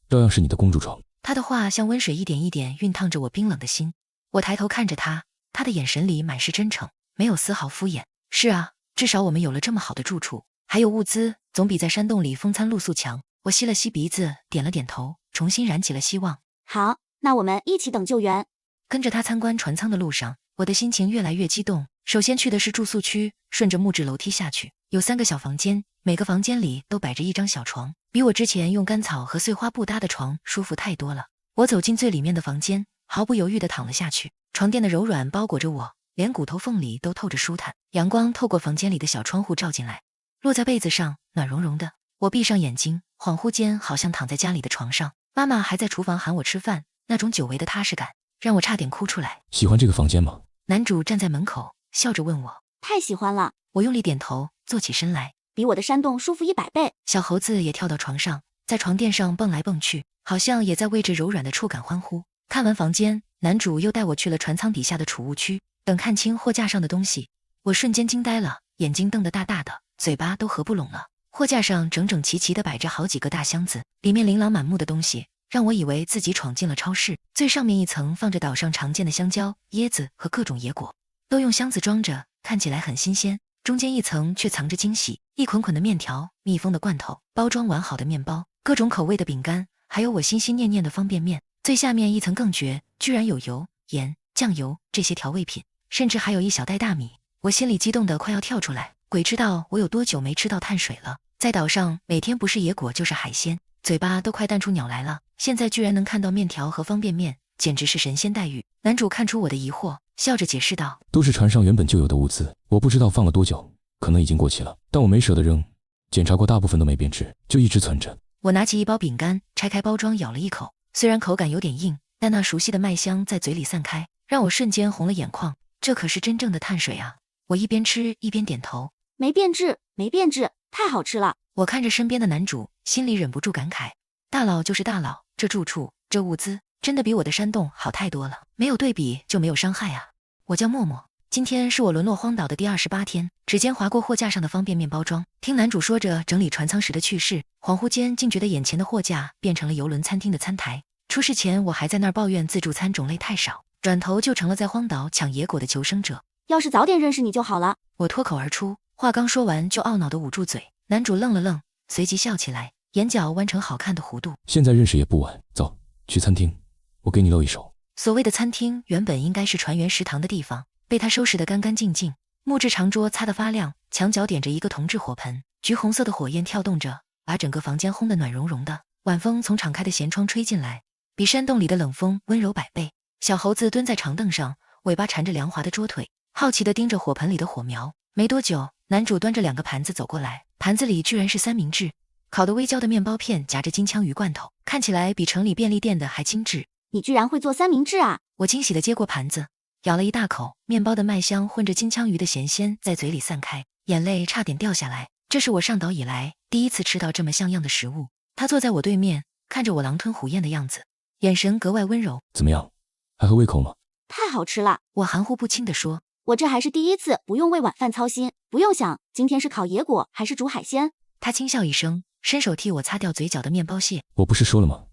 照样是你的公主床。他的话像温水一点一点熨烫着我冰冷的心。我抬头看着他，他的眼神里满是真诚，没有丝毫敷衍。是啊，至少我们有了这么好的住处，还有物资，总比在山洞里风餐露宿强。我吸了吸鼻子，点了点头，重新燃起了希望。好，那我们一起等救援。跟着他参观船舱的路上，我的心情越来越激动。首先去的是住宿区，顺着木质楼梯下去，有3个小房间，每个房间里都摆着一张小床，比我之前用干草和碎花布搭的床舒服太多了。我走进最里面的房间，毫不犹豫地躺了下去。床垫的柔软包裹着我，连骨头缝里都透着舒坦。阳光透过房间里的小窗户照进来，落在被子上，暖融融的。我闭上眼睛，恍惚间好像躺在家里的床上，妈妈还在厨房喊我吃饭，那种久违的踏实感让我差点哭出来。喜欢这个房间吗？男主站在门口，笑着问我。太喜欢了。我用力点头，坐起身来。比我的山洞舒服100倍。小猴子也跳到床上，在床垫上蹦来蹦去，好像也在为这柔软的触感欢呼。看完房间，男主又带我去了船舱底下的储物区。等看清货架上的东西，我瞬间惊呆了，眼睛瞪得大大的，嘴巴都合不拢了。货架上整整齐齐地摆着好几个大箱子，里面琳琅满目的东西，让我以为自己闯进了超市。最上面一层放着岛上常见的香蕉、椰子和各种野果，都用箱子装着，看起来很新鲜。中间一层却藏着惊喜，一捆捆的面条、密封的罐头、包装完好的面包、各种口味的饼干，还有我心心念念的方便面。最下面一层更绝，居然有油、盐、酱油这些调味品，甚至还有一小袋大米。我心里激动得快要跳出来，鬼知道我有多久没吃到碳水了。在岛上每天不是野果就是海鲜，嘴巴都快淡出鸟来了，现在居然能看到面条和方便面，简直是神仙待遇。男主看出我的疑惑，笑着解释道，都是船上原本就有的物资，我不知道放了多久，可能已经过期了，但我没舍得扔，检查过大部分都没变质，就一直存着。我拿起一包饼干，拆开包装咬了一口，虽然口感有点硬，但那熟悉的麦香在嘴里散开，让我瞬间红了眼眶。这可是真正的碳水啊！我一边吃一边点头。没变质，没变质，太好吃了。我看着身边的男主，心里忍不住感慨，大佬就是大佬，这住处，这物资，真的比我的山洞好太多了。没有对比就没有伤害啊。我叫默默，今天是我沦落荒岛的第28天。指尖划过货架上的方便面包装，听男主说着整理船舱时的趣事，恍惚间竟觉得眼前的货架变成了邮轮餐厅的餐台，出事前我还在那儿抱怨自助餐种类太少，转头就成了在荒岛抢野果的求生者。要是早点认识你就好了。我脱口而出，话刚说完就懊恼地捂住嘴。男主愣了愣，随即笑起来，眼角弯成好看的弧度。现在认识也不晚，走，去餐厅，我给你露一手。所谓的餐厅原本应该是船员食堂的地方，被他收拾得干干净净，木质长桌擦得发亮，墙角点着一个铜制火盆，橘红色的火焰跳动着，把整个房间烘得暖融融的。晚风从敞开的舷窗吹进来，比山洞里的冷风温柔100倍。小猴子蹲在长凳上，尾巴缠着凉滑的桌腿，好奇地盯着火盆里的火苗。没多久，男主端着2个盘子走过来，盘子里居然是三明治，烤得微焦的面包片夹着金枪鱼罐头，看起来比城里便利店的还精致。你居然会做三明治啊！我惊喜地接过盘子，咬了一大口，面包的麦香混着金枪鱼的咸鲜在嘴里散开，眼泪差点掉下来。这是我上岛以来第一次吃到这么像样的食物。他坐在我对面，看着我狼吞虎咽的样子，眼神格外温柔。怎么样，还合胃口吗？太好吃了！我含糊不清地说。我这还是第一次不用为晚饭操心，不用想今天是烤野果还是煮海鲜。他轻笑一声，伸手替我擦掉嘴角的面包屑。我不是说了吗？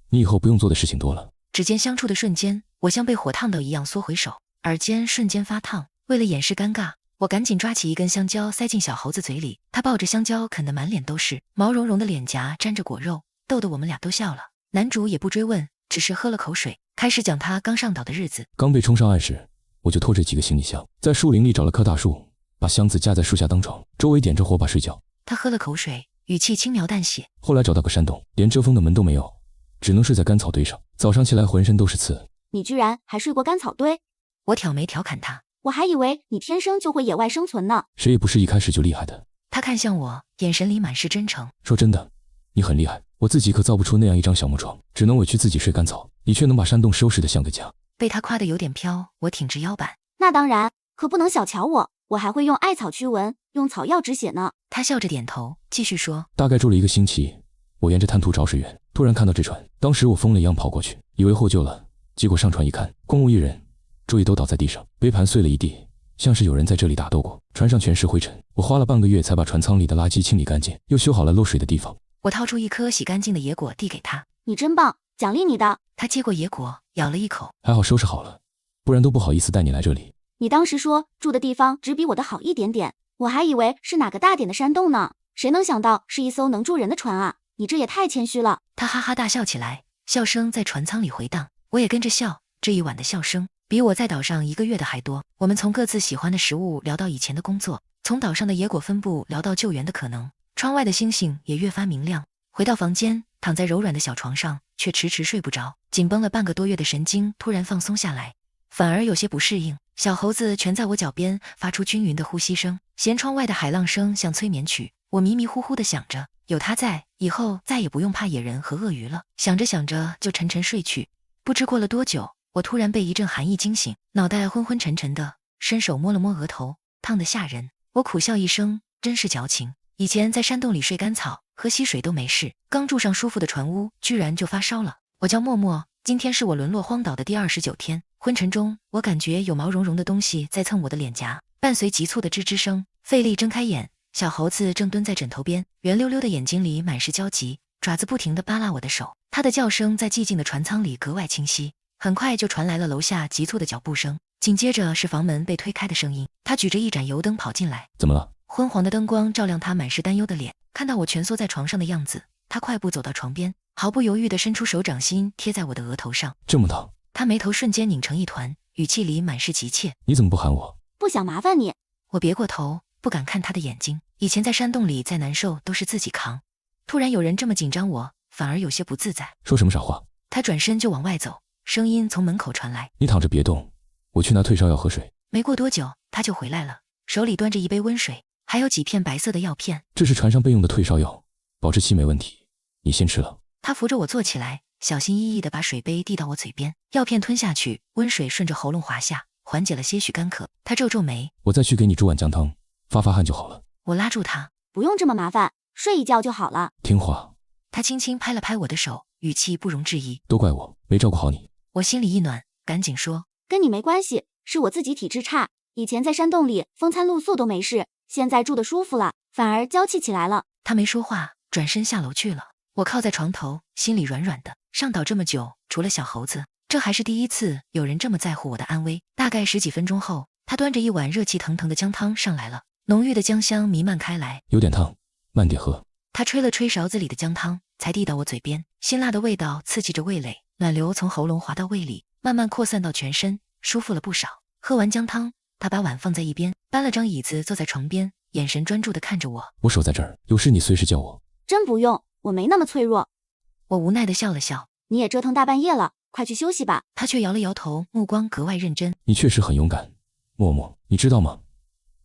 你以后不用做的事情多了。指尖相触的瞬间，我像被火烫到一样缩回手，耳尖瞬间发烫。为了掩饰尴尬，我赶紧抓起一根香蕉塞进小猴子嘴里，他抱着香蕉啃得满脸都是，毛茸茸的脸颊沾着果肉，逗得我们俩都笑了。男主也不追问，只是喝了口水，开始讲他刚上岛的日子。刚被冲上岸时，我就拖着几个行李箱，在树林里找了棵大树，把箱子架在树下当床，周围点着火把睡觉。他喝了口水，语气轻描淡写。后来找到个山洞，连遮风的门都没有，只能睡在干草堆上，早上起来浑身都是刺。你居然还睡过干草堆？我挑眉调侃他。我还以为你天生就会野外生存呢。谁也不是一开始就厉害的。他看向我，眼神里满是真诚。说真的，你很厉害，我自己可造不出那样一张小木床，只能委屈自己睡干草，你却能把山洞收拾得像个家。被他夸得有点飘，我挺直腰板。那当然，可不能小瞧我还会用艾草驱蚊，用草药止血呢。他笑着点头，继续说。大概住了1个星期，我沿着滩涂找水源，突然看到这船，当时我疯了一样跑过去，以为获救了，结果上船一看，空无一人，桌椅都倒在地上，杯盘碎了一地，像是有人在这里打斗过。船上全是灰尘，我花了半个月才把船舱里的垃圾清理干净，又修好了漏水的地方。我掏出一颗洗干净的野果递给他。你真棒，奖励你的。他接过野果，咬了一口。还好收拾好了，不然都不好意思带你来这里。你当时说住的地方只比我的好一点点，我还以为是哪个大点的山洞呢，谁能想到是一艘能住人的船啊，你这也太谦虚了。他哈哈大笑起来，笑声在船舱里回荡，我也跟着笑。这一晚的笑声比我在岛上1个月的还多。我们从各自喜欢的食物聊到以前的工作，从岛上的野果分布聊到救援的可能，窗外的星星也越发明亮。回到房间，躺在柔软的小床上，却迟迟睡不着，紧绷了半个多月的神经突然放松下来，反而有些不适应。小猴子蜷在我脚边，发出均匀的呼吸声，舷窗外的海浪声像催眠曲。我迷迷糊糊地想着，有他在，以后再也不用怕野人和鳄鱼了。想着想着就沉沉睡去。不知过了多久，我突然被一阵寒意惊醒，脑袋昏昏沉沉的，伸手摸了摸额头，烫得吓人。我苦笑一声，真是矫情。以前在山洞里睡干草，喝溪水都没事，刚住上舒服的船屋，居然就发烧了。我叫默默，今天是我沦落荒岛的第29天。昏沉中，我感觉有毛茸茸的东西在蹭我的脸颊，伴随急促的吱吱声，费力睁开眼，小猴子正蹲在枕头边，圆溜溜的眼睛里满是焦急，爪子不停地扒拉我的手。他的叫声在寂静的船舱里格外清晰。很快就传来了楼下急促的脚步声，紧接着是房门被推开的声音。他举着一盏油灯跑进来。怎么了？昏黄的灯光照亮他满是担忧的脸，看到我蜷缩在床上的样子，他快步走到床边，毫不犹豫地伸出手掌心贴在我的额头上。这么疼？他眉头瞬间拧成一团，语气里满是急切。你怎么不喊我？不想麻烦你。我别过头，不敢看他的眼睛。以前在山洞里再难受都是自己扛，突然有人这么紧张我，反而有些不自在。说什么傻话？他转身就往外走，声音从门口传来。你躺着别动，我去拿退烧药喝水。没过多久他就回来了，手里端着一杯温水，还有几片白色的药片。这是船上备用的退烧药，保质期没问题，你先吃了。他扶着我坐起来，小心翼翼地把水杯递到我嘴边，药片吞下去，温水顺着喉咙滑下，缓解了些许干渴。他皱皱眉。我再去给你煮碗姜汤，发发汗就好了。我拉住他。不用这么麻烦，睡一觉就好了。听话。他轻轻拍了拍我的手，语气不容置疑。都怪我没照顾好你。我心里一暖，赶紧说。跟你没关系，是我自己体质差，以前在山洞里风餐露宿都没事，现在住得舒服了，反而娇气起来了。他没说话，转身下楼去了。我靠在床头，心里软软的。上岛这么久，除了小猴子，这还是第一次有人这么在乎我的安危。大概10几分钟后，他端着一碗热气腾腾的姜汤上来了，浓郁的姜香弥漫开来。有点烫，慢点喝。他吹了吹勺子里的姜汤，才递到我嘴边。辛辣的味道刺激着味蕾，暖流从喉咙滑到胃里，慢慢扩散到全身，舒服了不少。喝完姜汤，他把碗放在一边，搬了张椅子坐在床边，眼神专注地看着我。我守在这儿，有事你随时叫我。真不用，我没那么脆弱。我无奈地笑了笑。你也折腾大半夜了，快去休息吧。他却摇了摇头，目光格外认真。你确实很勇敢，默默，你知道吗？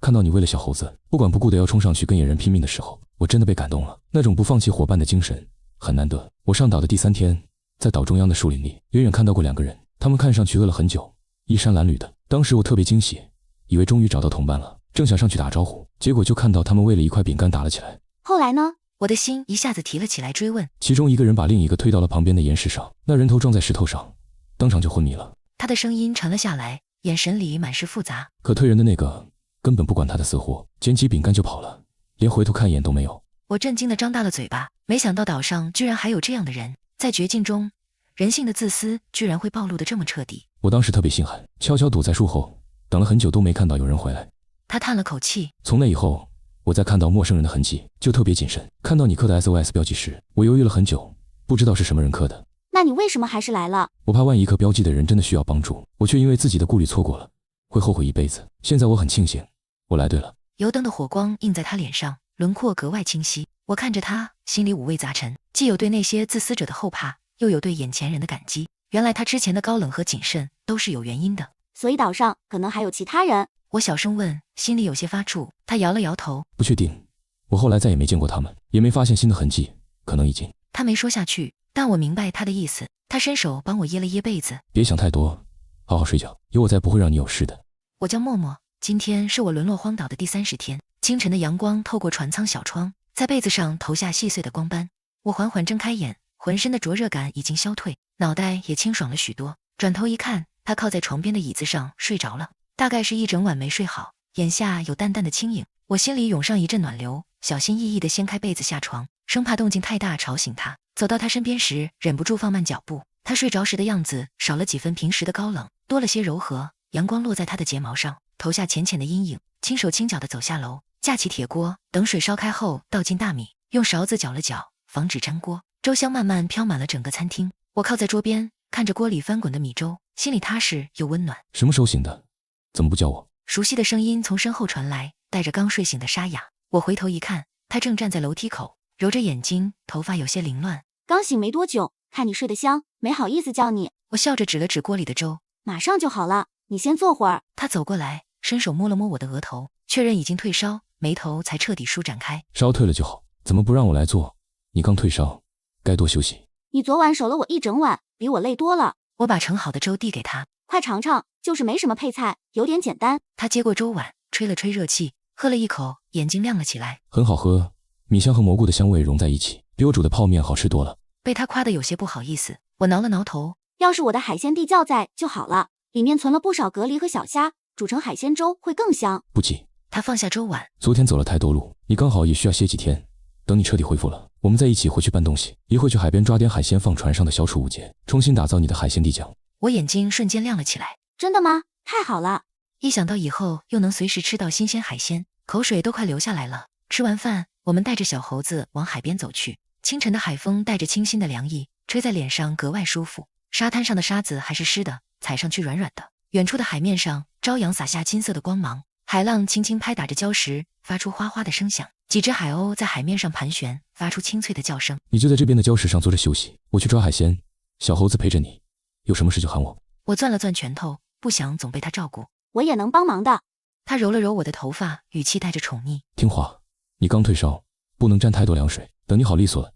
看到你为了小猴子不管不顾的要冲上去跟野人拼命的时候，我真的被感动了。那种不放弃伙伴的精神很难得。我上岛的第3天，在岛中央的树林里，远远看到过2个人，他们看上去饿了很久，衣衫褴褛的。当时我特别惊喜，以为终于找到同伴了，正想上去打招呼，结果就看到他们为了一块饼干打了起来。后来呢？我的心一下子提了起来，追问。其中一个人把另一个推到了旁边的岩石上，那人头撞在石头上，当场就昏迷了。他的声音沉了下来，眼神里满是复杂。可推人的那个根本不管他的死活，捡起饼干就跑了，连回头看一眼都没有。我震惊地张大了嘴巴，没想到岛上居然还有这样的人。在绝境中，人性的自私居然会暴露得这么彻底。我当时特别心寒，悄悄躲在树后，等了很久都没看到有人回来。他叹了口气。从那以后，我在看到陌生人的痕迹就特别谨慎。看到你刻的 SOS 标记时，我犹豫了很久，不知道是什么人刻的。那你为什么还是来了？我怕万一刻标记的人真的需要帮助，我却因为自己的顾虑错过了，会后悔一辈子。现在我很庆幸，我来对了。油灯的火光映在他脸上，轮廓格外清晰。我看着他，心里五味杂陈，既有对那些自私者的后怕，又有对眼前人的感激。原来他之前的高冷和谨慎都是有原因的。所以岛上可能还有其他人？我小声问，心里有些发怵。他摇了摇头，不确定。我后来再也没见过他们，也没发现新的痕迹，可能已经……他没说下去，但我明白他的意思。他伸手帮我掖了掖被子。别想太多，好好睡觉，有我在不会让你有事的。我叫默默，今天是我沦落荒岛的第30天。清晨的阳光透过船舱小窗，在被子上投下细碎的光斑。我缓缓睁开眼，浑身的灼热感已经消退，脑袋也清爽了许多。转头一看，他靠在床边的椅子上睡着了，大概是一整晚没睡好，眼下有淡淡的轻影。我心里涌上一阵暖流，小心翼翼地掀开被子下床，生怕动静太大吵醒他。走到他身边时，忍不住放慢脚步。他睡着时的样子少了几分平时的高冷，多了些柔和。阳光落在他的睫毛上，投下浅浅的阴影。轻手轻脚地走下楼，架起铁锅，等水烧开后倒进大米，用勺子搅了搅，防止粘锅。粥香慢慢飘满了整个餐厅。我靠在桌边，看着锅里翻滚的米粥，心里踏实又温暖。什么时候醒的？怎么不叫我？熟悉的声音从身后传来，带着刚睡醒的沙哑。我回头一看，他正站在楼梯口，揉着眼睛，头发有些凌乱。刚醒没多久，看你睡得香，没好意思叫你。我笑着指了指锅里的粥，马上就好了，你先坐会儿。他走过来，伸手摸了摸我的额头，确认已经退烧，眉头才彻底舒展开。烧退了就好，怎么不让我来做？你刚退烧，该多休息。你昨晚守了我一整晚，比我累多了。我把盛好的粥递给他，快尝尝，就是没什么配菜，有点简单。他接过粥碗，吹了吹热气，喝了一口，眼睛亮了起来。很好喝，米香和蘑菇的香味融在一起，比我煮的泡面好吃多了。被他夸得有些不好意思，我挠了挠头。要是我的海鲜地窖在就好了，里面存了不少蛤蜊和小虾，煮成海鲜粥会更香。不急，他放下粥碗。昨天走了太多路，你刚好也需要歇几天。等你彻底恢复了，我们再一起回去搬东西，一会去海边抓点海鲜放船上的小储物间，重新打造你的海鲜地酱。我眼睛瞬间亮了起来。真的吗？太好了！一想到以后又能随时吃到新鲜海鲜，口水都快流下来了。吃完饭，我们带着小猴子往海边走去。清晨的海风带着清新的凉意，吹在脸上格外舒服。沙滩上的沙子还是湿的，踩上去软软的。远处的海面上朝阳洒下金色的光芒，海浪轻轻拍打着礁石，发出哗哗的声响。几只海鸥在海面上盘旋，发出清脆的叫声。你就在这边的礁石上坐着休息，我去抓海鲜，小猴子陪着你，有什么事就喊我。我攥了攥拳头，不想总被他照顾。我也能帮忙的。他揉了揉我的头发，语气带着宠溺。听话，你刚退烧，不能沾太多凉水，等你好利索了，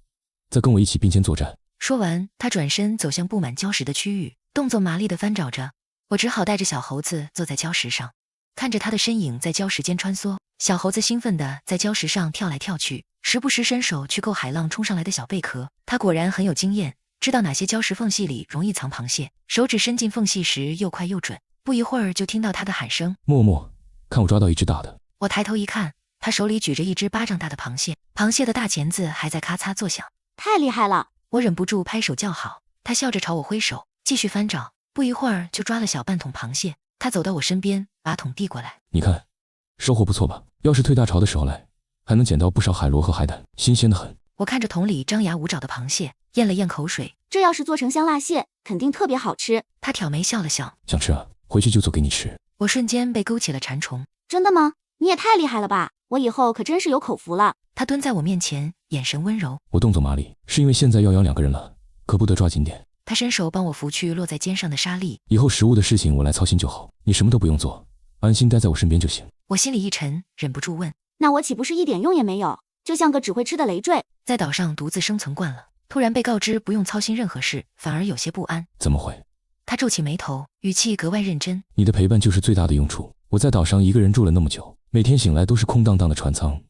再跟我一起并肩作战。说完，他转身走向布满礁石的区域，动作麻利地翻找着。我只好带着小猴子坐在礁石上，看着他的身影在礁石间穿梭。小猴子兴奋地在礁石上跳来跳去，时不时伸手去够海浪冲上来的小贝壳。他果然很有经验，知道哪些礁石缝隙里容易藏螃蟹，手指伸进缝隙时又快又准。不一会儿就听到他的喊声：默默，看我抓到一只大的。我抬头一看，他手里举着一只巴掌大的螃蟹，螃蟹的大钳子还在咔嚓作响。太厉害了！我忍不住拍手叫好。他笑着朝我挥手，继续翻找，不一会儿就抓了小半桶螃蟹。他走到我身边，把桶递过来。你看，收获不错吧？要是退大潮的时候来，还能捡到不少海螺和海胆，新鲜的很。我看着桶里张牙舞爪的螃蟹，咽了咽口水。这要是做成香辣蟹，肯定特别好吃。他挑眉笑了笑，想吃啊？回去就做给你吃。我瞬间被勾起了馋虫。真的吗？你也太厉害了吧！我以后可真是有口福了。他蹲在我面前，眼神温柔。我动作麻利，是因为现在要养2个人了，可不得抓紧点。他伸手帮我拂去落在肩上的沙粒。以后食物的事情我来操心就好，你什么都不用做，安心待在我身边就行。我心里一沉，忍不住问：那我岂不是一点用也没有，就像个只会吃的累赘？在岛上独自生存惯了，突然被告知不用操心任何事，反而有些不安。怎么会？他皱起眉头，语气格外认真。你的陪伴就是最大的用处。我在岛上一个人住了那么久，每天醒来都是空荡荡的船舱，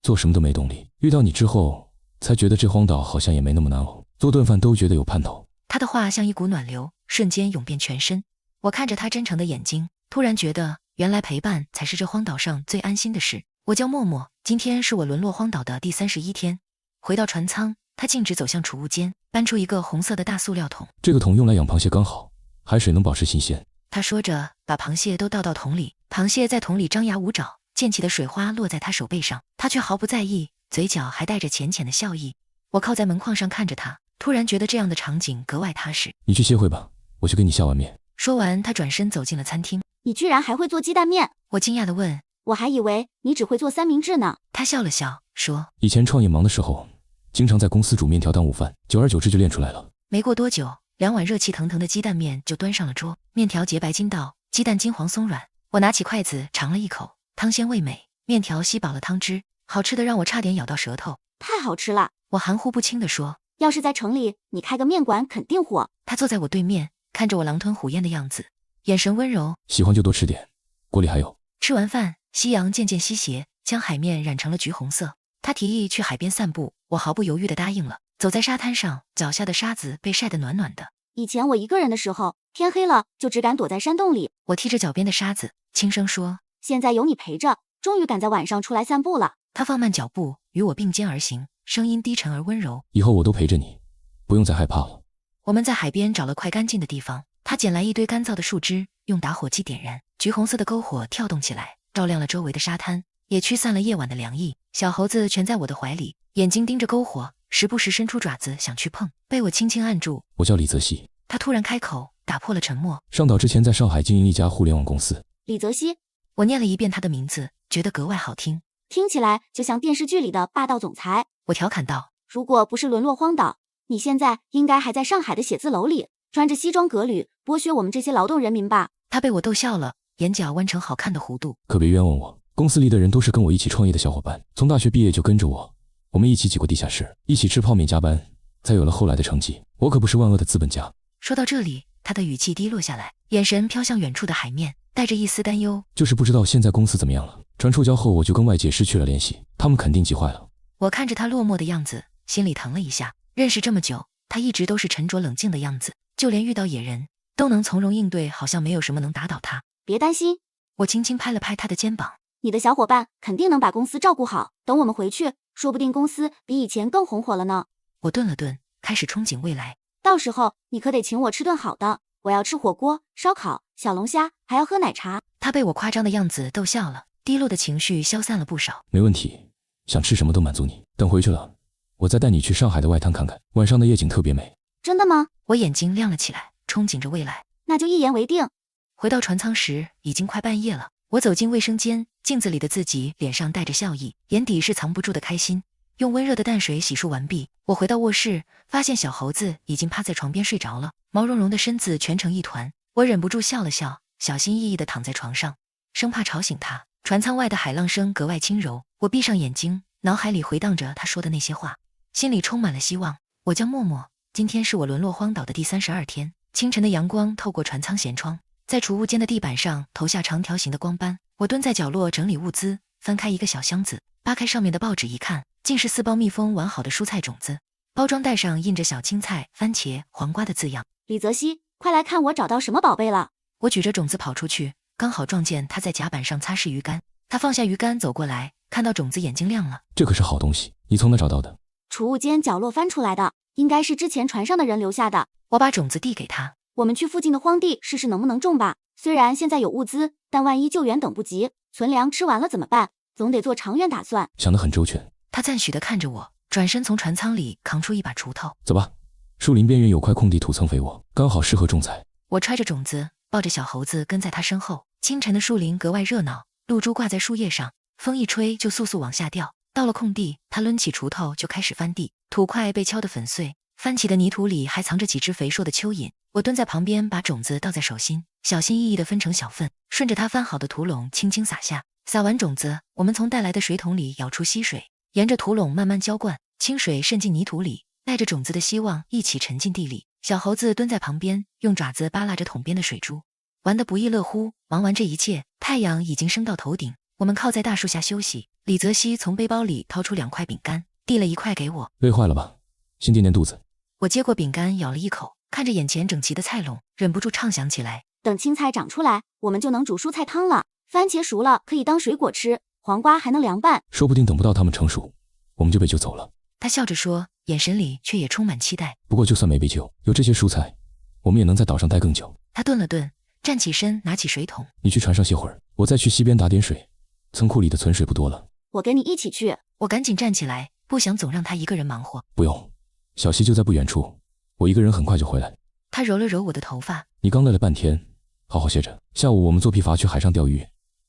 做什么都没动力。遇到你之后，才觉得这荒岛好像也没那么难熬，做顿饭都觉得有盼头。他的话像一股暖流，瞬间涌遍全身。我看着他真诚的眼睛，突然觉得原来陪伴才是这荒岛上最安心的事。我叫默默，今天是我沦落荒岛的第31天。回到船舱，他径直走向储物间，搬出一个红色的大塑料桶。这个桶用来养螃蟹刚好，海水能保持新鲜。他说着，把螃蟹都倒到桶里，螃蟹在桶里张牙舞爪，溅起的水花落在他手背上，他却毫不在意，嘴角还带着浅浅的笑意。我靠在门框上看着他，突然觉得这样的场景格外踏实。你去歇会吧，我去给你下碗面。说完，他转身走进了餐厅。你居然还会做鸡蛋面？我惊讶地问。我还以为你只会做三明治呢。他笑了笑，说：以前创业忙的时候，经常在公司煮面条当午饭，久而久之就练出来了。没过多久，2碗热气腾腾的鸡蛋面就端上了桌，面条洁白筋道，鸡蛋金黄松软。我拿起筷子尝了一口，汤鲜味美，面条吸饱了汤汁，好吃的让我差点咬到舌头。太好吃了！我含糊不清地说。要是在城里，你开个面馆肯定火。他坐在我对面，看着我狼吞虎咽的样子，眼神温柔。喜欢就多吃点，锅里还有。吃完饭，夕阳渐渐西斜，将海面染成了橘红色。他提议去海边散步，我毫不犹豫地答应了。走在沙滩上，脚下的沙子被晒得暖暖的。以前我一个人的时候，天黑了就只敢躲在山洞里。我踢着脚边的沙子，轻声说：现在有你陪着，终于敢在晚上出来散步了。他放慢脚步，与我并肩而行，声音低沉而温柔。以后我都陪着你，不用再害怕了。我们在海边找了块干净的地方，他捡来一堆干燥的树枝，用打火机点燃，橘红色的篝火跳动起来，照亮了周围的沙滩，也驱散了夜晚的凉意。小猴子蜷在我的怀里，眼睛盯着篝火，时不时伸出爪子想去碰，被我轻轻按住。我叫李泽熙。他突然开口，打破了沉默。上岛之前在上海经营一家互联网公司。李泽熙。我念了一遍他的名字，觉得格外好听，听起来就像电视剧里的霸道总裁。我调侃道。如果不是沦落荒岛，你现在应该还在上海的写字楼里，穿着西装革履，剥削我们这些劳动人民吧。他被我逗笑了，眼角弯成好看的弧度。可别冤枉我，公司里的人都是跟我一起创业的小伙伴，从大学毕业就跟着我，我们一起挤过地下室，一起吃泡面加班，才有了后来的成绩。我可不是万恶的资本家。说到这里，他的语气低落下来，眼神飘向远处的海面，带着一丝担忧。就是不知道现在公司怎么样了。船触礁后我就跟外界失去了联系，他们肯定急坏了。我看着他落寞的样子，心里疼了一下。认识这么久，他一直都是沉着冷静的样子，就连遇到野人都能从容应对，好像没有什么能打倒他。别担心，我轻轻拍了拍他的肩膀。你的小伙伴肯定能把公司照顾好，等我们回去，说不定公司比以前更红火了呢。我顿了顿，开始憧憬未来。到时候你可得请我吃顿好的，我要吃火锅、烧烤、小龙虾，还要喝奶茶。他被我夸张的样子逗笑了，低落的情绪消散了不少。没问题，想吃什么都满足你。等回去了，我再带你去上海的外滩看看，晚上的夜景特别美。真的吗？我眼睛亮了起来，憧憬着未来。那就一言为定。回到船舱时，已经快半夜了。我走进卫生间，镜子里的自己脸上带着笑意，眼底是藏不住的开心。用温热的淡水洗漱完毕，我回到卧室，发现小猴子已经趴在床边睡着了，毛茸茸的身子蜷成一团。我忍不住笑了笑，小心翼翼地躺在床上，生怕吵醒他。船舱外的海浪声格外轻柔，我闭上眼睛，脑海里回荡着他说的那些话，心里充满了希望。我叫默默，今天是我沦落荒岛的第32天。清晨的阳光透过船舱舷窗，在储物间的地板上投下长条形的光斑。我蹲在角落整理物资，翻开一个小箱子，扒开上面的报纸一看，竟是4包密封完好的蔬菜种子，包装袋上印着小青菜、番茄、黄瓜的字样。李泽熙，快来看我找到什么宝贝了！我举着种子跑出去，刚好撞见他在甲板上擦拭鱼竿。他放下鱼竿走过来，看到种子眼睛亮了。这可是好东西，你从哪找到的？储储物间角落翻出来的，应该是之前船上的人留下的。我把种子递给他。我们去附近的荒地试试能不能种吧。虽然现在有物资，但万一救援等不及，存粮吃完了怎么办？总得做长远打算。想得很周全。他赞许地看着我，转身从船舱里扛出一把锄头。走吧，树林边缘有块空地，土层肥沃，刚好适合种菜。我揣着种子，抱着小猴子跟在他身后。清晨的树林格外热闹，露珠挂在树叶上，风一吹就簌簌往下掉。到了空地，他抡起锄头就开始翻地，土块被敲得粉碎，翻起的泥土里还藏着几只肥硕的蚯蚓。我蹲在旁边，把种子倒在手心，小心翼翼地分成小份，顺着他翻好的土垄轻轻撒下。撒完种子，我们从带来的水桶里舀出溪水，沿着土垄慢慢浇灌，清水渗进泥土里，带着种子的希望一起沉进地里。小猴子蹲在旁边，用爪子扒拉着桶边的水珠，玩得不亦乐乎。忙完这一切，太阳已经升到头顶，我们靠在大树下休息。李泽熙从背包里掏出2块饼干，递了1块给我。累坏了吧？先垫垫肚子。我接过饼干，咬了一口，看着眼前整齐的菜垄，忍不住畅想起来。等青菜长出来，我们就能煮蔬菜汤了。番茄熟了，可以当水果吃；黄瓜还能凉拌。说不定等不到它们成熟，我们就被救走了。他笑着说，眼神里却也充满期待。不过就算没被救，有这些蔬菜，我们也能在岛上待更久。他顿了顿，站起身，拿起水桶。你去船上歇会儿，我再去溪边打点水，仓库里的存水不多了。我跟你一起去。我赶紧站起来，不想总让他一个人忙活。不用，小溪就在不远处，我一个人很快就回来。他揉了揉我的头发。你刚累了半天，好好歇着。下午我们做疲乏去海上钓鱼，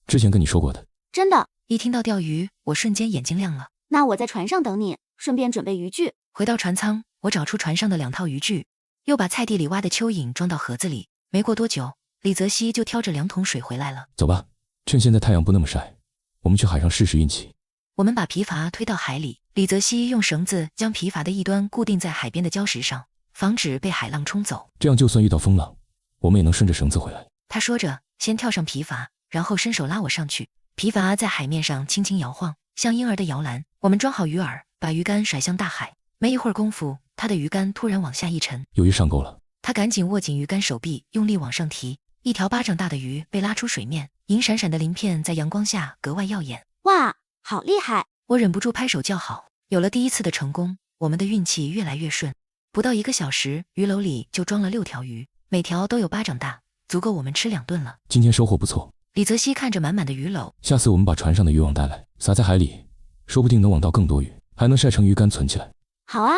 之前跟你说过的。真的？一听到钓鱼，我瞬间眼睛亮了。那我在船上等你，顺便准备渔具。回到船舱，我找出船上的2套渔具，又把菜地里挖的蚯蚓装到盒子里。没过多久，李泽熙就挑着2桶水回来了。走吧，趁现在太阳不那么晒，我们去海上试试运气。我们把皮筏推到海里，李泽熙用绳子将皮筏的一端固定在海边的礁石上，防止被海浪冲走。这样就算遇到风浪，我们也能顺着绳子回来。他说着，先跳上皮筏，然后伸手拉我上去。皮筏在海面上轻轻摇晃，像婴儿的摇篮。我们装好鱼饵，把鱼竿甩向大海。没一会儿功夫，他的鱼竿突然往下一沉，有鱼上钩了。他赶紧握紧鱼竿手臂，用力往上提。一条巴掌大的鱼被拉出水面，银闪闪的鳞片在阳光下格外耀眼。哇，好厉害！我忍不住拍手叫好。有了第一次的成功，我们的运气越来越顺。不到1个小时，鱼篓里就装了6条鱼，每条都有巴掌大，足够我们吃2顿了。今天收获不错。李泽熙看着满满的鱼篓，下次我们把船上的渔网带来，撒在海里，说不定能网到更多鱼，还能晒成鱼干存起来。好啊！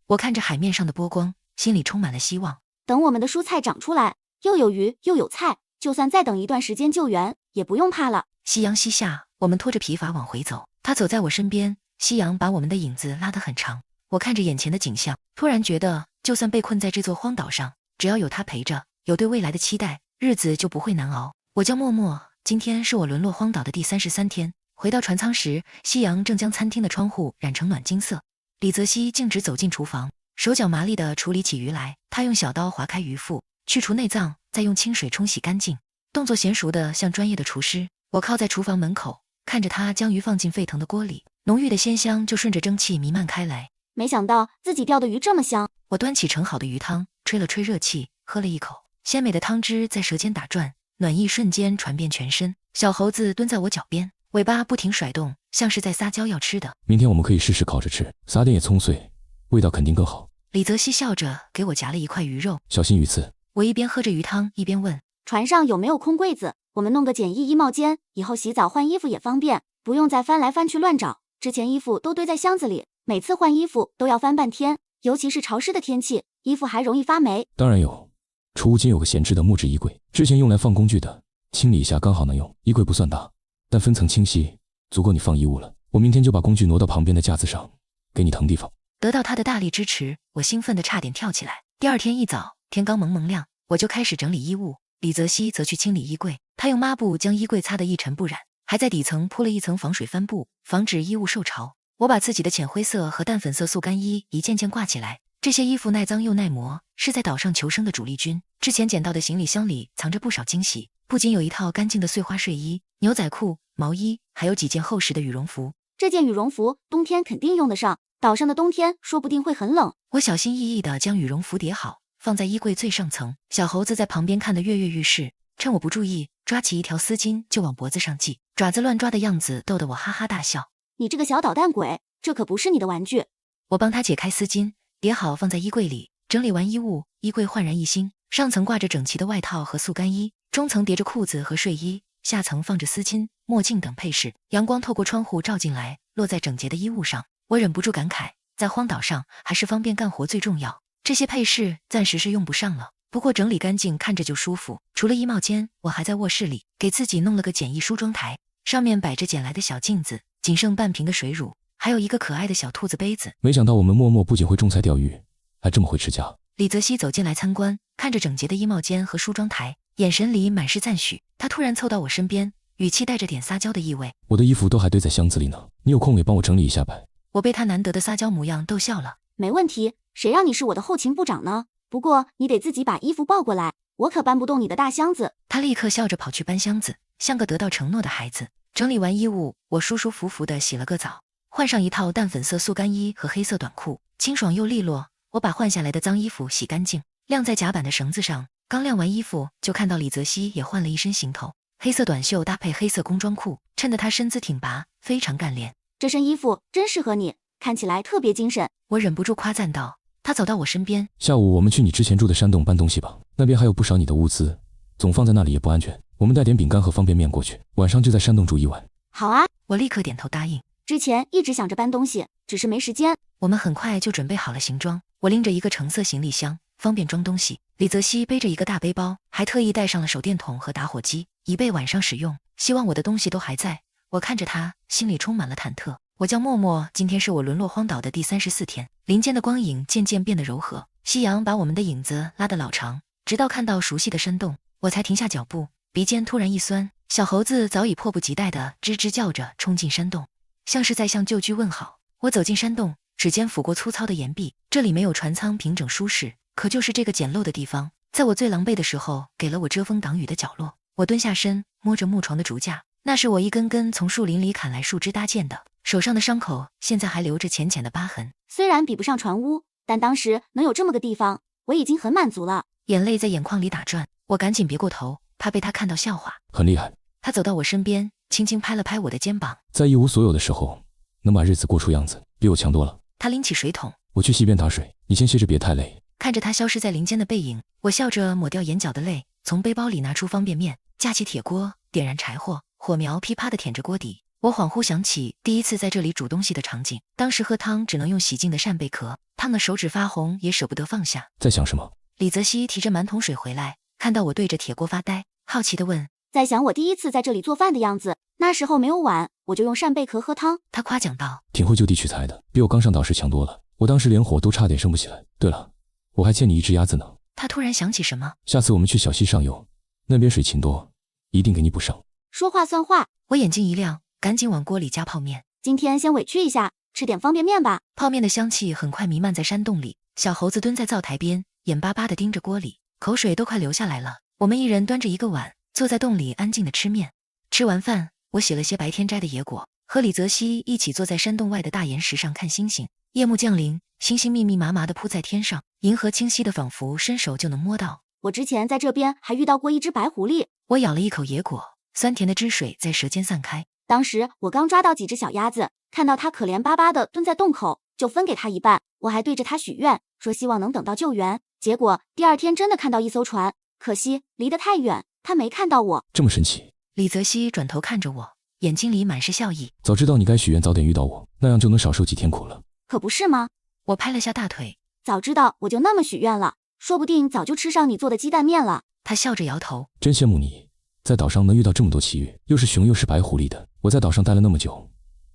我看着海面上的波光，心里充满了希望。等我们的蔬菜长出来，又有鱼又有菜，就算再等一段时间救援，也不用怕了。夕阳西下，我们拖着皮筏往回走。他走在我身边，夕阳把我们的影子拉得很长。我看着眼前的景象，突然觉得，就算被困在这座荒岛上，只要有他陪着，有对未来的期待，日子就不会难熬。我叫默默，今天是我沦落荒岛的第33天。回到船舱时，夕阳正将餐厅的窗户染成暖金色。李泽熙径直走进厨房，手脚麻利地处理起鱼来。他用小刀划开鱼腹，去除内脏，再用清水冲洗干净，动作娴熟的像专业的厨师。我靠在厨房门口，看着他将鱼放进沸腾的锅里，浓郁的鲜香就顺着蒸汽弥漫开来。没想到自己钓的鱼这么香。我端起盛好的鱼汤，吹了吹热气，喝了一口，鲜美的汤汁在舌尖打转，暖意瞬间传遍全身。小猴子蹲在我脚边，尾巴不停甩动，像是在撒娇要吃的。明天我们可以试试烤着吃，撒点野葱碎，味道肯定更好。李泽熙笑着给我夹了一块鱼肉，小心鱼刺。我一边喝着鱼汤一边问，船上有没有空柜子？我们弄个简易衣帽间，以后洗澡换衣服也方便，不用再翻来翻去乱找。之前衣服都堆在箱子里，每次换衣服都要翻半天，尤其是潮湿的天气，衣服还容易发霉。当然有，储物间有个闲置的木质衣柜，之前用来放工具的，清理一下刚好能用。衣柜不算大，但分层清晰，足够你放衣物了。我明天就把工具挪到旁边的架子上，给你腾地方。得到他的大力支持，我兴奋得差点跳起来。第二天一早，天刚蒙蒙亮，我就开始整理衣物，李泽熙则去清理衣柜。他用抹布将衣柜擦得一尘不染，还在底层铺了一层防水帆布，防止衣物受潮。我把自己的浅灰色和淡粉色速干衣一件件挂起来，这些衣服耐脏又耐磨，是在岛上求生的主力军。之前捡到的行李箱里藏着不少惊喜，不仅有一套干净的碎花睡衣、牛仔裤、毛衣，还有几件厚实的羽绒服。这件羽绒服冬天肯定用得上，岛上的冬天说不定会很冷。我小心翼翼地将羽绒服叠好，放在衣柜最上层。小猴子在旁边看得跃跃欲试，趁我不注意，抓起一条丝巾就往脖子上系，爪子乱抓的样子逗得我哈哈大笑。你这个小捣蛋鬼，这可不是你的玩具。我帮他解开丝巾，叠好放在衣柜里。整理完衣物，衣柜焕然一新，上层挂着整齐的外套和速干衣，中层叠着裤子和睡衣，下层放着丝巾、墨镜等配饰。阳光透过窗户照进来，落在整洁的衣物上，我忍不住感慨，在荒岛上还是方便干活最重要。这些配饰暂时是用不上了，不过整理干净看着就舒服。除了衣帽间，我还在卧室里给自己弄了个简易梳妆台，上面摆着捡来的小镜子，仅剩半瓶的水乳，还有一个可爱的小兔子杯子。没想到我们默默不仅会种菜钓鱼，还这么会持家。李泽熙走进来参观，看着整洁的衣帽间和梳妆台，眼神里满是赞许。他突然凑到我身边，语气带着点撒娇的意味。我的衣服都还堆在箱子里呢，你有空也帮我整理一下呗。我被他难得的撒娇模样逗笑了。没问题，谁让你是我的后勤部长呢？不过你得自己把衣服抱过来，我可搬不动你的大箱子。他立刻笑着跑去搬箱子，像个得到承诺的孩子。整理完衣物，我舒舒服服地洗了个澡，换上一套淡粉色速干衣和黑色短裤，清爽又利落。我把换下来的脏衣服洗干净，晾在甲板的绳子上。刚晾完衣服，就看到李泽熙也换了一身行头，黑色短袖搭配黑色工装裤，衬得他身姿挺拔，非常干练。这身衣服真适合你，看起来特别精神。我忍不住夸赞道。他走到我身边，下午我们去你之前住的山洞搬东西吧，那边还有不少你的物资，总放在那里也不安全。我们带点饼干和方便面过去，晚上就在山洞住一晚。好啊，我立刻点头答应。之前一直想着搬东西，只是没时间。我们很快就准备好了行装，我拎着一个橙色行李箱，方便装东西。李泽熙背着一个大背包，还特意带上了手电筒和打火机，以备晚上使用。希望我的东西都还在。我看着他，心里充满了忐忑。我叫默默，今天是我沦落荒岛的第34天。林间的光影渐渐变得柔和，夕阳把我们的影子拉得老长，直到看到熟悉的山洞，我才停下脚步，鼻尖突然一酸。小猴子早已迫不及待地吱吱叫着冲进山洞，像是在向旧居问好。我走进山洞，指尖抚过粗糙的岩壁，这里没有船舱平整舒适，可就是这个简陋的地方，在我最狼狈的时候给了我遮风挡雨的角落。我蹲下身，摸着木床的竹架，那是我一根根从树林里砍来树枝搭建的，手上的伤口现在还留着浅浅的疤痕。虽然比不上船屋，但当时能有这么个地方，我已经很满足了。眼泪在眼眶里打转，我赶紧别过头，怕被他看到笑话。很厉害。他走到我身边，轻轻拍了拍我的肩膀。在一无所有的时候，能把日子过出样子，比我强多了。他拎起水桶，我去溪边打水，你先歇着，别太累。看着他消失在林间的背影，我笑着抹掉眼角的泪，从背包里拿出方便面，架起铁锅，点燃柴火，火苗噼啪地舔着锅底。我恍惚想起第一次在这里煮东西的场景，当时喝汤只能用洗净的扇贝壳，烫得手指发红，也舍不得放下。在想什么？李泽熙提着满桶水回来，看到我对着铁锅发呆，好奇地问：在想我第一次在这里做饭的样子，那时候没有碗，我就用扇贝壳喝汤。他夸奖道：挺会就地取材的，比我刚上岛时强多了。我当时连火都差点生不起来。对了，我还欠你一只鸭子呢。他突然想起什么，下次我们去小溪上游，那边水勤多，一定给你补上。说话算话。我眼睛一亮，赶紧往锅里加泡面。今天先委屈一下，吃点方便面吧。泡面的香气很快弥漫在山洞里，小猴子蹲在灶台边，眼巴巴地盯着锅里，口水都快流下来了。我们一人端着一个碗，坐在洞里安静地吃面。吃完饭，我洗了些白天摘的野果，和李泽熙一起坐在山洞外的大岩石上看星星。夜幕降临，星星密密麻麻地铺在天上，银河清晰的仿佛伸手就能摸到。我之前在这边还遇到过一只白狐狸。我咬了一口野果，酸甜的汁水在舌尖散开。当时我刚抓到几只小鸭子，看到它可怜巴巴地蹲在洞口，就分给它一半。我还对着它许愿，说希望能等到救援。结果第二天真的看到一艘船，可惜离得太远，它没看到我。这么神奇？李泽熙转头看着我，眼睛里满是笑意。早知道你该许愿早点遇到我，那样就能少受几天苦了。可不是吗？我拍了下大腿，早知道我就那么许愿了，说不定早就吃上你做的鸡蛋面了。他笑着摇头，真羡慕你，在岛上能遇到这么多奇遇，又是熊又是白狐狸的。我在岛上待了那么久，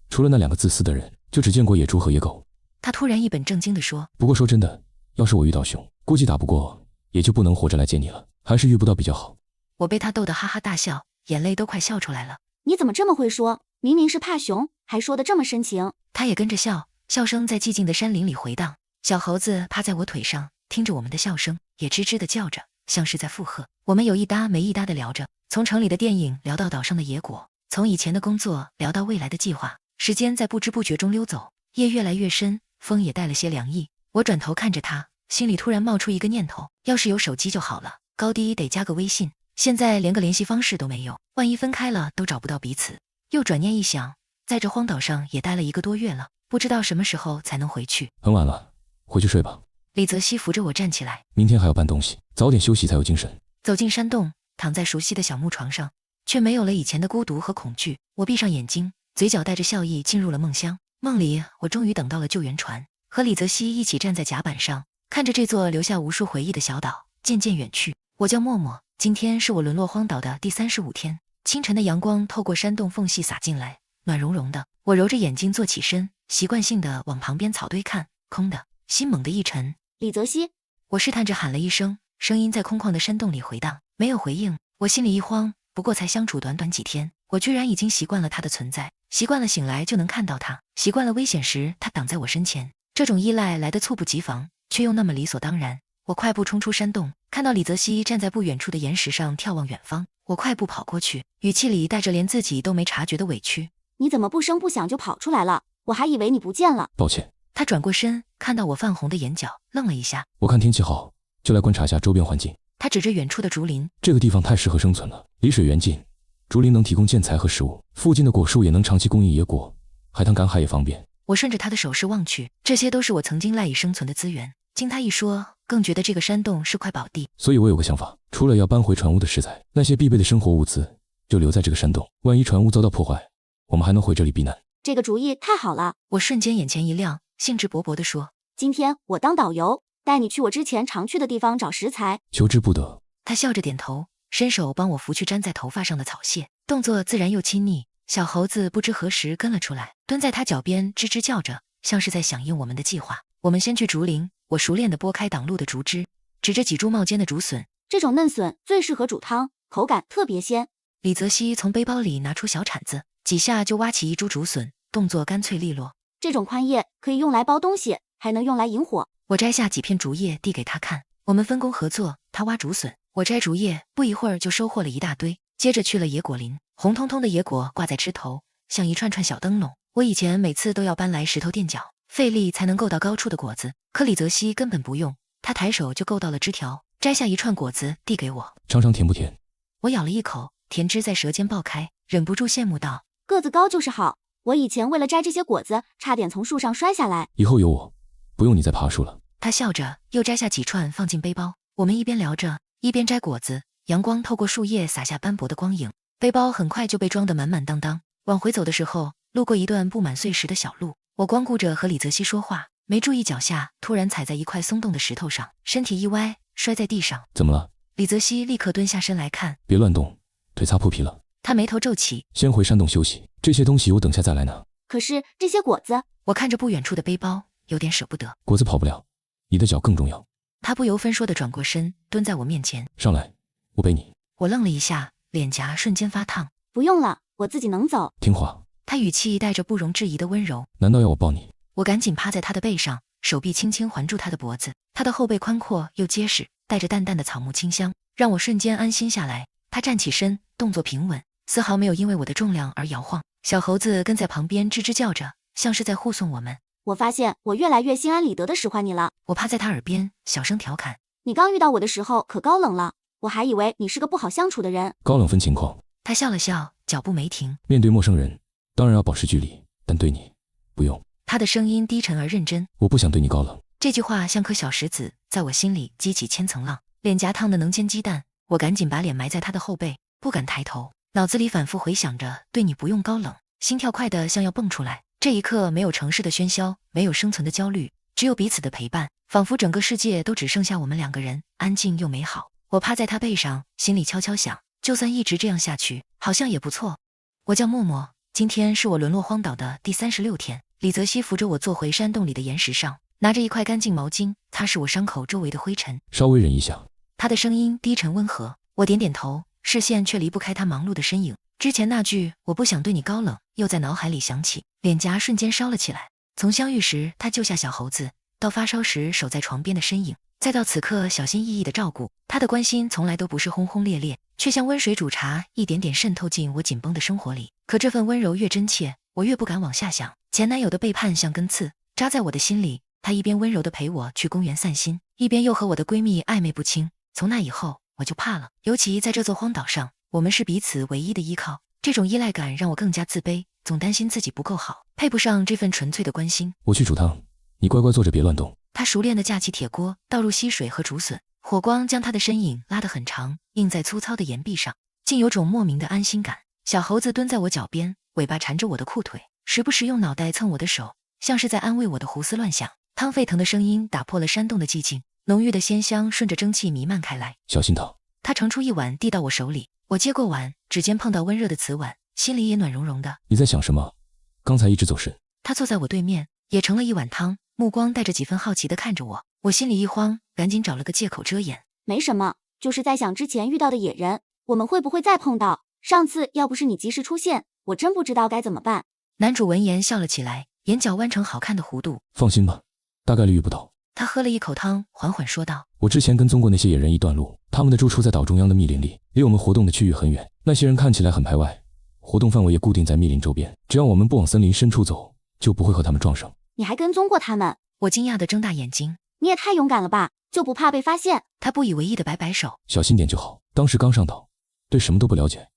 除了那2个自私的人，就只见过野猪和野狗。他突然一本正经地说，不过说真的，要是我遇到熊，估计打不过，也就不能活着来见你了，还是遇不到比较好。我被他逗得哈哈大笑，眼泪都快笑出来了。你怎么这么会说？明明是怕熊，还说得这么深情。他也跟着笑，笑声在寂静的山林里回荡。小猴子趴在我腿上，听着我们的笑声，也吱吱地叫着，像是在附和。我们有一搭没一搭地聊着，从城里的电影聊到岛上的野果，从以前的工作聊到未来的计划。时间在不知不觉中溜走，夜越来越深，风也带了些凉意。我转头看着他，心里突然冒出一个念头，要是有手机就好了，高低得加个微信，现在连个联系方式都没有，万一分开了都找不到彼此。又转念一想，在这荒岛上也待了1个多月了，不知道什么时候才能回去。很晚了，回去睡吧。李泽熙扶着我站起来，明天还要搬东西，早点休息才有精神。走进山洞，躺在熟悉的小木床上，却没有了以前的孤独和恐惧。我闭上眼睛，嘴角带着笑意进入了梦乡。梦里，我终于等到了救援船，和李泽熙一起站在甲板上，看着这座留下无数回忆的小岛渐渐远去。我叫默默，今天是我沦落荒岛的第35天。清晨的阳光透过山洞缝隙洒进来，暖融融的。我揉着眼睛坐起身，习惯性的往旁边草堆看，空的，心猛地一沉。李泽熙，我试探着喊了一声，声音在空旷的山洞里回荡，没有回应。我心里一慌，不过才相处短短几天，我居然已经习惯了他的存在，习惯了醒来就能看到他，习惯了危险时他挡在我身前。这种依赖来得猝不及防，却又那么理所当然。我快步冲出山洞，看到李泽熙站在不远处的岩石上眺望远方。我快步跑过去，语气里带着连自己都没察觉的委屈。你怎么不声不响就跑出来了？我还以为你不见了。抱歉。他转过身，看到我泛红的眼角，愣了一下。我看天气好，就来观察下周边环境。他指着远处的竹林，这个地方太适合生存了，离水源近，竹林能提供建材和食物，附近的果树也能长期供应野果，海棠赶海也方便。我顺着他的手势望去，这些都是我曾经赖以生存的资源。经他一说，更觉得这个山洞是块宝地。所以我有个想法，除了要搬回船屋的食材，那些必备的生活物资就留在这个山洞，万一船屋遭到破坏，我们还能回这里避难。这个主意太好了！我瞬间眼前一亮，兴致勃勃地说：今天我当导游，带你去我之前常去的地方找食材。求之不得。他笑着点头，伸手帮我拂去粘在头发上的草屑，动作自然又亲昵。小猴子不知何时跟了出来，蹲在他脚边吱吱叫着，像是在响应我们的计划。我们先去竹林，我熟练地拨开挡路的竹枝，指着几株冒尖的竹笋，这种嫩笋最适合煮汤，口感特别鲜。李泽熙从背包里拿出小铲子，几下就挖起一株竹笋，动作干脆利落。这种宽叶可以用来包东西，还能用来引火。我摘下几片竹叶递给他看，我们分工合作，他挖竹笋，我摘竹叶，不一会儿就收获了一大堆。接着去了野果林，红彤彤的野果挂在枝头，像一串串小灯笼。我以前每次都要搬来石头垫脚，费力才能够到高处的果子，可李泽熙根本不用，他抬手就够到了枝条，摘下一串果子递给我。尝尝甜不甜？我咬了一口，甜汁在舌尖爆开，忍不住羡慕道：个子高就是好，我以前为了摘这些果子，差点从树上摔下来。以后有我，不用你再爬树了。他笑着又摘下几串放进背包，我们一边聊着一边摘果子，阳光透过树叶洒下斑驳的光影，背包很快就被装得满满当当。往回走的时候，路过一段布满碎石的小路，我光顾着和李泽熙说话，没注意脚下突然踩在一块松动的石头上，身体一歪，摔在地上。怎么了？李泽熙立刻蹲下身来看，别乱动，腿擦破皮了。他眉头皱起，先回山洞休息，这些东西我等下再来拿。可是这些果子……我看着不远处的背包，有点舍不得。果子跑不了，你的脚更重要。他不由分说地转过身，蹲在我面前，上来，我背你。我愣了一下，脸颊瞬间发烫。不用了，我自己能走。听话。他语气带着不容置疑的温柔。难道要我抱你？我赶紧趴在他的背上，手臂轻轻环住他的脖子。他的后背宽阔又结实，带着淡淡的草木清香，让我瞬间安心下来。他站起身，动作平稳，丝毫没有因为我的重量而摇晃。小猴子跟在旁边吱吱叫着，像是在护送我们。我发现我越来越心安理得地使唤你了。我趴在他耳边小声调侃，你刚遇到我的时候可高冷了，我还以为你是个不好相处的人。高冷分情况。他笑了笑，脚步没停。面对陌生人，当然要保持距离，但对你，不用。他的声音低沉而认真。我不想对你高冷。这句话像颗小石子，在我心里激起千层浪，脸颊烫得能煎鸡蛋。我赶紧把脸埋在他的后背，不敢抬头，脑子里反复回想着对你不用高冷，心跳快得像要蹦出来。这一刻没有城市的喧嚣，没有生存的焦虑，只有彼此的陪伴，仿佛整个世界都只剩下我们两个人，安静又美好。我趴在他背上，心里悄悄想，就算一直这样下去，好像也不错。我叫默默，今天是我沦落荒岛的第36天。李泽熙扶着我坐回山洞里的岩石上，拿着一块干净毛巾擦拭我伤口周围的灰尘。稍微忍一下。他的声音低沉温和，我点点头，视线却离不开他忙碌的身影。之前那句我不想对你高冷又在脑海里响起，脸颊瞬间烧了起来。从相遇时他救下小猴子，到发烧时守在床边的身影，再到此刻小心翼翼的照顾，他的关心从来都不是轰轰烈烈，却像温水煮茶，一点点渗透进我紧绷的生活里。可这份温柔越真切，我越不敢往下想。前男友的背叛像根刺扎在我的心里，他一边温柔地陪我去公园散心，一边又和我的闺蜜暧昧不清。从那以后我就怕了，尤其在这座荒岛上，我们是彼此唯一的依靠，这种依赖感让我更加自卑，总担心自己不够好，配不上这份纯粹的关心。我去煮汤，你乖乖坐着别乱动。他熟练地架起铁锅，倒入溪水和竹笋，火光将他的身影拉得很长，映在粗糙的岩壁上，竟有种莫名的安心感。小猴子蹲在我脚边，尾巴缠着我的裤腿，时不时用脑袋蹭我的手，像是在安慰我的胡思乱想。汤沸腾的声音打破了山洞的寂静，浓郁的鲜香顺着蒸汽弥漫开来。小心烫。他盛出一碗递到我手里，我接过碗，指尖碰到温热的瓷碗，心里也暖融融的。你在想什么？刚才一直走神。他坐在我对面，也盛了一碗汤，目光带着几分好奇地看着我。我心里一慌，赶紧找了个借口遮掩。没什么，就是在想之前遇到的野人，我们会不会再碰到？上次要不是你及时出现，我真不知道该怎么办。男主闻言笑了起来，眼角弯成好看的弧度。放心吧，大概率遇不到。他喝了一口汤，缓缓说道：我之前跟踪过那些野人一段路，他们的住处在岛中央的密林里，离我们活动的区域很远。那些人看起来很排外，活动范围也固定在密林周边，只要我们不往森林深处走，就不会和他们撞上。你还跟踪过他们？我惊讶地睁大眼睛。你也太勇敢了吧，就不怕被发现？他不以为意地摆摆手，小心点就好。当时刚上岛，对什么都不了解，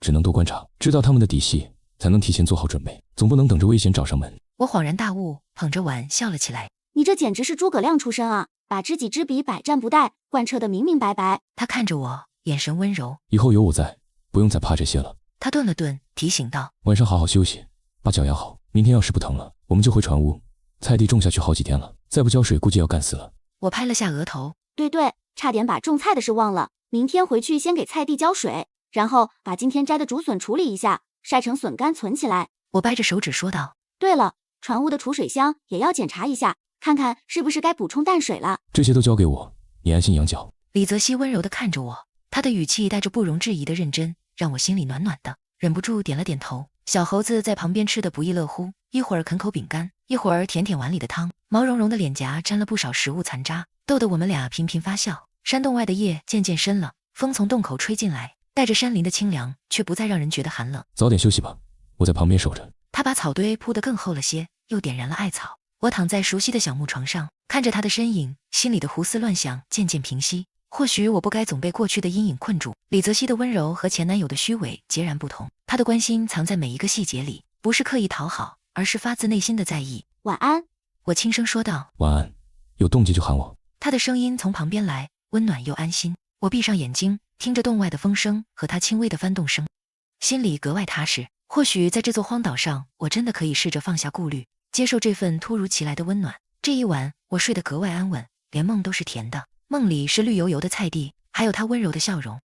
只能多观察，知道他们的底细，才能提前做好准备，总不能等着危险找上门。我恍然大悟，捧着碗笑了起来。你这简直是诸葛亮出身啊，把知己知彼，百战不殆，贯彻得明明白白。他看着我，眼神温柔。以后有我在，不用再怕这些了。他顿了顿，提醒道：晚上好好休息，把脚养好，明天要是不疼了，我们就回船屋。菜地种下去好几天了，再不浇水估计要干死了。我拍了下额头。对，差点把种菜的事忘了，明天回去先给菜地浇水，然后把今天摘的竹笋处理一下，晒成笋干存起来。我掰着手指说道。对了，船屋的储水箱也要检查一下，看看是不是该补充淡水了。这些都交给我，你安心养脚。李泽熙温柔地看着我，他的语气带着不容置疑的认真，让我心里暖暖的，忍不住点了点头。小猴子在旁边吃得不亦乐乎，一会儿啃口饼干，一会儿舔舔碗里的汤，毛茸茸的脸颊沾了不少食物残渣，逗得我们俩频频发笑。山洞外的夜渐渐深了，风从洞口吹进来，带着山林的清凉，却不再让人觉得寒冷。早点休息吧，我在旁边守着。他把草堆铺得更厚了些，又点燃了艾草。我躺在熟悉的小木床上，看着他的身影，心里的胡思乱想渐渐平息。或许我不该总被过去的阴影困住。李泽熙的温柔和前男友的虚伪截然不同，他的关心藏在每一个细节里，不是刻意讨好，而是发自内心的在意。晚安，我轻声说道。晚安，有动静就喊我。他的声音从旁边来，温暖又安心。我闭上眼睛，听着洞外的风声和他轻微的翻动声，心里格外踏实。或许在这座荒岛上，我真的可以试着放下顾虑，接受这份突如其来的温暖。这一晚我睡得格外安稳，连梦都是甜的。梦里是绿油油的菜地，还有他温柔的笑容。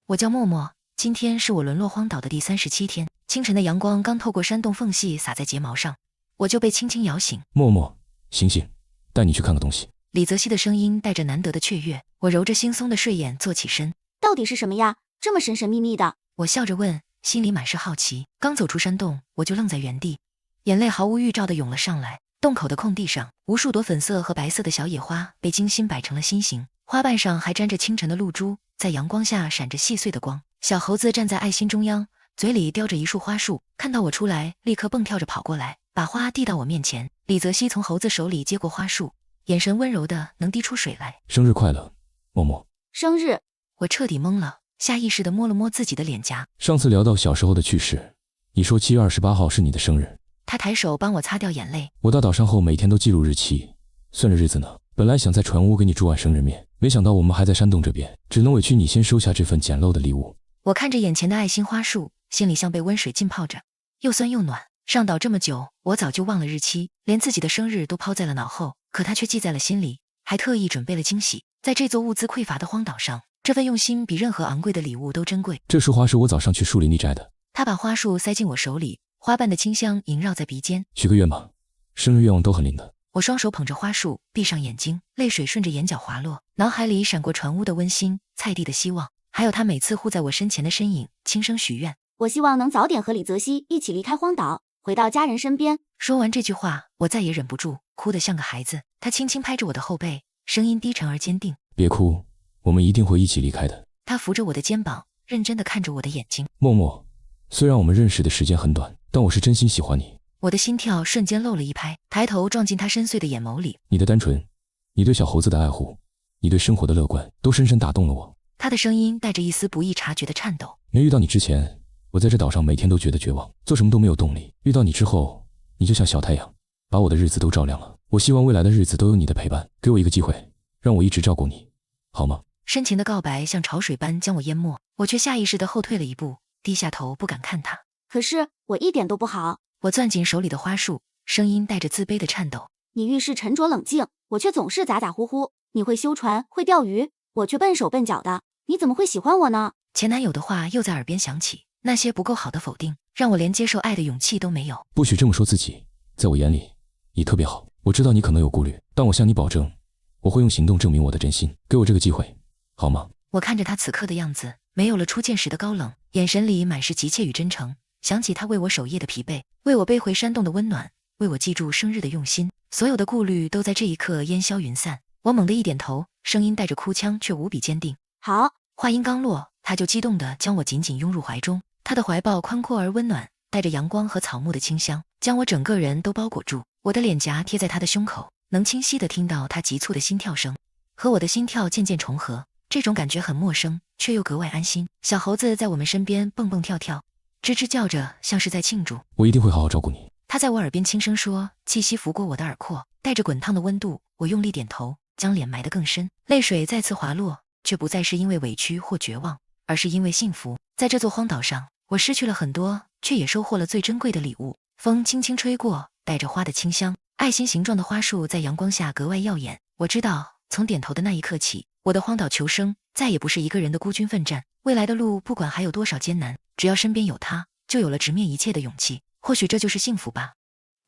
我叫默默，今天是我沦落荒岛的第37天。清晨的阳光刚透过山洞缝隙洒在睫毛上，我就被轻轻摇醒。默默，醒醒，带你去看个东西。李泽熙的声音带着难得的雀跃，我揉着惺忪的睡眼坐起身。到底是什么呀？这么神神秘秘的？我笑着问，心里满是好奇。刚走出山洞，我就愣在原地，眼泪毫无预兆地涌了上来。洞口的空地上，无数朵粉色和白色的小野花被精心摆成了心形，花瓣上还沾着清晨的露珠，在阳光下闪着细碎的光。小猴子站在爱心中央，嘴里叼着一束花束，看到我出来，立刻蹦跳着跑过来，把花递到我面前。李泽熙从猴子手里接过花束，眼神温柔的能滴出水来。生日快乐，默默。生日？我彻底懵了，下意识地摸了摸自己的脸颊。上次聊到小时候的趣事，你说7月28号是你的生日。他抬手帮我擦掉眼泪。我到岛上后每天都记录日期，算着日子呢。本来想在船屋给你煮碗生日面，没想到我们还在山洞这边，只能委屈你先收下这份简陋的礼物。我看着眼前的爱心花束，心里像被温水浸泡着，又酸又暖。上岛这么久，我早就忘了日期，连自己的生日都抛在了脑后，可他却记在了心里，还特意准备了惊喜。在这座物资匮乏的荒岛上，这份用心比任何昂贵的礼物都珍贵。这束花是我早上去树林里摘的。他把花束塞进我手里，花瓣的清香萦绕在鼻尖。许个愿吧，生日愿望都很灵的。我双手捧着花束，闭上眼睛，泪水顺着眼角滑落，脑海里闪过船屋的温馨，菜地的希望，还有他每次护在我身前的身影，轻声许愿。我希望能早点和李泽熙一起离开荒岛，回到家人身边。说完这句话，我再也忍不住，哭得像个孩子。他轻轻拍着我的后背，声音低沉而坚定。别哭，我们一定会一起离开的。他扶着我的肩膀，认真地看着我的眼睛。默默，虽然我们认识的时间很短，但我是真心喜欢你。我的心跳瞬间漏了一拍，抬头撞进他深邃的眼眸里。你的单纯，你对小猴子的爱护，你对生活的乐观，都深深打动了我。他的声音带着一丝不易察觉的颤抖。没遇到你之前，我在这岛上每天都觉得绝望，做什么都没有动力。遇到你之后，你就像小太阳，把我的日子都照亮了。我希望未来的日子都有你的陪伴，给我一个机会，让我一直照顾你，好吗？深情的告白像潮水般将我淹没，我却下意识地后退了一步，低下头不敢看他。可是我一点都不好。我攥紧手里的花束，声音带着自卑的颤抖。你遇事沉着冷静，我却总是咋咋呼呼。你会修船，会钓鱼，我却笨手笨脚的。你怎么会喜欢我呢？前男友的话又在耳边响起，那些不够好的否定，让我连接受爱的勇气都没有。不许这么说自己，在我眼里，你特别好。我知道你可能有顾虑，但我向你保证，我会用行动证明我的真心。给我这个机会，好吗？我看着他此刻的样子，没有了初见时的高冷，眼神里满是急切与真诚。想起他为我守夜的疲惫，为我背回山洞的温暖，为我记住生日的用心，所有的顾虑都在这一刻烟消云散。我猛地一点头，声音带着哭腔，却无比坚定。好。话音刚落，他就激动地将我紧紧拥入怀中。他的怀抱宽阔而温暖，带着阳光和草木的清香，将我整个人都包裹住。我的脸颊贴在他的胸口，能清晰地听到他急促的心跳声，和我的心跳渐渐重合。这种感觉很陌生，却又格外安心。小猴子在我们身边蹦蹦跳跳，吱吱叫着，像是在庆祝。我一定会好好照顾你。他在我耳边轻声说，气息拂过我的耳廓，带着滚烫的温度。我用力点头，将脸埋得更深，泪水再次滑落，却不再是因为委屈或绝望，而是因为幸福。在这座荒岛上，我失去了很多，却也收获了最珍贵的礼物。风轻轻吹过，带着花的清香，爱心形状的花束在阳光下格外耀眼。我知道，从点头的那一刻起，我的荒岛求生再也不是一个人的孤军奋战。未来的路不管还有多少艰难，只要身边有他，就有了直面一切的勇气。或许这就是幸福吧。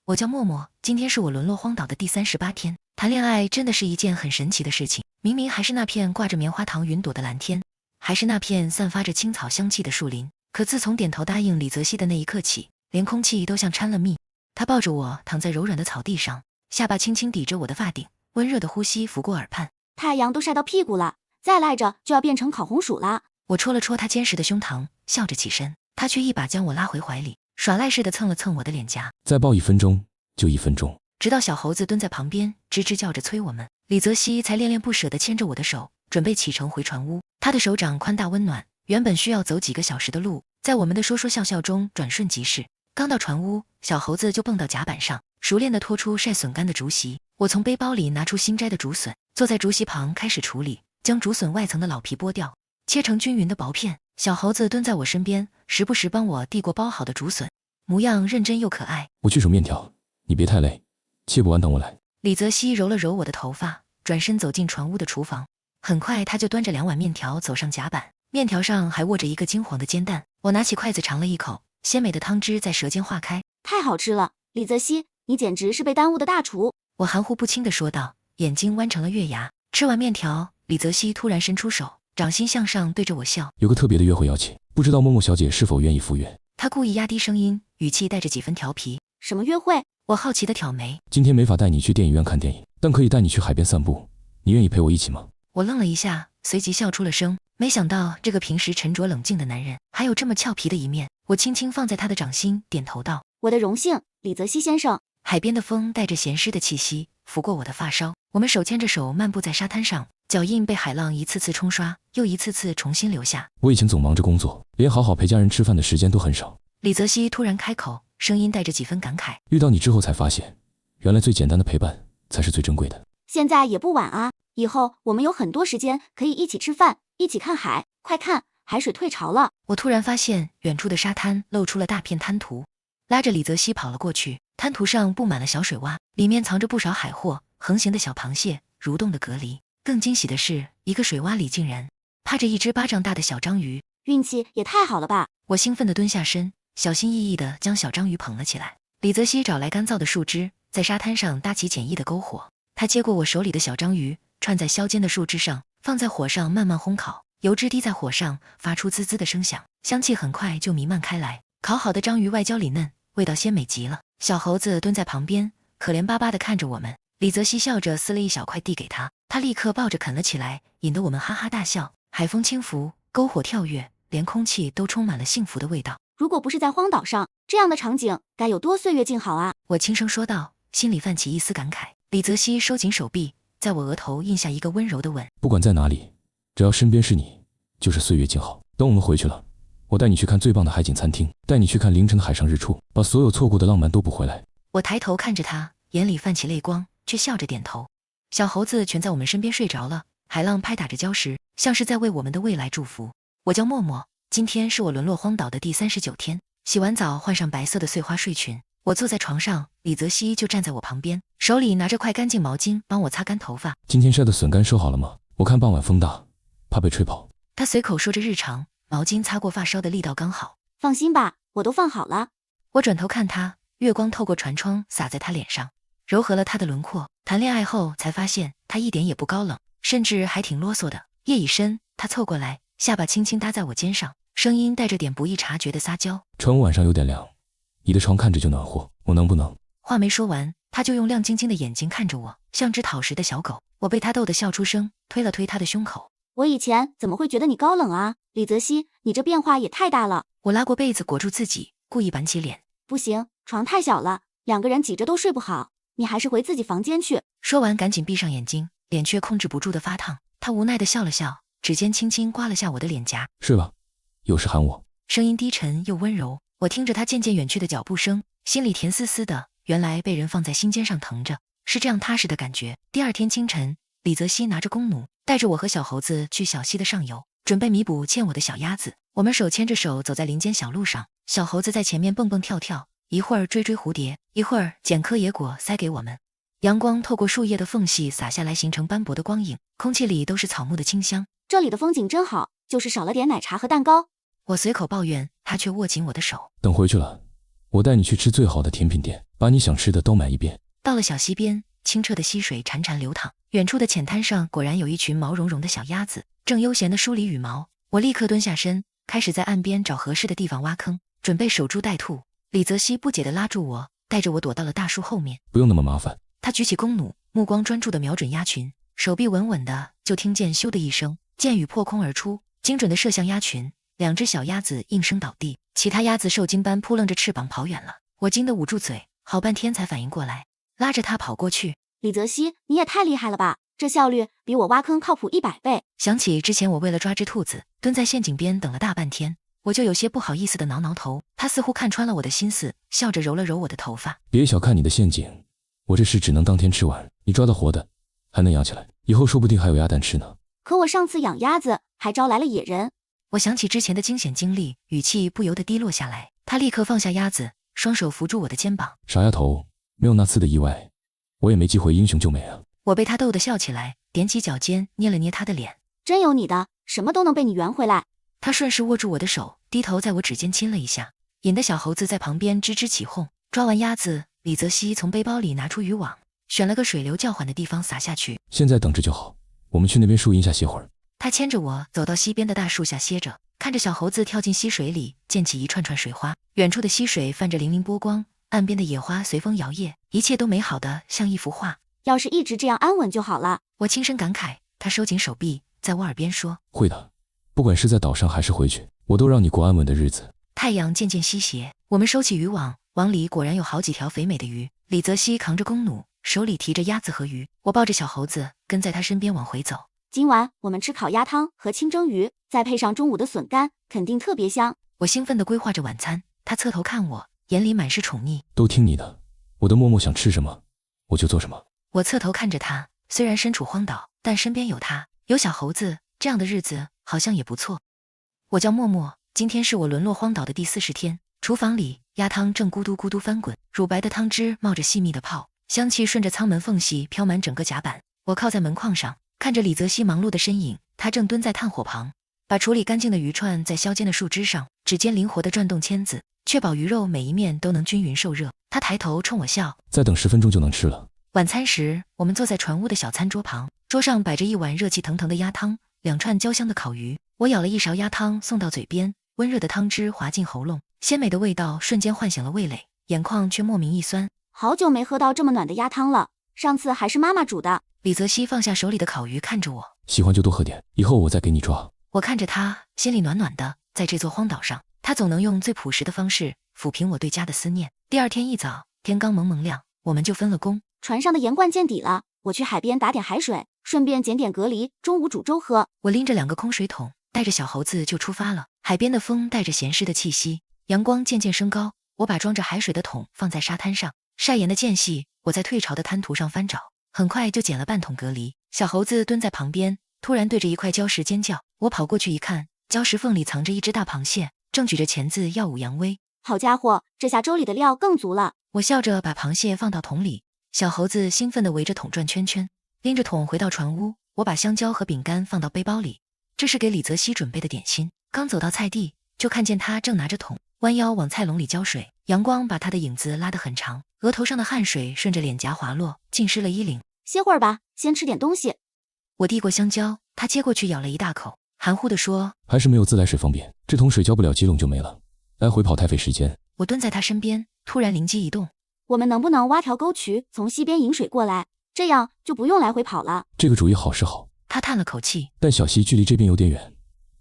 我叫默默，今天是我沦落荒岛的第38天。谈恋爱真的是一件很神奇的事情，明明还是那片挂着棉花糖云朵的蓝天，还是那片散发着青草香气的树林，可自从点头答应李泽熙的那一刻起，连空气都像掺了蜜。他抱着我躺在柔软的草地上，下巴轻轻抵着我的发顶，温热的呼吸拂过耳畔。太阳都晒到屁股了，再赖着就要变成烤红薯啦。我戳了戳他坚实的胸膛，笑着起身，他却一把将我拉回怀里，耍赖似的蹭了蹭我的脸颊。再抱1分钟就1分钟。直到小猴子蹲在旁边吱吱叫着催我们，李泽熙才恋恋不舍地牵着我的手，准备启程回船屋。他的手掌宽大温暖，原本需要走几个小时的路，在我们的说说笑笑中转瞬即逝。刚到船屋，小猴子就蹦到甲板上，熟练地拖出晒笋干的竹席。我从背包里拿出新摘的竹笋，坐在竹席旁开始处理，将竹笋外层的老皮剥掉，切成均匀的薄片。小猴子蹲在我身边，时不时帮我递过包好的竹笋，模样认真又可爱。我去煮面条，你别太累，切不完等我来。李泽熙揉了揉我的头发，转身走进船屋的厨房。很快他就端着2碗面条走上甲板，面条上还握着一个金黄的煎蛋。我拿起筷子尝了一口，鲜美的汤汁在舌尖化开，太好吃了。李泽熙，你简直是被耽误的大厨。我含糊不清地说道，眼睛弯成了月牙。吃完面条，李泽熙突然伸出手，掌心向上对着我笑。有个特别的约会邀请，不知道默默小姐是否愿意赴约。他故意压低声音，语气带着几分调皮。什么约会？我好奇地挑眉。今天没法带你去电影院看电影，但可以带你去海边散步，你愿意陪我一起吗？我愣了一下，随即笑出了声。没想到这个平时沉着冷静的男人还有这么俏皮的一面。我轻轻放在他的掌心，点头道：我的荣幸，李泽熙先生。海边的风带着咸湿的气息拂过我的发梢，我们手牵着手漫步在沙滩上，脚印被海浪一次次冲刷，又一次次重新留下。我以前总忙着工作，连好好陪家人吃饭的时间都很少。李泽熙突然开口，声音带着几分感慨。遇到你之后才发现，原来最简单的陪伴才是最珍贵的。现在也不晚啊，以后我们有很多时间可以一起吃饭，一起看海。快看，海水退潮了。我突然发现远处的沙滩露出了大片滩涂，拉着李泽熙跑了过去。滩涂上布满了小水洼，里面藏着不少海货，横行的小螃蟹，蠕动的蛤蜊。更惊喜的是，一个水洼里竟然趴着一只巴掌大的小章鱼。运气也太好了吧！我兴奋地蹲下身，小心翼翼地将小章鱼捧了起来。李泽熙找来干燥的树枝，在沙滩上搭起简易的篝火。他接过我手里的小章鱼，串在削尖的树枝上，放在火上慢慢烘烤。油脂滴在火上，发出滋滋的声响，香气很快就弥漫开来。烤好的章鱼外焦里嫩，味道鲜美极了。小猴子蹲在旁边，可怜巴巴地看着我们。李泽熙笑着撕了一小块递给他，他立刻抱着啃了起来，引得我们哈哈大笑。海风轻拂，篝火跳跃，连空气都充满了幸福的味道。如果不是在荒岛上，这样的场景该有多岁月静好啊！我轻声说道，心里泛起一丝感慨。李泽熙收紧手臂，在我额头印下一个温柔的吻。不管在哪里，只要身边是你，就是岁月静好。等我们回去了，我带你去看最棒的海景餐厅，带你去看凌晨的海上日出，把所有错过的浪漫都补回来。我抬头看着他，眼里泛起泪光，却笑着点头。小猴子全在我们身边睡着了，海浪拍打着礁石，像是在为我们的未来祝福。我叫默默，今天是我沦落荒岛的第39天。洗完澡，换上白色的碎花睡裙，我坐在床上，李泽熙就站在我旁边，手里拿着块干净毛巾帮我擦干头发。今天晒的笋干收好了吗？我看傍晚风大，怕被吹跑。他随口说着日常，毛巾擦过发梢的力道刚好。放心吧，我都放好了。我转头看他，月光透过船窗洒在他脸上，柔和了他的轮廓。谈恋爱后才发现他一点也不高冷，甚至还挺啰嗦的。夜已深，他凑过来，下巴轻轻搭在我肩上，声音带着点不易察觉的撒娇。船屋晚上有点凉，你的床看着就暖和，我能不能？话没说完，他就用亮晶晶的眼睛看着我，像只讨食的小狗。我被他逗得笑出声，推了推他的胸口。我以前怎么会觉得你高冷啊？李泽熙，你这变化也太大了。我拉过被子裹住自己，故意板起脸。不行，床太小了，2个人挤着都睡不好，你还是回自己房间去。说完赶紧闭上眼睛，脸却控制不住的发烫。他无奈的笑了笑，指尖轻轻刮了下我的脸颊。睡吧，有事喊我。声音低沉又温柔，我听着他渐渐远去的脚步声，心里甜丝丝的，原来被人放在心尖上疼着，是这样踏实的感觉。第二天清晨，李泽熙拿着弓弩，带着我和小猴子去小溪的上游，准备弥补欠我的小鸭子。我们手牵着手走在林间小路上，小猴子在前面蹦蹦跳跳，一会儿追蝴蝶，一会儿捡颗野果塞给我们。阳光透过树叶的缝隙洒下来，形成斑驳的光影，空气里都是草木的清香。这里的风景真好，就是少了点奶茶和蛋糕。我随口抱怨，他却握紧我的手。等回去了，我带你去吃最好的甜品店，把你想吃的都买一遍。到了小溪边，清澈的溪水潺潺流淌，远处的浅滩上果然有一群毛茸茸的小鸭子，正悠闲地梳理羽毛。我立刻蹲下身，开始在岸边找合适的地方挖坑，准备守株待兔。李泽熙不解地拉住我，带着我躲到了大树后面。不用那么麻烦。他举起弓弩，目光专注地瞄准鸭群，手臂稳稳的，就听见咻的一声，箭雨破空而出，精准地射向鸭群。2只小鸭子应声倒地，其他鸭子受惊般扑棱着翅膀跑远了。我惊得捂住嘴，好半天才反应过来，拉着他跑过去。李泽熙，你也太厉害了吧，这效率比我挖坑靠谱100倍。想起之前我为了抓只兔子，蹲在陷阱边等了大半天，我就有些不好意思地挠挠头。他似乎看穿了我的心思，笑着揉了揉我的头发。别小看你的陷阱，我这事只能当天吃完，你抓到活的还能养起来，以后说不定还有鸭蛋吃呢。可我上次养鸭子还招来了野人。我想起之前的惊险经历，语气不由得低落下来。他立刻放下鸭子，双手扶住我的肩膀。傻丫头，没有那次的意外，我也没机会英雄救美啊。我被他逗得笑起来，踮起脚尖捏了捏他的脸。真有你的，什么都能被你圆回来。他顺势握住我的手，低头在我指尖亲了一下，引得小猴子在旁边吱吱起哄。抓完鸭子，李泽熙从背包里拿出渔网，选了个水流较缓的地方撒下去。现在等着就好，我们去那边树荫下歇会儿。他牵着我走到溪边的大树下歇着，看着小猴子跳进溪水里，溅起一串串水花。远处的溪水泛着粼粼波光，岸边的野花随风摇曳，一切都美好的像一幅画。要是一直这样安稳就好了。我轻声感慨，他收紧手臂，在我耳边说：会的，不管是在岛上还是回去，我都让你过安稳的日子。太阳渐渐西斜，我们收起渔网，网里果然有好几条肥美的鱼。李泽熙扛着弓弩，手里提着鸭子和鱼，我抱着小猴子跟在他身边往回走。今晚我们吃烤鸭汤和清蒸鱼，再配上中午的笋干，肯定特别香。我兴奋地规划着晚餐，他侧头看我，眼里满是宠溺。都听你的，我的默默想吃什么，我就做什么。我侧头看着他，虽然身处荒岛，但身边有他，有小猴子，这样的日子好像也不错。我叫默默，今天是我沦落荒岛的第40天。厨房里，鸭汤正咕嘟咕嘟翻滚，乳白的汤汁冒着细密的泡，香气顺着舱门缝隙飘满整个甲板。我靠在门框上，看着李泽熙忙碌的身影，他正蹲在炭火旁，把处理干净的鱼串在削尖的树枝上，指尖灵活地转动签子，确保鱼肉每一面都能均匀受热。他抬头冲我笑，再等10分钟就能吃了。晚餐时，我们坐在船屋的小餐桌旁，桌上摆着一碗热气腾腾的鸭汤，2串焦香的烤鱼。我舀了一勺鸭汤送到嘴边，温热的汤汁滑进喉咙，鲜美的味道瞬间唤醒了味蕾，眼眶却莫名一酸。好久没喝到这么暖的鸭汤了，上次还是妈妈煮的。李泽熙放下手里的烤鱼，看着我，喜欢就多喝点，以后我再给你抓。我看着他，心里暖暖的。在这座荒岛上，他总能用最朴实的方式抚平我对家的思念。第二天一早，天刚蒙蒙亮，我们就分了工。船上的盐罐见底了，我去海边打点海水，顺便捡点蛤蜊，中午煮粥喝。我拎着2个空水桶，带着小猴子就出发了。海边的风带着咸湿的气息，阳光渐渐升高。我把装着海水的桶放在沙滩上，晒盐的间隙，我在退潮的滩涂上翻找，很快就捡了半桶蛤蜊。小猴子蹲在旁边，突然对着一块礁石尖叫。我跑过去一看，礁石缝里藏着一只大螃蟹，正举着钳子耀武扬威。好家伙，这下粥里的料更足了。我笑着把螃蟹放到桶里，小猴子兴奋地围着桶转圈圈，拎着桶回到船屋。我把香蕉和饼干放到背包里，这是给李泽熙准备的点心。刚走到菜地，就看见他正拿着桶，弯腰往菜笼里浇水。阳光把他的影子拉得很长，额头上的汗水顺着脸颊滑落，浸湿了衣领。歇会儿吧，先吃点东西。我递过香蕉，他接过去咬了一大口，含糊地说：还是没有自来水方便，这桶水浇不了几垄就没了，来回跑太费时间。我蹲在他身边，突然灵机一动，我们能不能挖条沟渠，从西边引水过来，这样就不用来回跑了。这个主意好是好，他叹了口气，但小溪距离这边有点远，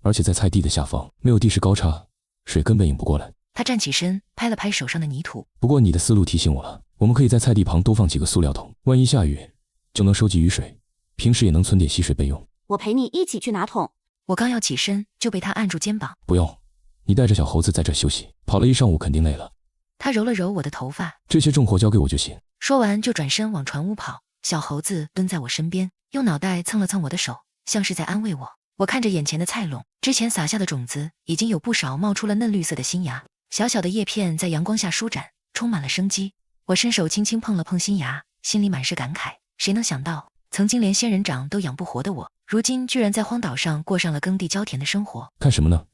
而且在菜地的下方，没有地势高差，水根本引不过来。他站起身，拍了拍手上的泥土。不过你的思路提醒我了，我们可以在菜地旁多放几个塑料桶，万一下雨就能收集雨水，平时也能存点溪水备用。我陪你一起去拿桶。我刚要起身，就被他按住肩膀。不用，你带着小猴子在这休息，跑了一上午肯定累了。他揉了揉我的头发，这些重活交给我就行。说完就转身往船屋跑。小猴子蹲在我身边，用脑袋蹭了蹭我的手，像是在安慰我。我看着眼前的菜垄，之前撒下的种子已经有不少冒出了嫩绿色的新芽，小小的叶片在阳光下舒展，充满了生机。我伸手轻轻碰了碰新芽，心里满是感慨。谁能想到，曾经连仙人掌都养不活的我，如今居然在荒岛上过上了耕地浇田的生活。看什么呢？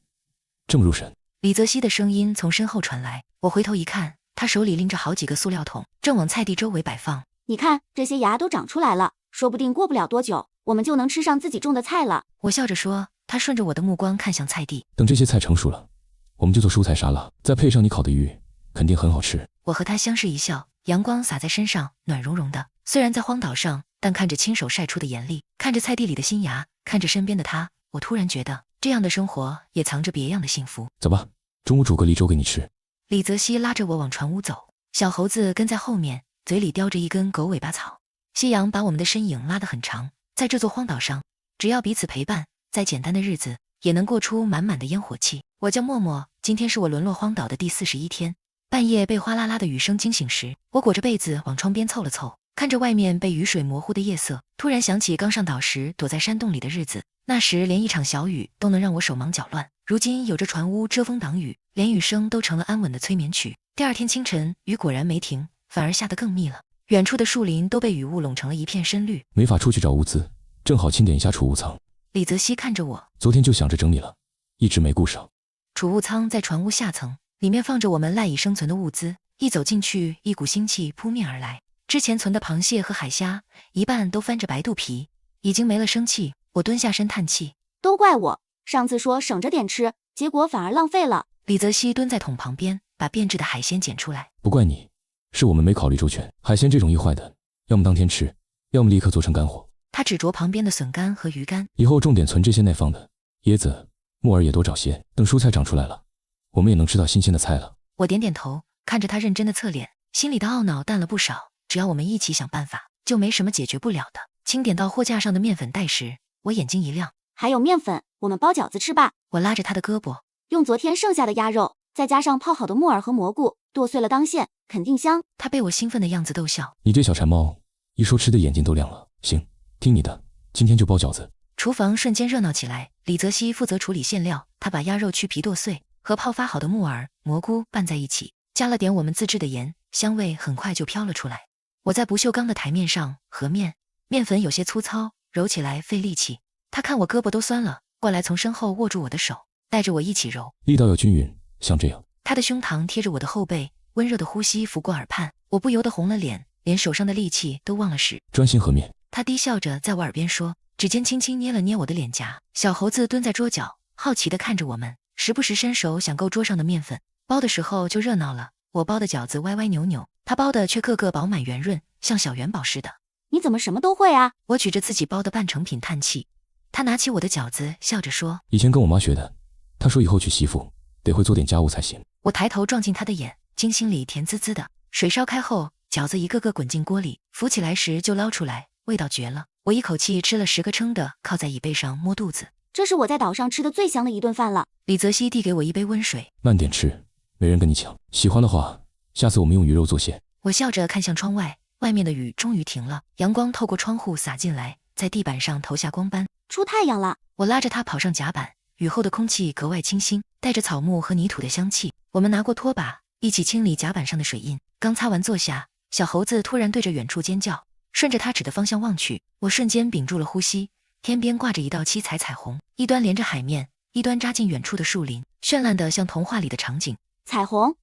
这么入神。李泽熙的声音从身后传来，我回头一看，他手里拎着好几个塑料桶，正往菜地周围摆放。你看，这些芽都长出来了，说不定过不了多久，我们就能吃上自己种的菜了。我笑着说，他顺着我的目光看向菜地。等这些菜成熟了，我们就做蔬菜沙拉，再配上你烤的鱼，肯定很好吃。我和他相视一笑，阳光洒在身上，暖融融的。虽然在荒岛上，但看着亲手晒出的盐粒，看着菜地里的新芽，看着身边的他，我突然觉得这样的生活也藏着别样的幸福。走吧，中午煮个梨粥给你吃。李泽熙拉着我往船屋走，小猴子跟在后面，嘴里叼着一根狗尾巴草。夕阳把我们的身影拉得很长，在这座荒岛上，只要彼此陪伴，再简单的日子也能过出满满的烟火气。我叫默默，今天是我沦落荒岛的第41天。半夜被哗啦啦的雨声惊醒时，我裹着被子往窗边凑了凑，看着外面被雨水模糊的夜色，突然想起刚上岛时躲在山洞里的日子。那时连一场小雨都能让我手忙脚乱，如今有着船屋遮风挡雨，连雨声都成了安稳的催眠曲。第二天清晨，雨果然没停，反而下得更密了，远处的树林都被雨雾笼成了一片深绿。没法出去找物资，正好清点一下储物仓。李泽熙看着我，昨天就想着整理了，一直没顾上。储物仓在船屋下层，里面放着我们赖以生存的物资。一走进去，一股腥气扑面而来。之前存的螃蟹和海虾，一半都翻着白肚皮，已经没了生气。我蹲下身叹气，都怪我，上次说省着点吃，结果反而浪费了。李泽熙蹲在桶旁边，把变质的海鲜捡出来。不怪你，是我们没考虑周全。海鲜这种易坏的，要么当天吃，要么立刻做成干货。他指着旁边的笋干和鱼干，以后重点存这些耐放的。椰子、木耳也多找些，等蔬菜长出来了，我们也能吃到新鲜的菜了。我点点头，看着他认真的侧脸，心里的懊恼淡了不少。只要我们一起想办法，就没什么解决不了的。清点到货架上的面粉袋时，我眼睛一亮，还有面粉，我们包饺子吃吧。我拉着他的胳膊，用昨天剩下的鸭肉，再加上泡好的木耳和蘑菇，剁碎了当馅，肯定香。他被我兴奋的样子逗笑。你这小馋猫，一说吃的眼睛都亮了。行，听你的，今天就包饺子。厨房瞬间热闹起来。李泽熙负责处理馅料，他把鸭肉去皮剁碎，和泡发好的木耳、蘑菇拌在一起，加了点我们自制的盐，香味很快就飘了出来。我在不锈钢的台面上和面，面粉有些粗糙，揉起来费力气。他看我胳膊都酸了，过来从身后握住我的手，带着我一起揉，力道要均匀，像这样。他的胸膛贴着我的后背，温热的呼吸拂过耳畔，我不由得红了脸，连手上的力气都忘了使。专心和面。他低笑着在我耳边说，指尖轻轻捏了捏我的脸颊。小猴子蹲在桌角，好奇地看着我们，时不时伸手想够桌上的面粉。包的时候就热闹了，我包的饺子歪歪扭扭，他包的却个个饱满圆润，像小元宝似的。你怎么什么都会啊？我举着自己包的半成品叹气。他拿起我的饺子，笑着说，以前跟我妈学的，她说以后娶媳妇得会做点家务才行。我抬头撞进他的眼，睛心里甜滋滋的。水烧开后，饺子一个个滚进锅里，浮起来时就捞出来，味道绝了。我一口气吃了10个撑的，靠在椅背上摸肚子。这是我在岛上吃的最香的一顿饭了。李泽熙递给我一杯温水，慢点吃，没人跟你抢。喜欢的话，下次我们用鱼肉做蟹。我笑着看向窗外，外面的雨终于停了，阳光透过窗户洒进来，在地板上投下光斑。出太阳了。我拉着他跑上甲板，雨后的空气格外清新，带着草木和泥土的香气。我们拿过拖把，一起清理甲板上的水印。刚擦完坐下，小猴子突然对着远处尖叫，顺着他指的方向望去，我瞬间屏住了呼吸。天边挂着一道七彩彩虹，一端连着海面，一端扎进远处的树林，绚烂的像童话里的场景。彩虹！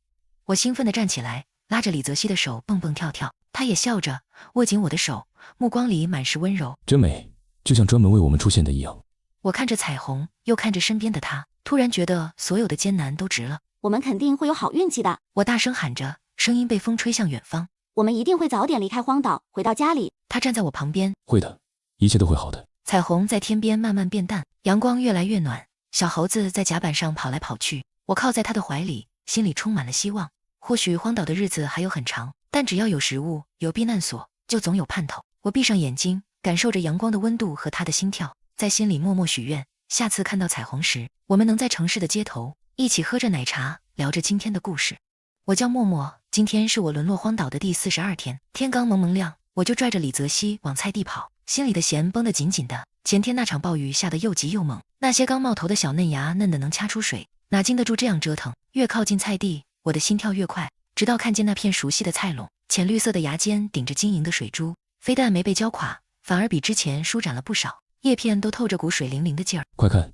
我兴奋地站起来，拉着李泽熙的手蹦蹦跳跳，他也笑着握紧我的手，目光里满是温柔。真美，就像专门为我们出现的一样。我看着彩虹，又看着身边的他，突然觉得所有的艰难都值了。我们肯定会有好运气的。我大声喊着，声音被风吹向远方。我们一定会早点离开荒岛，回到家里。他站在我旁边。会的，一切都会好的。彩虹在天边慢慢变淡，阳光越来越暖。小猴子在甲板上跑来跑去，我靠在他的怀里，心里充满了希望。或许荒岛的日子还有很长，但只要有食物，有避难所，就总有盼头。我闭上眼睛，感受着阳光的温度和他的心跳，在心里默默许愿，下次看到彩虹时，我们能在城市的街头一起喝着奶茶，聊着今天的故事。我叫默默，今天是我沦落荒岛的第42天。天刚蒙蒙亮，我就拽着李泽熙往菜地跑，心里的弦绷得紧紧的。前天那场暴雨下得又急又猛，那些刚冒头的小嫩芽嫩得能掐出水，哪经得住这样折腾。越靠近菜地，我的心跳越快，直到看见那片熟悉的菜垄，浅绿色的芽尖顶着晶莹的水珠，非但没被浇垮，反而比之前舒展了不少，叶片都透着股水灵灵的劲儿。快看，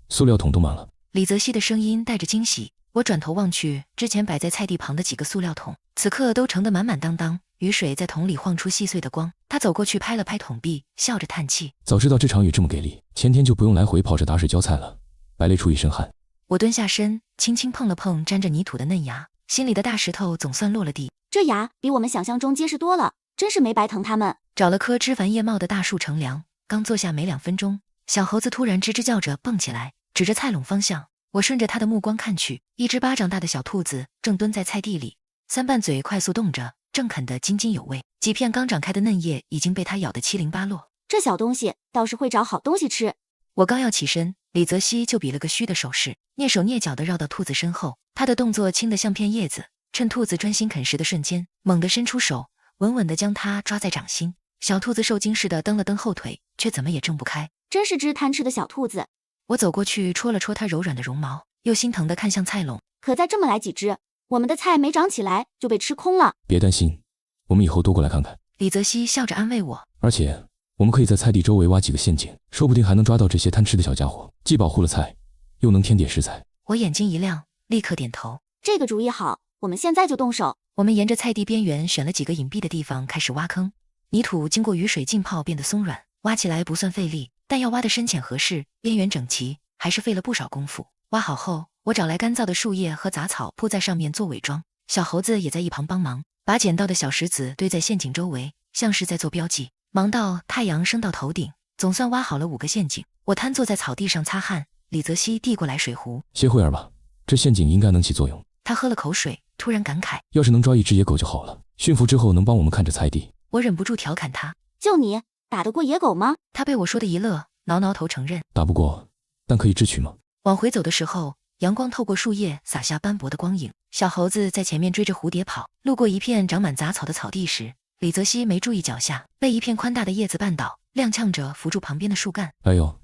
塑料桶都满了。李泽熙的声音带着惊喜，我转头望去，之前摆在菜地旁的几个塑料桶，此刻都盛得满满当当，雨水在桶里晃出细碎的光。他走过去拍了拍桶壁，笑着叹气。早知道这场雨这么给力，前天就不用来回跑着打水浇菜了，白累出一身汗。我蹲下身，轻轻碰了碰沾着泥土的嫩芽，心里的大石头总算落了地。这芽比我们想象中结实多了，真是没白疼他们。找了棵枝繁叶茂的大树乘凉，刚坐下没2分钟，小猴子突然吱吱叫着蹦起来，指着菜垄方向。我顺着他的目光看去，一只巴掌大的小兔子正蹲在菜地里，三瓣嘴快速动着，正啃得津津有味。几片刚长开的嫩叶已经被它咬得七零八落。这小东西倒是会找好东西吃。我刚要起身，李泽熙就比了个虚的手势，蹑手蹑脚地绕到兔子身后，他的动作轻得像片叶子，趁兔子专心啃食的瞬间，猛地伸出手，稳稳地将它抓在掌心。小兔子受惊似的蹬了蹬后腿，却怎么也挣不开。真是只贪吃的小兔子。我走过去戳了戳它柔软的绒毛，又心疼地看向菜垄。可再这么来几只，我们的菜没长起来就被吃空了。别担心，我们以后多过来看看。李泽熙笑着安慰我。而且我们可以在菜地周围挖几个陷阱，说不定还能抓到这些贪吃的小家伙，既保护了菜，又能添点食材。我眼睛一亮，立刻点头。这个主意好，我们现在就动手。我们沿着菜地边缘选了几个隐蔽的地方开始挖坑，泥土经过雨水浸泡变得松软，挖起来不算费力，但要挖得深浅合适，边缘整齐，还是费了不少功夫。挖好后，我找来干燥的树叶和杂草铺在上面做伪装，小猴子也在一旁帮忙，把捡到的小石子堆在陷阱周围，像是在做标记。忙到太阳升到头顶，总算挖好了5个陷阱。我瘫坐在草地上擦汗，李泽熙递过来水壶。歇会儿吧，这陷阱应该能起作用。他喝了口水，突然感慨，要是能抓一只野狗就好了，驯服之后能帮我们看着菜地。我忍不住调侃他，就你打得过野狗吗？他被我说的一乐，挠挠头承认，打不过，但可以智取吗？往回走的时候，阳光透过树叶洒下斑驳的光影，小猴子在前面追着蝴蝶跑，路过一片长满杂草的草地时，李泽熙没注意脚下，被一片宽大的叶子绊倒，踉跄着扶住旁边的树干。哎呦，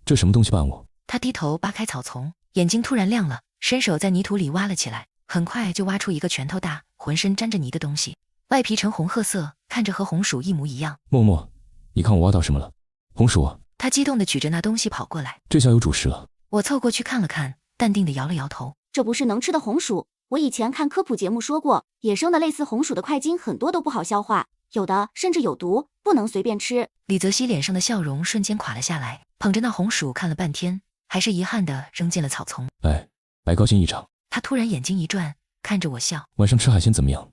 这什么东西绊我？他低头扒开草丛，眼睛突然亮了，伸手在泥土里挖了起来，很快就挖出一个拳头大、浑身沾着泥的东西，外皮呈红褐色，看着和红薯一模一样。默默，你看我挖到什么了？红薯啊！他激动地举着那东西跑过来，这下有主食了。我凑过去看了看，淡定地摇了摇头，这不是能吃的红薯。我以前看科普节目说过，野生的类似红薯的块茎很多都不好消化，有的甚至有毒，不能随便吃。李泽熙脸上的笑容瞬间垮了下来，捧着那红薯看了半天，还是遗憾地扔进了草丛。哎，白高兴一场。他突然眼睛一转，看着我笑。晚上吃海鲜怎么样？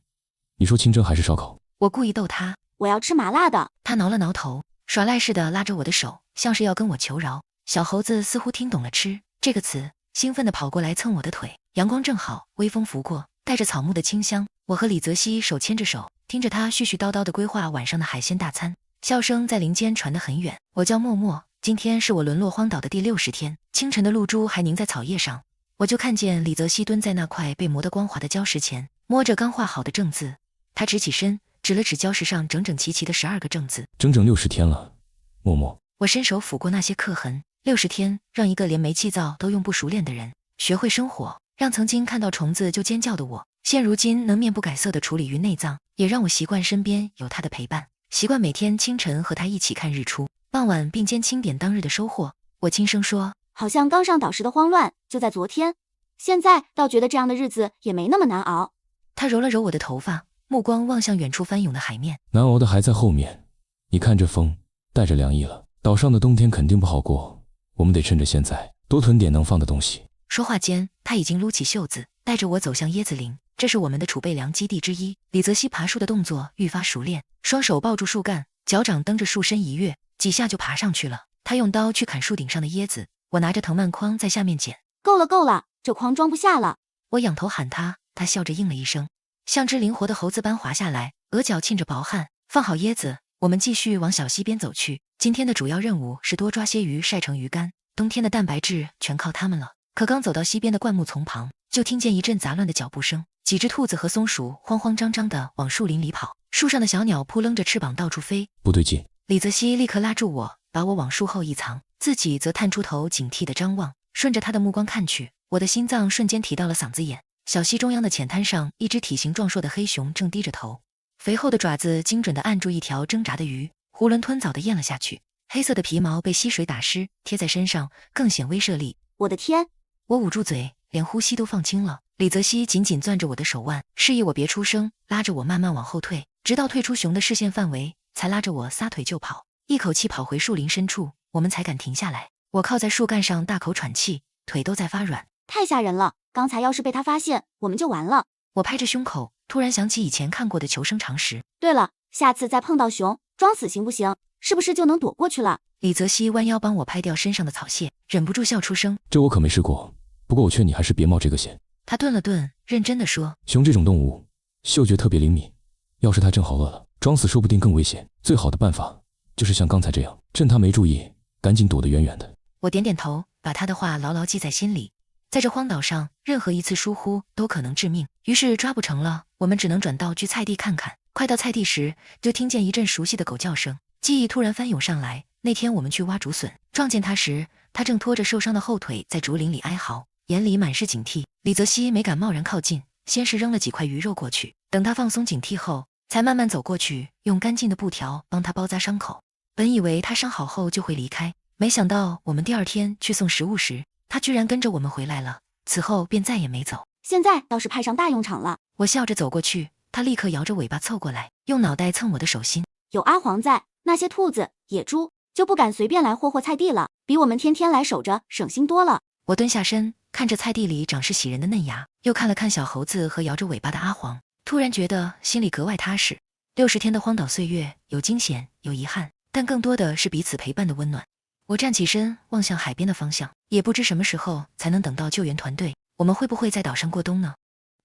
你说清蒸还是烧烤？我故意逗他，我要吃麻辣的。他挠了挠头，耍赖似的拉着我的手，像是要跟我求饶。小猴子似乎听懂了吃这个词，兴奋地跑过来蹭我的腿。阳光正好，微风拂过，带着草木的清香。我和李泽熙手牵着手，听着他絮絮叨叨地规划晚上的海鲜大餐，笑声在林间传得很远。我叫默默，今天是我沦落荒岛的第60天，清晨的露珠还凝在草叶上，我就看见李泽熙蹲在那块被磨得光滑的礁石前，摸着刚画好的正字。他直起身，指了指礁石上整整齐齐的12个正字。整整60天了，默默。我伸手抚过那些刻痕。60天让一个连煤气灶都用不熟练的人学会生火，让曾经看到虫子就尖叫的我，现如今能面不改色地处理鱼内脏，也让我习惯身边有他的陪伴，习惯每天清晨和他一起看日出，傍晚并肩清点当日的收获。我轻声说，好像刚上岛时的慌乱就在昨天，现在倒觉得这样的日子也没那么难熬。他揉了揉我的头发，目光望向远处翻涌的海面。难熬的还在后面，你看这风带着凉意了，岛上的冬天肯定不好过，我们得趁着现在多囤点能放的东西。说话间，他已经撸起袖子，带着我走向椰子林，这是我们的储备粮基地之一。李泽熙爬树的动作愈发熟练，双手抱住树干，脚掌蹬着树身一跃，几下就爬上去了。他用刀去砍树顶上的椰子，我拿着藤蔓筐在下面捡。够了够了，这筐装不下了。我仰头喊他，他笑着应了一声，像只灵活的猴子般滑下来，额角沁着薄汗。放好椰子，我们继续往小溪边走去。今天的主要任务是多抓些鱼晒成鱼干，冬天的蛋白质全靠它们了。可刚走到溪边的灌木丛旁，就听见一阵杂乱的脚步声，几只兔子和松鼠慌慌张张地往树林里跑，树上的小鸟扑棱着翅膀到处飞。不对劲！李泽熙立刻拉住我，把我往树后一藏，自己则探出头警惕地张望。顺着他的目光看去，我的心脏瞬间提到了嗓子眼。小溪中央的浅滩上，一只体型壮硕的黑熊正低着头，肥厚的爪子精准地按住一条挣扎的鱼，囫囵吞枣地咽了下去。黑色的皮毛被溪水打湿，贴在身上更显威慑力。我的天！我捂住嘴，连呼吸都放轻了。李泽熙紧紧攥着我的手腕，示意我别出声，拉着我慢慢往后退，直到退出熊的视线范围，才拉着我撒腿就跑，一口气跑回树林深处，我们才敢停下来。我靠在树干上大口喘气，腿都在发软。太吓人了，刚才要是被他发现，我们就完了。我拍着胸口，突然想起以前看过的求生常识。对了，下次再碰到熊，装死行不行？是不是就能躲过去了？李泽熙弯腰帮我拍掉身上的草屑，忍不住笑出声。这我可没试过，不过我劝你还是别冒这个险。他顿了顿，认真地说，熊这种动物嗅觉特别灵敏，要是它正好饿了，装死说不定更危险。最好的办法就是像刚才这样，趁它没注意，赶紧躲得远远的。我点点头，把他的话牢牢记在心里。在这荒岛上，任何一次疏忽都可能致命。于是抓不成了，我们只能转道去菜地看看。快到菜地时，就听见一阵熟悉的狗叫声，记忆突然翻涌上来。那天我们去挖竹笋，撞见他时，他正拖着受伤的后腿在竹林里哀嚎，眼里满是警惕。李泽熙没敢贸然靠近，先是扔了几块鱼肉过去，等他放松警惕后，才慢慢走过去，用干净的布条帮他包扎伤口。本以为他伤好后就会离开，没想到我们第二天去送食物时，他居然跟着我们回来了，此后便再也没走。现在倒是派上大用场了。我笑着走过去，他立刻摇着尾巴凑过来，用脑袋蹭我的手心。有阿黄在，那些兔子、野猪就不敢随便来霍霍菜地了，比我们天天来守着省心多了。我蹲下身，看着菜地里长势喜人的嫩芽，又看了看小猴子和摇着尾巴的阿黄，突然觉得心里格外踏实。60天的荒岛岁月，有惊险，有遗憾，但更多的是彼此陪伴的温暖。我站起身，望向海边的方向，也不知什么时候才能等到救援团队，我们会不会在岛上过冬呢？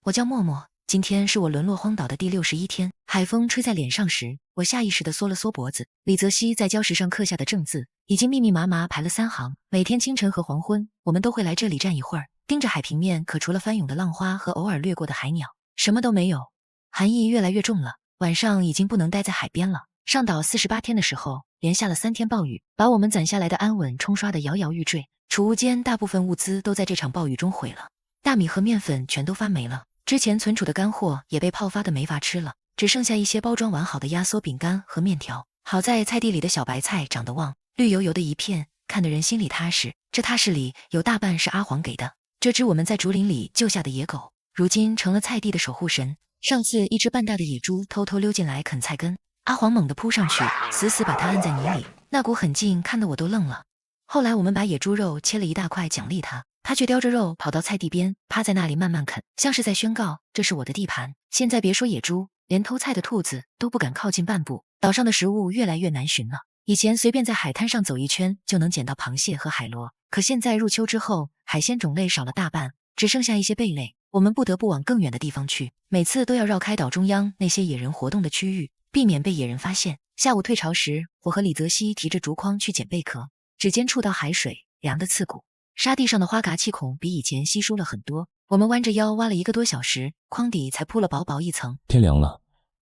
我叫默默，今天是我沦落荒岛的第61天。海风吹在脸上时，我下意识地缩了缩脖子。李泽熙在礁石上刻下的正字已经密密麻麻排了3行。每天清晨和黄昏，我们都会来这里站一会儿，盯着海平面，可除了翻涌的浪花和偶尔掠过的海鸟，什么都没有。寒意越来越重了，晚上已经不能待在海边了。上岛48天的时候，连下了3天暴雨，把我们攒下来的安稳冲刷得摇摇欲坠。储物间大部分物资都在这场暴雨中毁了，大米和面粉全都发霉了，之前存储的干货也被泡发的没法吃了，只剩下一些包装完好的压缩饼干和面条。好在菜地里的小白菜长得旺，绿油油的一片，看得人心里踏实。这踏实里有大半是阿黄给的，这只我们在竹林里救下的野狗，如今成了菜地的守护神。上次一只半大的野猪偷偷溜进来啃菜根，阿黄猛地扑上去，死死把它按在泥里，那股狠劲看得我都愣了。后来我们把野猪肉切了一大块奖励它，它却叼着肉跑到菜地边，趴在那里慢慢啃，像是在宣告这是我的地盘。现在别说野猪，连偷菜的兔子都不敢靠近半步。岛上的食物越来越难寻了，以前随便在海滩上走一圈就能捡到螃蟹和海螺，可现在入秋之后，海鲜种类少了大半，只剩下一些贝类，我们不得不往更远的地方去，每次都要绕开岛中央那些野人活动的区域，避免被野人发现。下午退潮时，我和李泽熙提着竹筐去捡贝壳，指尖触到海水，凉得刺骨。沙地上的花蛤气孔比以前稀疏了很多。我们弯着腰挖了1个多小时，筐底才铺了薄薄一层。天凉了，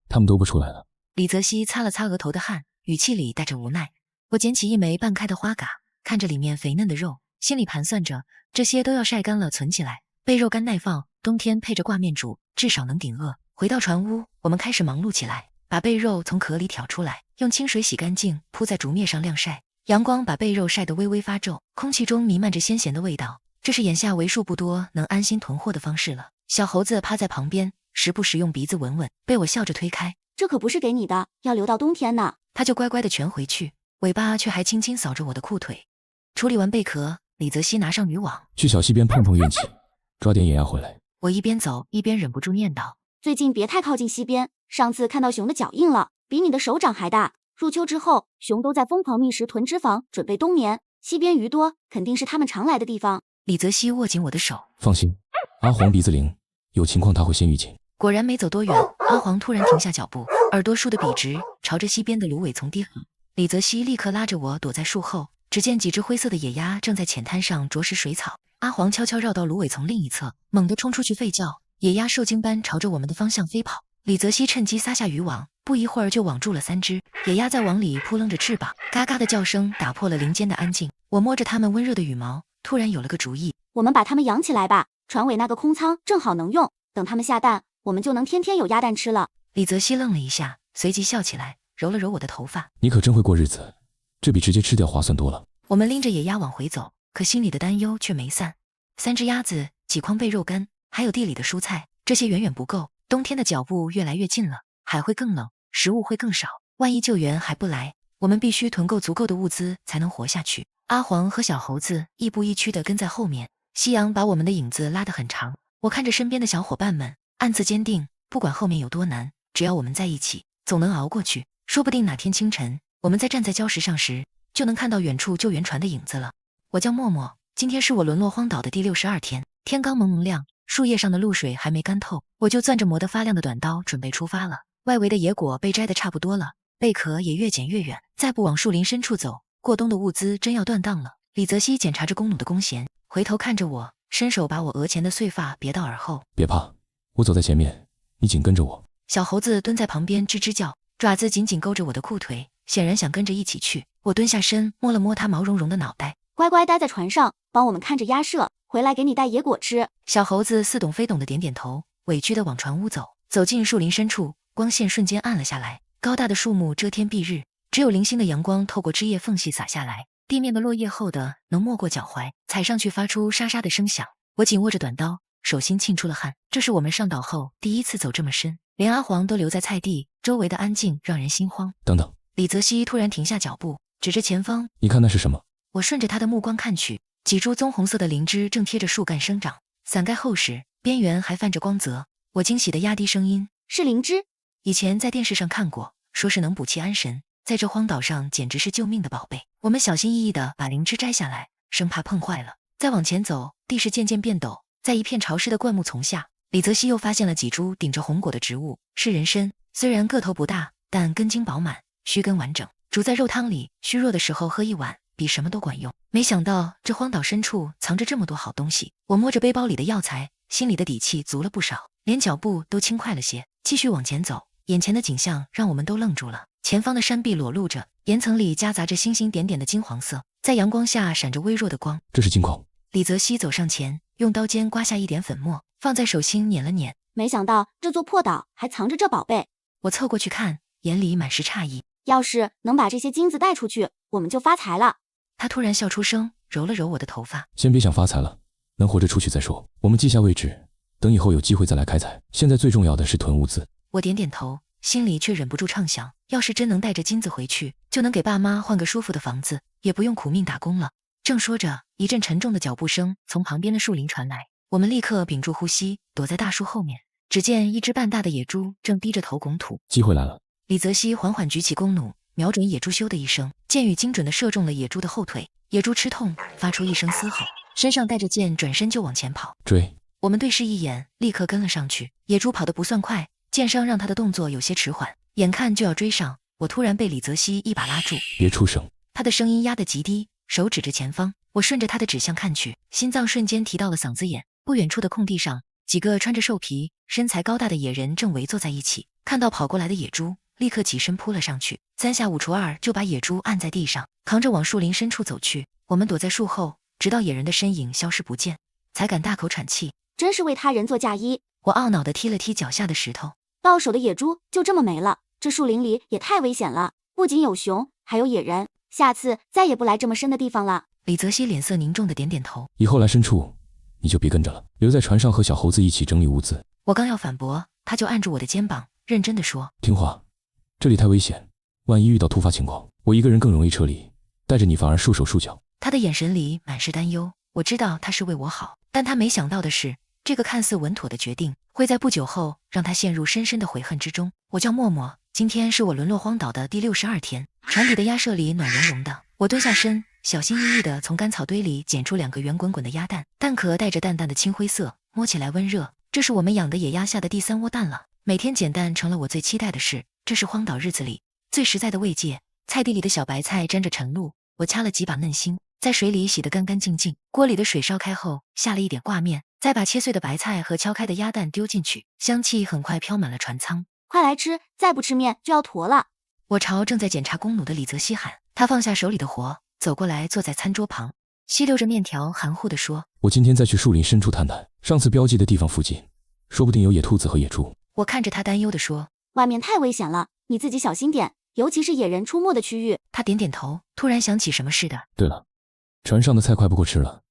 他们都不出来了。李泽熙擦了擦额头的汗，语气里带着无奈。我捡起一枚半开的花蛤，看着里面肥嫩的肉，心里盘算着这些都要晒干了存起来，备肉干耐放，冬天配着挂面煮，至少能顶饿。回到船屋，我们开始忙碌起来，把贝肉从壳里挑出来，用清水洗干净，铺在竹篾上晾晒。阳光把贝肉晒得微微发皱，空气中弥漫着鲜咸的味道。这是眼下为数不多能安心囤货的方式了。小猴子趴在旁边，时不时用鼻子闻闻，被我笑着推开。这可不是给你的，要留到冬天呢。他就乖乖地蜷回去，尾巴却还轻轻扫着我的裤腿。处理完贝壳，李泽熙拿上渔网，去小溪边碰碰运气，抓点野鸭回来。我一边走一边忍不住念叨：最近别太靠近溪边，上次看到熊的脚印了，比你的手掌还大。入秋之后，熊都在疯狂觅食囤脂肪，准备冬眠。溪边鱼多，肯定是他们常来的地方。李泽熙握紧我的手，放心，阿黄鼻子灵，有情况他会先预警。果然没走多远，阿黄突然停下脚步，耳朵竖得笔直，朝着溪边的芦苇丛低喊。李泽熙立刻拉着我躲在树后，只见几只灰色的野鸭正在浅滩上啄食水草。阿黄悄悄绕到芦苇丛另一侧，猛地冲出去吠叫，野鸭受惊般朝着我们的方向飞跑。李泽熙趁机撒下渔网，不一会儿就网住了3只野鸭，在网里扑棱着翅膀，嘎嘎的叫声打破了林间的安静。我摸着它们温热的羽毛，突然有了个主意，我们把它们养起来吧，船尾那个空舱正好能用，等它们下蛋，我们就能天天有鸭蛋吃了。李泽熙愣了一下，随即笑起来，揉了揉我的头发。你可真会过日子，这比直接吃掉划算多了。我们拎着野鸭往回走，可心里的担忧却没散。3只鸭子，几筐备肉干，还有地里的蔬菜，这些远远不够。冬天的脚步越来越近了，海会更冷，食物会更少。万一救援还不来，我们必须囤够足够的物资才能活下去。阿黄和小猴子亦步亦趋地跟在后面，夕阳把我们的影子拉得很长。我看着身边的小伙伴们，暗自坚定，不管后面有多难，只要我们在一起，总能熬过去。说不定哪天清晨，我们在站在礁石上时，就能看到远处救援船的影子了。我叫默默，今天是我沦落荒岛的第62天，天刚蒙蒙亮，树叶上的露水还没干透，我就攥着磨得发亮的短刀准备出发了。外围的野果被摘得差不多了，贝壳也越捡越远，再不往树林深处走，过冬的物资真要断档了。李泽熙检查着弓弩的弓弦，回头看着我，伸手把我额前的碎发别到耳后。别怕，我走在前面，你紧跟着我。小猴子蹲在旁边吱吱叫，爪子紧紧勾着我的裤腿，显然想跟着一起去。我蹲下身摸了摸它毛茸茸的脑袋，乖乖待在船上，帮我们看着鸭舍，回来给你带野果吃。小猴子似懂非懂的点点头，委屈地往船屋走。走进树林深处，光线瞬间暗了下来，高大的树木遮天蔽日，只有零星的阳光透过枝叶缝隙洒下来，地面的落叶厚的能没过脚踝，踩上去发出沙沙的声响。我紧握着短刀，手心沁出了汗。这是我们上岛后第一次走这么深，连阿黄都留在菜地，周围的安静让人心慌。等等，李泽熙突然停下脚步，指着前方。你看那是什么？我顺着他的目光看去，几株棕红色的灵芝正贴着树干生长，伞盖厚实，边缘还泛着光泽。我惊喜地压低声音：是灵芝。以前在电视上看过，说是能补气安神，在这荒岛上简直是救命的宝贝。我们小心翼翼地把灵芝摘下来，生怕碰坏了。再往前走，地势渐渐变陡，在一片潮湿的灌木丛下，李泽熙又发现了几株顶着红果的植物，是人参。虽然个头不大，但根茎饱满，须根完整，煮在肉汤里，虚弱的时候喝一碗，比什么都管用。没想到这荒岛深处藏着这么多好东西。我摸着背包里的药材，心里的底气足了不少，连脚步都轻快了些。继续往前走，眼前的景象让我们都愣住了。前方的山壁裸露着，岩层里夹杂着星星点点的金黄色，在阳光下闪着微弱的光。这是金矿。李泽熙走上前，用刀尖刮下一点粉末，放在手心捻了捻。没想到这座破岛还藏着这宝贝。我凑过去看，眼里满是诧异。要是能把这些金子带出去，我们就发财了。他突然笑出声，揉了揉我的头发。先别想发财了，能活着出去再说。我们记下位置，等以后有机会再来开采。现在最重要的是囤物资。我点点头，心里却忍不住畅想，要是真能带着金子回去，就能给爸妈换个舒服的房子，也不用苦命打工了。正说着，一阵沉重的脚步声从旁边的树林传来，我们立刻屏住呼吸，躲在大树后面。只见一只半大的野猪正低着头拱土。机会来了。李泽熙缓缓举起弓弩，瞄准野猪，咻的一声，箭羽精准地射中了野猪的后腿。野猪吃痛，发出一声嘶吼，身上带着箭，转身就往前跑。追！我们对视一眼，立刻跟了上去。野猪跑得不算快，箭伤让他的动作有些迟缓，眼看就要追上，我突然被李泽熙一把拉住。别出声！他的声音压得极低，手指着前方。我顺着他的指向看去，心脏瞬间提到了嗓子眼。不远处的空地上，几个穿着兽皮、身材高大的野人正围坐在一起。看到跑过来的野猪，立刻起身扑了上去，3下5除2就把野猪按在地上，扛着往树林深处走去。我们躲在树后，直到野人的身影消失不见，才敢大口喘气。真是为他人做嫁衣。我懊恼地踢了踢脚下的石头。到手的野猪就这么没了，这树林里也太危险了，不仅有熊，还有野人。下次再也不来这么深的地方了。李泽熙脸色凝重地点点头。以后来深处，你就别跟着了，留在船上和小猴子一起整理物资。我刚要反驳，他就按住我的肩膀，认真地说：听话，这里太危险，万一遇到突发情况，我一个人更容易撤离，带着你反而束手束脚。他的眼神里满是担忧，我知道他是为我好，但他没想到的是，这个看似稳妥的决定，会在不久后让他陷入深深的悔恨之中。我叫默默，今天是我沦落荒岛的第62天。船底的鸭舍里暖融融的，我蹲下身，小心翼翼地从干草堆里捡出2个圆滚滚的鸭蛋，蛋壳带着淡淡的青灰色，摸起来温热。这是我们养的野鸭下的第3窝蛋了。每天捡蛋成了我最期待的事，这是荒岛日子里最实在的慰藉。菜地里的小白菜沾着晨露，我掐了几把嫩心，在水里洗得干干净净。锅里的水烧开后，下了一点挂面，再把切碎的白菜和敲开的鸭蛋丢进去，香气很快飘满了船舱。快来吃，再不吃面就要坨了。我朝正在检查弓弩的李泽熙喊，他放下手里的活，走过来坐在餐桌旁，吸溜着面条，含糊地说：我今天再去树林深处探探，上次标记的地方附近，说不定有野兔子和野猪。我看着他担忧地说：外面太危险了，你自己小心点，尤其是野人出没的区域。他点点头，突然想起什么似的。对了，船上的菜快不够吃了，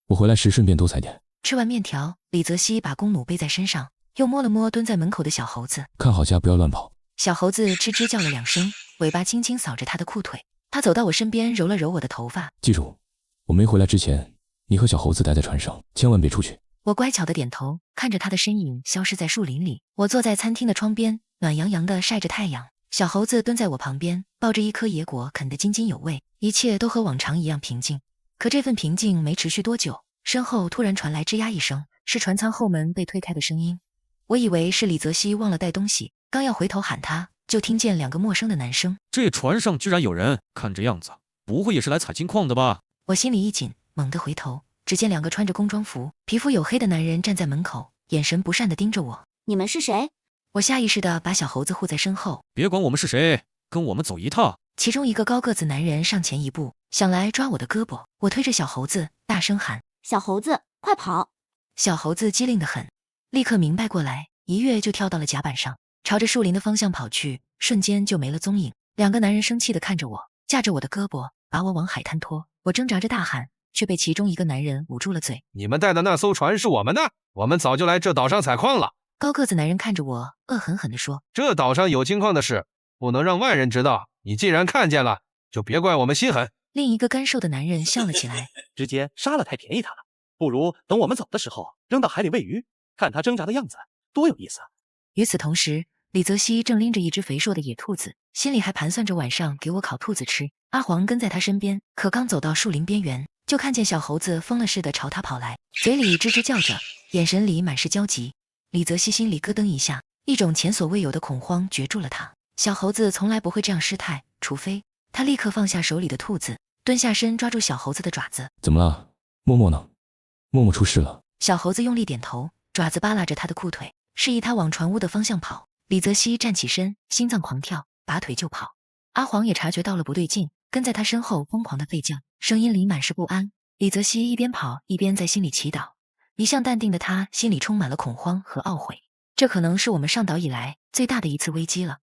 我回来时顺便多采点。吃完面条，李泽熙把弓弩背在身上，又摸了摸蹲在门口的小猴子，看好家，不要乱跑。小猴子吱吱叫了2声，尾巴轻轻扫着他的裤腿。他走到我身边，揉了揉我的头发。记住，我没回来之前，你和小猴子待在船上，千万别出去。我乖巧的点头，看着他的身影消失在树林里。我坐在餐厅的窗边，暖洋洋的晒着太阳。小猴子蹲在我旁边，抱着一颗野果，啃得津津有味。一切都和往常一样平静。可这份平静没持续多久，身后突然传来吱呀一声，是船舱后门被推开的声音。我以为是李泽熙忘了带东西，刚要回头喊他，就听见2个陌生的男声。这船上居然有人，看这样子，不会也是来采金矿的吧？我心里一紧，猛地回头，只见2个穿着工装服、皮肤黝黑的男人站在门口，眼神不善地盯着我。你们是谁？我下意识地把小猴子护在身后。别管我们是谁，跟我们走一趟。其中一个高个子男人上前一步，想来抓我的胳膊。我推着小猴子，大声喊：小猴子，快跑！小猴子机灵得很，立刻明白过来，一跃就跳到了甲板上，朝着树林的方向跑去，瞬间就没了踪影。2个男人生气地看着我，架着我的胳膊，把我往海滩拖。我挣扎着大喊，却被其中一个男人捂住了嘴。你们带的那艘船是我们的，我们早就来这岛上采矿了。高个子男人看着我，恶狠狠地说：这岛上有金矿的事，不能让外人知道。你既然看见了，就别怪我们心狠。另一个干瘦的男人笑了起来，直接杀了太便宜他了，不如等我们走的时候扔到海里喂鱼，看他挣扎的样子多有意思。与此同时，李泽熙正拎着一只肥硕的野兔子，心里还盘算着晚上给我烤兔子吃。阿黄跟在他身边，可刚走到树林边缘，就看见小猴子疯了似的朝他跑来，嘴里吱吱叫着，眼神里满是焦急。李泽熙心里咯噔一下，一种前所未有的恐慌攫住了他。小猴子从来不会这样失态，除非……他立刻放下手里的兔子，蹲下身抓住小猴子的爪子。怎么了？默默呢？默默出事了。小猴子用力点头，爪子扒拉着他的裤腿，示意他往船屋的方向跑。李泽熙站起身，心脏狂跳，拔腿就跑。阿黄也察觉到了不对劲，跟在他身后疯狂的吠叫，声音里满是不安。李泽熙一边跑一边在心里祈祷。一向淡定的他心里充满了恐慌和懊悔，这可能是我们上岛以来最大的一次危机了。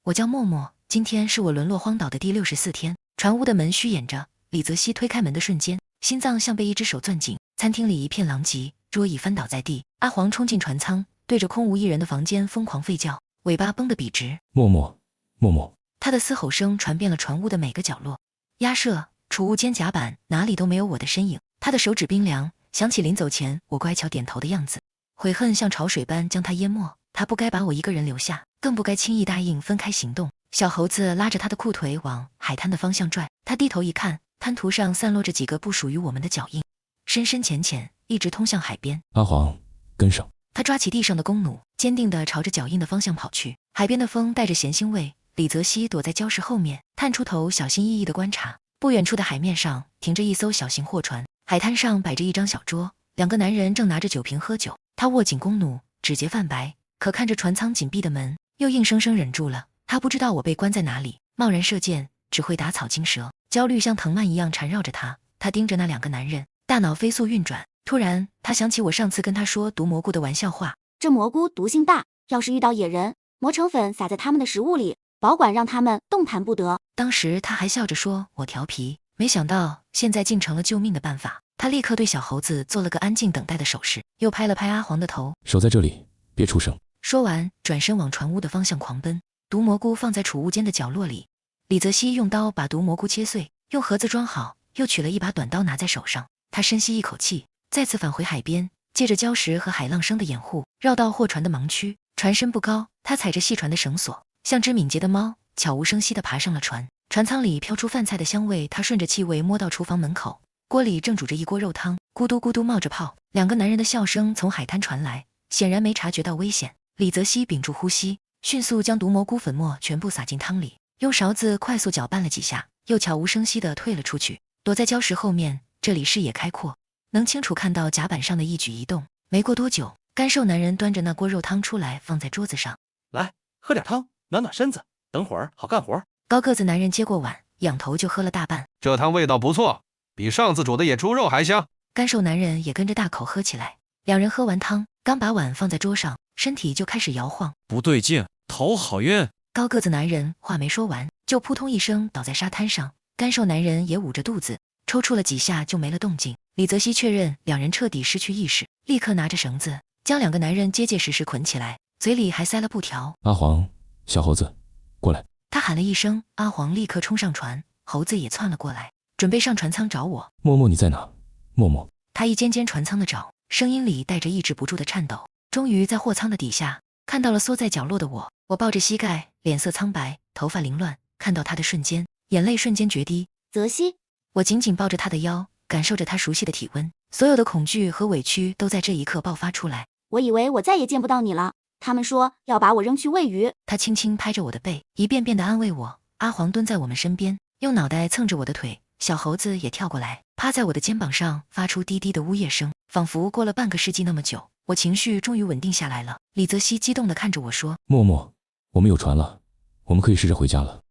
我叫默默，今天是我沦落荒岛的第64天。船屋的门虚掩着，李泽熙推开门的瞬间，心脏像被一只手攥紧。餐厅里一片狼藉，桌椅翻倒在地。阿黄冲进船舱，对着空无一人的房间疯狂吠叫，尾巴绷得笔直。默默，默默。他的嘶吼声传遍了船屋的每个角落。鸭舍、储物间、甲板，哪里都没有我的身影。他的手指冰凉，想起临走前我乖巧点头的样子，悔恨像潮水般将他淹没。他不该把我一个人留下，更不该轻易答应分开行动。小猴子拉着他的裤腿往海滩的方向拽，他低头一看，滩涂上散落着几个不属于我们的脚印，深深浅浅，一直通向海边。阿黄，跟上。他抓起地上的弓弩，坚定地朝着脚印的方向跑去。海边的风带着咸腥味，李泽熙躲在礁石后面，探出头小心翼翼地观察。不远处的海面上停着一艘小型货船，海滩上摆着一张小桌，两个男人正拿着酒瓶喝酒。他握紧弓弩，指节泛白，可看着船舱紧闭的门，又硬生生忍住了。他不知道我被关在哪里，贸然射箭只会打草惊蛇，焦虑像藤蔓一样缠绕着他。他盯着那两个男人，大脑飞速运转。突然，他想起我上次跟他说毒蘑菇的玩笑话。这蘑菇毒性大，要是遇到野人，磨成粉撒在他们的食物里，保管让他们动弹不得。当时他还笑着说我调皮，没想到现在竟成了救命的办法。他立刻对小猴子做了个安静等待的手势，又拍了拍阿黄的头，守在这里，别出声。说完，转身往船屋的方向狂奔。毒蘑菇放在储物间的角落里，李泽熙用刀把毒蘑菇切碎，用盒子装好，又取了一把短刀拿在手上。他深吸一口气，再次返回海边，借着礁石和海浪声的掩护，绕到货船的盲区。船身不高，他踩着细船的绳索，像只敏捷的猫，悄无声息地爬上了船。船舱里飘出饭菜的香味，他顺着气味摸到厨房门口，锅里正煮着一锅肉汤，咕嘟咕嘟冒着泡。两个男人的笑声从海滩传来，显然没察觉到危险。李泽熙屏住呼吸，迅速将毒蘑菇粉末全部撒进汤里，用勺子快速搅拌了几下，又悄无声息地退了出去，躲在礁石后面。这里视野开阔，能清楚看到甲板上的一举一动。没过多久，干瘦男人端着那锅肉汤出来，放在桌子上。来，喝点汤，暖暖身子，等会儿好干活。高个子男人接过碗，仰头就喝了大半。这汤味道不错，比上次煮的野猪肉还香。干瘦男人也跟着大口喝起来。两人喝完汤，刚把碗放在桌上，身体就开始摇晃。不对劲，头好晕。高个子男人话没说完，就扑通一声倒在沙滩上。干瘦男人也捂着肚子，抽搐了几下就没了动静。李泽熙确认两人彻底失去意识，立刻拿着绳子将两个男人结结实实捆起来，嘴里还塞了布条。阿黄，小猴子，过来。他喊了一声，阿黄立刻冲上船，猴子也窜了过来，准备上船舱找我。默默你在哪？默默。他一间间船舱的找，声音里带着抑制不住的颤抖。终于在货舱的底下看到了缩在角落的我，我抱着膝盖，脸色苍白，头发凌乱。看到他的瞬间，眼泪瞬间决堤。泽熙，我紧紧抱着他的腰，感受着他熟悉的体温，所有的恐惧和委屈都在这一刻爆发出来。我以为我再也见不到你了，他们说要把我扔去喂鱼。他轻轻拍着我的背，一遍遍地安慰我。阿黄蹲在我们身边，用脑袋蹭着我的腿，小猴子也跳过来，趴在我的肩膀上，发出低低的呜咽声，仿佛过了半个世纪那么久。我情绪终于稳定下来了。李泽熙激动地看着我说，默默，我们有船了，我们可以试着回家了。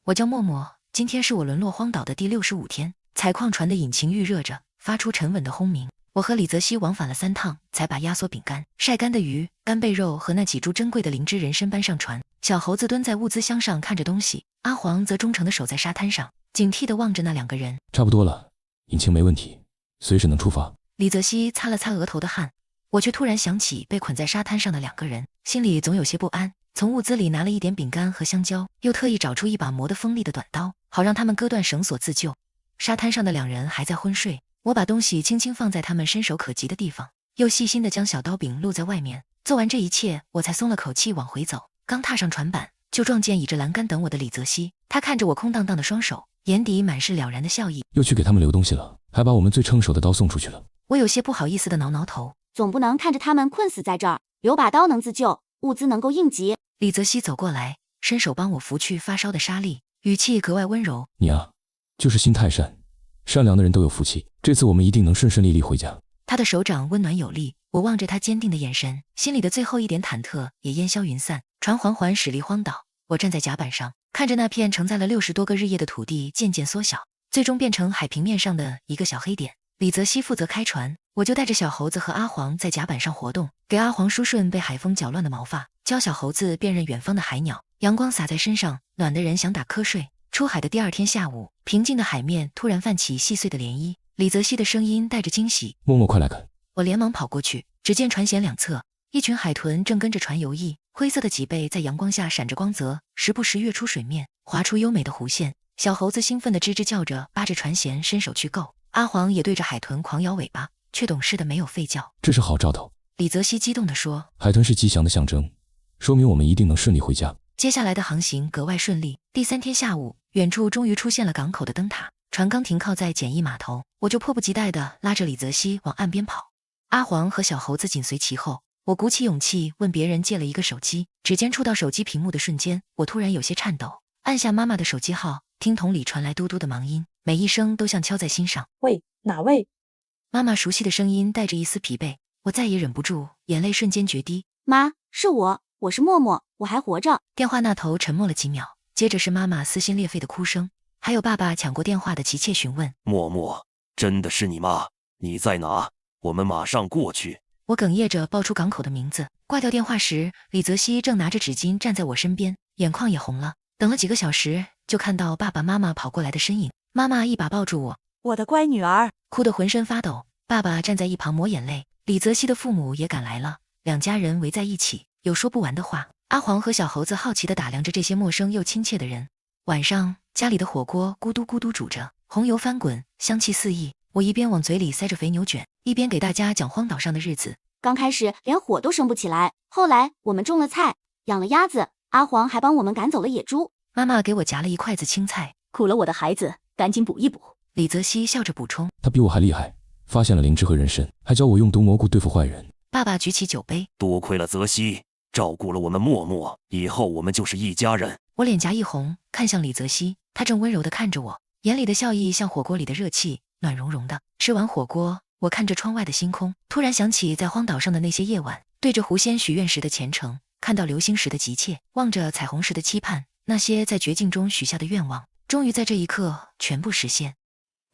我叫默默，今天是我沦落荒岛的第65天。采矿船的引擎预热着，发出沉稳的轰鸣。我和李泽熙往返了3趟，才把压缩饼干、晒干的鱼、干贝肉和那几株珍贵的灵芝人参搬上船。小猴子蹲在物资箱上看着东西，阿黄则忠诚地守在沙滩上，警惕地望着那两个人。差不多了，引擎没问题，随时能出发。李泽熙擦了擦额头的汗，我却突然想起被捆在沙滩上的两个人，心里总有些不安。从物资里拿了一点饼干和香蕉，又特意找出一把磨得锋利的短刀，好让他们割断绳索自救。沙滩上的两人还在昏睡，我把东西轻轻放在他们伸手可及的地方，又细心地将小刀柄露在外面。做完这一切，我才松了口气往回走。刚踏上船板，就撞见倚着栏杆等我的李泽熙。他看着我空荡荡的双手，眼底满是了然的笑意。又去给他们留东西了，还把我们最称手的刀送出去了。我有些不好意思地挠挠头，总不能看着他们困死在这儿，留把刀能自救，物资能够应急。李泽熙走过来，伸手帮我拂去发烧的沙粒，语气格外温柔。你啊，就是心太善，善良的人都有福气，这次我们一定能顺顺利利回家。他的手掌温暖有力，我望着他坚定的眼神，心里的最后一点忐忑也烟消云散。船缓缓驶离荒岛，我站在甲板上，看着那片承载了60多个日夜的土地渐渐缩小，最终变成海平面上的一个小黑点。李泽熙负责开船，我就带着小猴子和阿黄在甲板上活动，给阿黄梳顺被海风搅乱的毛发，教小猴子辨认远方的海鸟。阳光洒在身上，暖得人想打瞌睡。出海的第2天下午，平静的海面突然泛起细碎的涟漪。李泽熙的声音带着惊喜：默默，快来看！我连忙跑过去，只见船舷两侧，一群海豚正跟着船游弋，灰色的脊背在阳光下闪着光泽，时不时跃出水面，划出优美的弧线。小猴子兴奋地吱吱叫着，扒着船舷伸手去够。阿黄也对着海豚狂摇尾巴，却懂事的没有吠叫。这是好兆头。李泽熙激动地说，海豚是吉祥的象征，说明我们一定能顺利回家。接下来的航行格外顺利。第3天下午，远处终于出现了港口的灯塔，船刚停靠在简易码头，我就迫不及待地拉着李泽熙往岸边跑。阿黄和小猴子紧随其后。我鼓起勇气问别人借了一个手机，指尖触到手机屏幕的瞬间，我突然有些颤抖，按下妈妈的手机号，听筒里传来嘟嘟的忙音，每一声都像敲在心上。喂，哪位？妈妈熟悉的声音带着一丝疲惫，我再也忍不住，眼泪瞬间决堤。妈，是我是默默，我还活着。电话那头沉默了几秒，接着是妈妈撕心裂肺的哭声，还有爸爸抢过电话的急切询问。默默，真的是你吗？你在哪？我们马上过去。我哽咽着报出港口的名字。挂掉电话时，李泽熙正拿着纸巾站在我身边，眼眶也红了。等了几个小时，就看到爸爸妈妈跑过来的身影。妈妈一把抱住我，我的乖女儿，哭得浑身发抖。爸爸站在一旁抹眼泪。李泽熙的父母也赶来了，两家人围在一起，有说不完的话。阿黄和小猴子好奇地打量着这些陌生又亲切的人。晚上，家里的火锅咕嘟咕嘟煮着，红油翻滚，香气四溢。我一边往嘴里塞着肥牛卷，一边给大家讲荒岛上的日子。刚开始连火都生不起来，后来我们种了菜，养了鸭子，阿黄还帮我们赶走了野猪。妈妈给我夹了一筷子青菜。苦了我的孩子，赶紧补一补。李泽熙笑着补充，他比我还厉害，发现了灵芝和人参，还教我用毒蘑菇对付坏人。爸爸举起酒杯，多亏了泽熙，照顾了我们默默，以后我们就是一家人。我脸颊一红，看向李泽熙，他正温柔地看着我，眼里的笑意像火锅里的热气，暖融融的。吃完火锅，我看着窗外的星空，突然想起在荒岛上的那些夜晚，对着狐仙许愿时的虔诚，看到流星时的急切，望着彩虹时的期盼，那些在绝境中许下的愿望，终于在这一刻全部实现。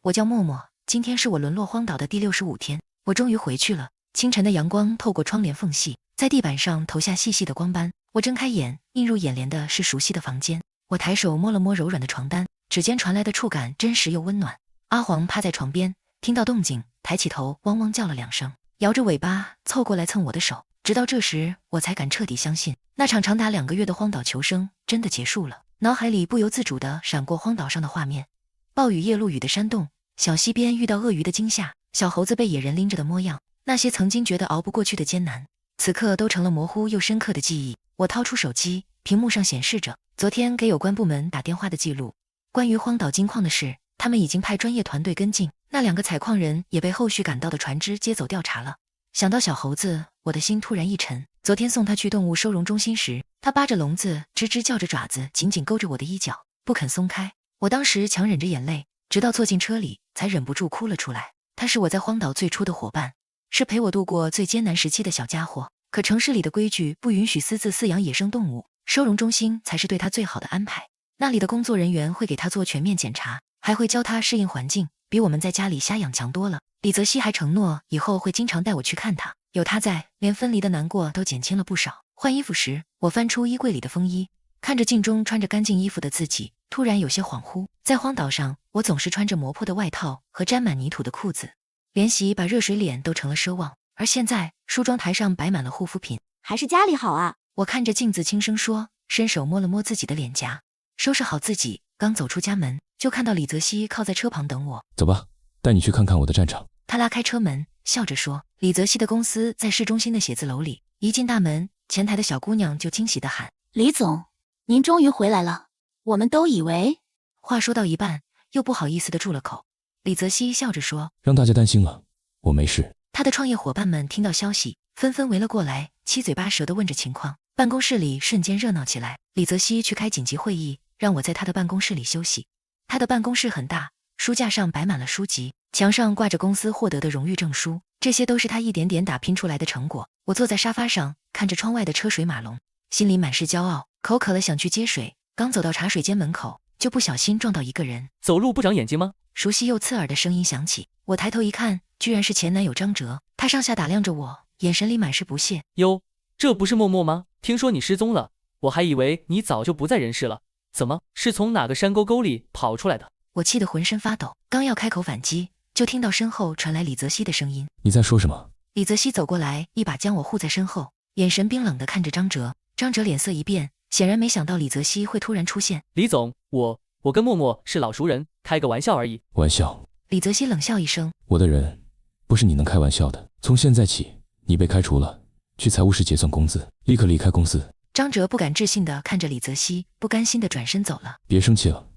我叫默默，今天是我沦落荒岛的第65天，我终于回去了。清晨的阳光透过窗帘缝隙，在地板上投下细细的光斑。我睁开眼，映入眼帘的是熟悉的房间。我抬手摸了摸柔软的床单，指尖传来的触感真实又温暖。阿黄趴在床边，听到动静，抬起头，汪汪叫了2声，摇着尾巴凑过来蹭我的手。直到这时，我才敢彻底相信，那场长达2个月的荒岛求生真的结束了。脑海里不由自主地闪过荒岛上的画面：暴雨夜露雨的山洞，小溪边遇到鳄鱼的惊吓，小猴子被野人拎着的模样。那些曾经觉得熬不过去的艰难，此刻都成了模糊又深刻的记忆。我掏出手机，屏幕上显示着昨天给有关部门打电话的记录。关于荒岛金矿的事，他们已经派专业团队跟进，那2个采矿人也被后续赶到的船只接走调查了。想到小猴子，我的心突然一沉。昨天送他去动物收容中心时，他扒着笼子，吱吱叫着爪子，紧紧勾着我的衣角，不肯松开。我当时强忍着眼泪，直到坐进车里，才忍不住哭了出来。他是我在荒岛最初的伙伴，是陪我度过最艰难时期的小家伙。可城市里的规矩不允许私自饲养野生动物，收容中心才是对他最好的安排。那里的工作人员会给他做全面检查，还会教他适应环境，比我们在家里瞎养强多了。李泽熙还承诺以后会经常带我去看他，有他在，连分离的难过都减轻了不少。换衣服时，我翻出衣柜里的风衣，看着镜中穿着干净衣服的自己，突然有些恍惚。在荒岛上，我总是穿着磨破的外套和沾满泥土的裤子，连洗把热水脸都成了奢望。而现在，梳妆台上摆满了护肤品，还是家里好啊。我看着镜子轻声说，伸手摸了摸自己的脸颊，收拾好自己，刚走出家门，就看到李泽熙靠在车旁等我。走吧，带你去看看我的战场。他拉开车门，笑着说。李泽熙的公司在市中心的写字楼里，一进大门，前台的小姑娘就惊喜地喊：李总，您终于回来了，我们都以为……话说到一半，又不好意思地住了口。李泽熙笑着说：让大家担心了，我没事。他的创业伙伴们听到消息，纷纷围了过来，七嘴八舌地问着情况。办公室里瞬间热闹起来。李泽熙去开紧急会议，让我在他的办公室里休息。他的办公室很大，书架上摆满了书籍，墙上挂着公司获得的荣誉证书，这些都是他一点点打拼出来的成果。我坐在沙发上，看着窗外的车水马龙，心里满是骄傲。口渴了想去接水，刚走到茶水间门口，就不小心撞到一个人。走路不长眼睛吗？熟悉又刺耳的声音响起，我抬头一看，居然是前男友张哲。他上下打量着我，眼神里满是不屑。哟，这不是默默吗？听说你失踪了，我还以为你早就不在人世了，怎么是从哪个山沟沟里跑出来的？我气得浑身发抖，刚要开口反击，就听到身后传来李泽熙的声音。你在说什么？李泽熙走过来，一把将我护在身后，眼神冰冷地看着张哲。张哲脸色一变，显然没想到李泽熙会突然出现。李总，我跟默默是老熟人，开个玩笑而已。玩笑？李泽熙冷笑一声。我的人不是你能开玩笑的。从现在起，你被开除了，去财务室结算工资，立刻离开公司。张哲不敢置信地看着李泽熙，不甘心地转身走了。别生气了，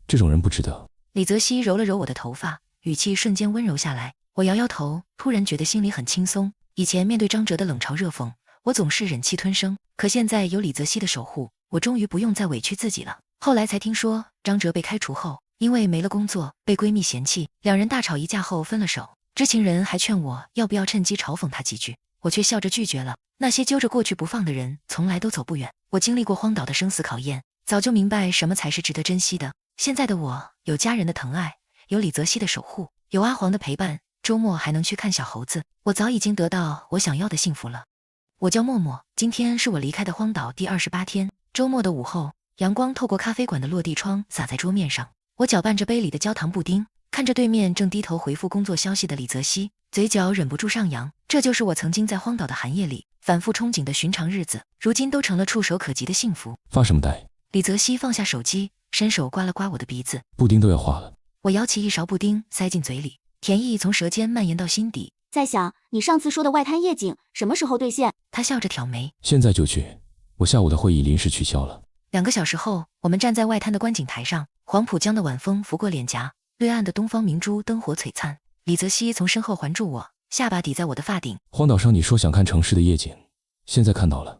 这种人不值得。李泽熙揉了揉我的头发，语气瞬间温柔下来。我摇摇头，突然觉得心里很轻松。以前面对张哲的冷嘲热讽，我总是忍气吞声，可现在有李泽熙的守护，我终于不用再委屈自己了。后来才听说，张哲被开除后，因为没了工作，被闺蜜嫌弃，两人大吵一架后分了手。知情人还劝我要不要趁机嘲讽她几句，我却笑着拒绝了。那些揪着过去不放的人，从来都走不远。我经历过荒岛的生死考验，早就明白什么才是值得珍惜的。现在的我，有家人的疼爱，有李泽熙的守护，有阿黄的陪伴，周末还能去看小猴子，我早已经得到我想要的幸福了。我叫默默，今天是我离开的荒岛第28天。周末的午后，阳光透过咖啡馆的落地窗洒在桌面上，我搅拌着杯里的焦糖布丁，看着对面正低头回复工作消息的李泽熙，嘴角忍不住上扬。这就是我曾经在荒岛的寒夜里反复憧憬的寻常日子，如今都成了触手可及的幸福。发什么呆？李泽熙放下手机，伸手刮了刮我的鼻子，布丁都要化了。我舀起一勺布丁塞进嘴里，甜意从舌尖蔓延到心底。在想你上次说的外滩夜景什么时候兑现？他笑着挑眉，现在就去。我下午的会议临时取消了。2个小时后，我们站在外滩的观景台上，黄浦江的晚风拂过脸颊，对岸的东方明珠灯火璀璨。李泽熙从身后环住我，下巴抵在我的发顶。荒岛上你说想看城市的夜景，现在看到了，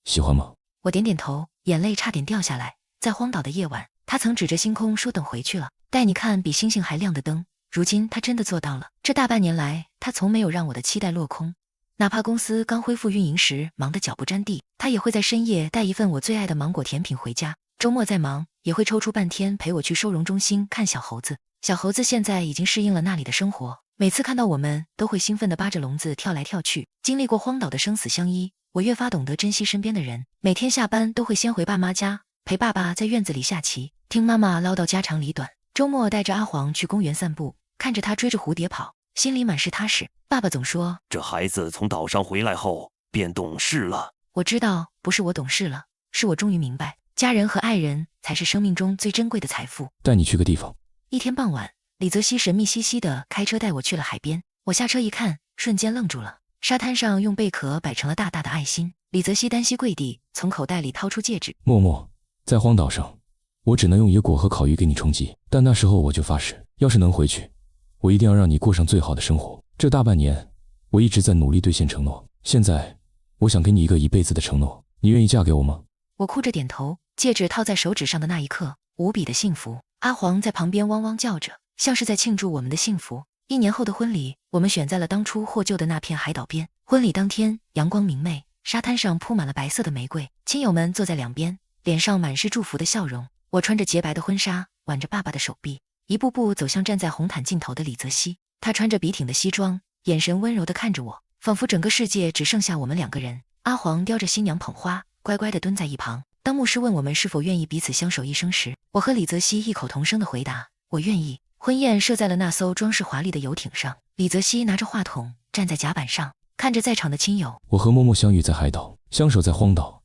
喜欢吗？我点点头，眼泪差点掉下来。在荒岛的夜晚，他曾指着星空说等回去了，带你看比星星还亮的灯。如今他真的做到了。这大半年来，他从没有让我的期待落空。哪怕公司刚恢复运营时忙得脚不沾地，他也会在深夜带一份我最爱的芒果甜品回家。周末再忙，也会抽出半天陪我去收容中心看小猴子。小猴子现在已经适应了那里的生活，每次看到我们都会兴奋地扒着笼子跳来跳去。经历过荒岛的生死相依，我越发懂得珍惜身边的人。每天下班都会先回爸妈家，陪爸爸在院子里下棋，听妈妈唠叨家长里短。周末带着阿黄去公园散步，看着他追着蝴蝶跑，心里满是踏实。爸爸总说，这孩子从岛上回来后便懂事了。我知道，不是我懂事了，是我终于明白，家人和爱人才是生命中最珍贵的财富。带你去个地方。一天傍晚，李泽熙神秘兮兮地开车带我去了海边。我下车一看，瞬间愣住了。沙滩上用贝壳摆成了大大的爱心。李泽熙单膝跪地，从口袋里掏出戒指。默默，在荒岛上，我只能用野果和烤鱼给你充饥，但那时候我就发誓，要是能回去，我一定要让你过上最好的生活。这大半年，我一直在努力兑现承诺。现在，我想给你一个一辈子的承诺，你愿意嫁给我吗？我哭着点头，戒指套在手指上的那一刻，无比的幸福。阿黄在旁边汪汪叫着，像是在庆祝我们的幸福。1年后的婚礼，我们选在了当初获救的那片海岛边。婚礼当天，阳光明媚，沙滩上铺满了白色的玫瑰，亲友们坐在两边，脸上满是祝福的笑容。我穿着洁白的婚纱，挽着爸爸的手臂，一步步走向站在红毯尽头的李泽熙。他穿着笔挺的西装，眼神温柔地看着我，仿佛整个世界只剩下我们2个人。阿黄叼着新娘捧花，乖乖地蹲在一旁。当牧师问我们是否愿意彼此相守一生时，我和李泽熙异口同声地回答，我愿意。婚宴设在了那艘装饰华丽的游艇上，李泽熙拿着话筒站在甲板上，看着在场的亲友。我和默默相遇在海岛，相守在荒岛，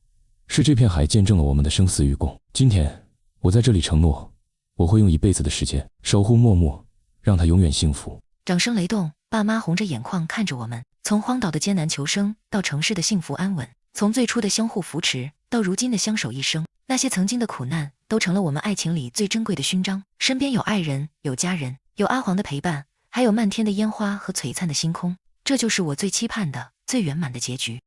是这片海见证了我们的生死与共。今天，我在这里承诺，我会用一辈子的时间守护默默，让她永远幸福。掌声雷动，爸妈红着眼眶看着我们，从荒岛的艰难求生到城市的幸福安稳，从最初的相互扶持到如今的相守一生，那些曾经的苦难都成了我们爱情里最珍贵的勋章。身边有爱人，有家人，有阿黄的陪伴，还有漫天的烟花和璀璨的星空，这就是我最期盼的、最圆满的结局。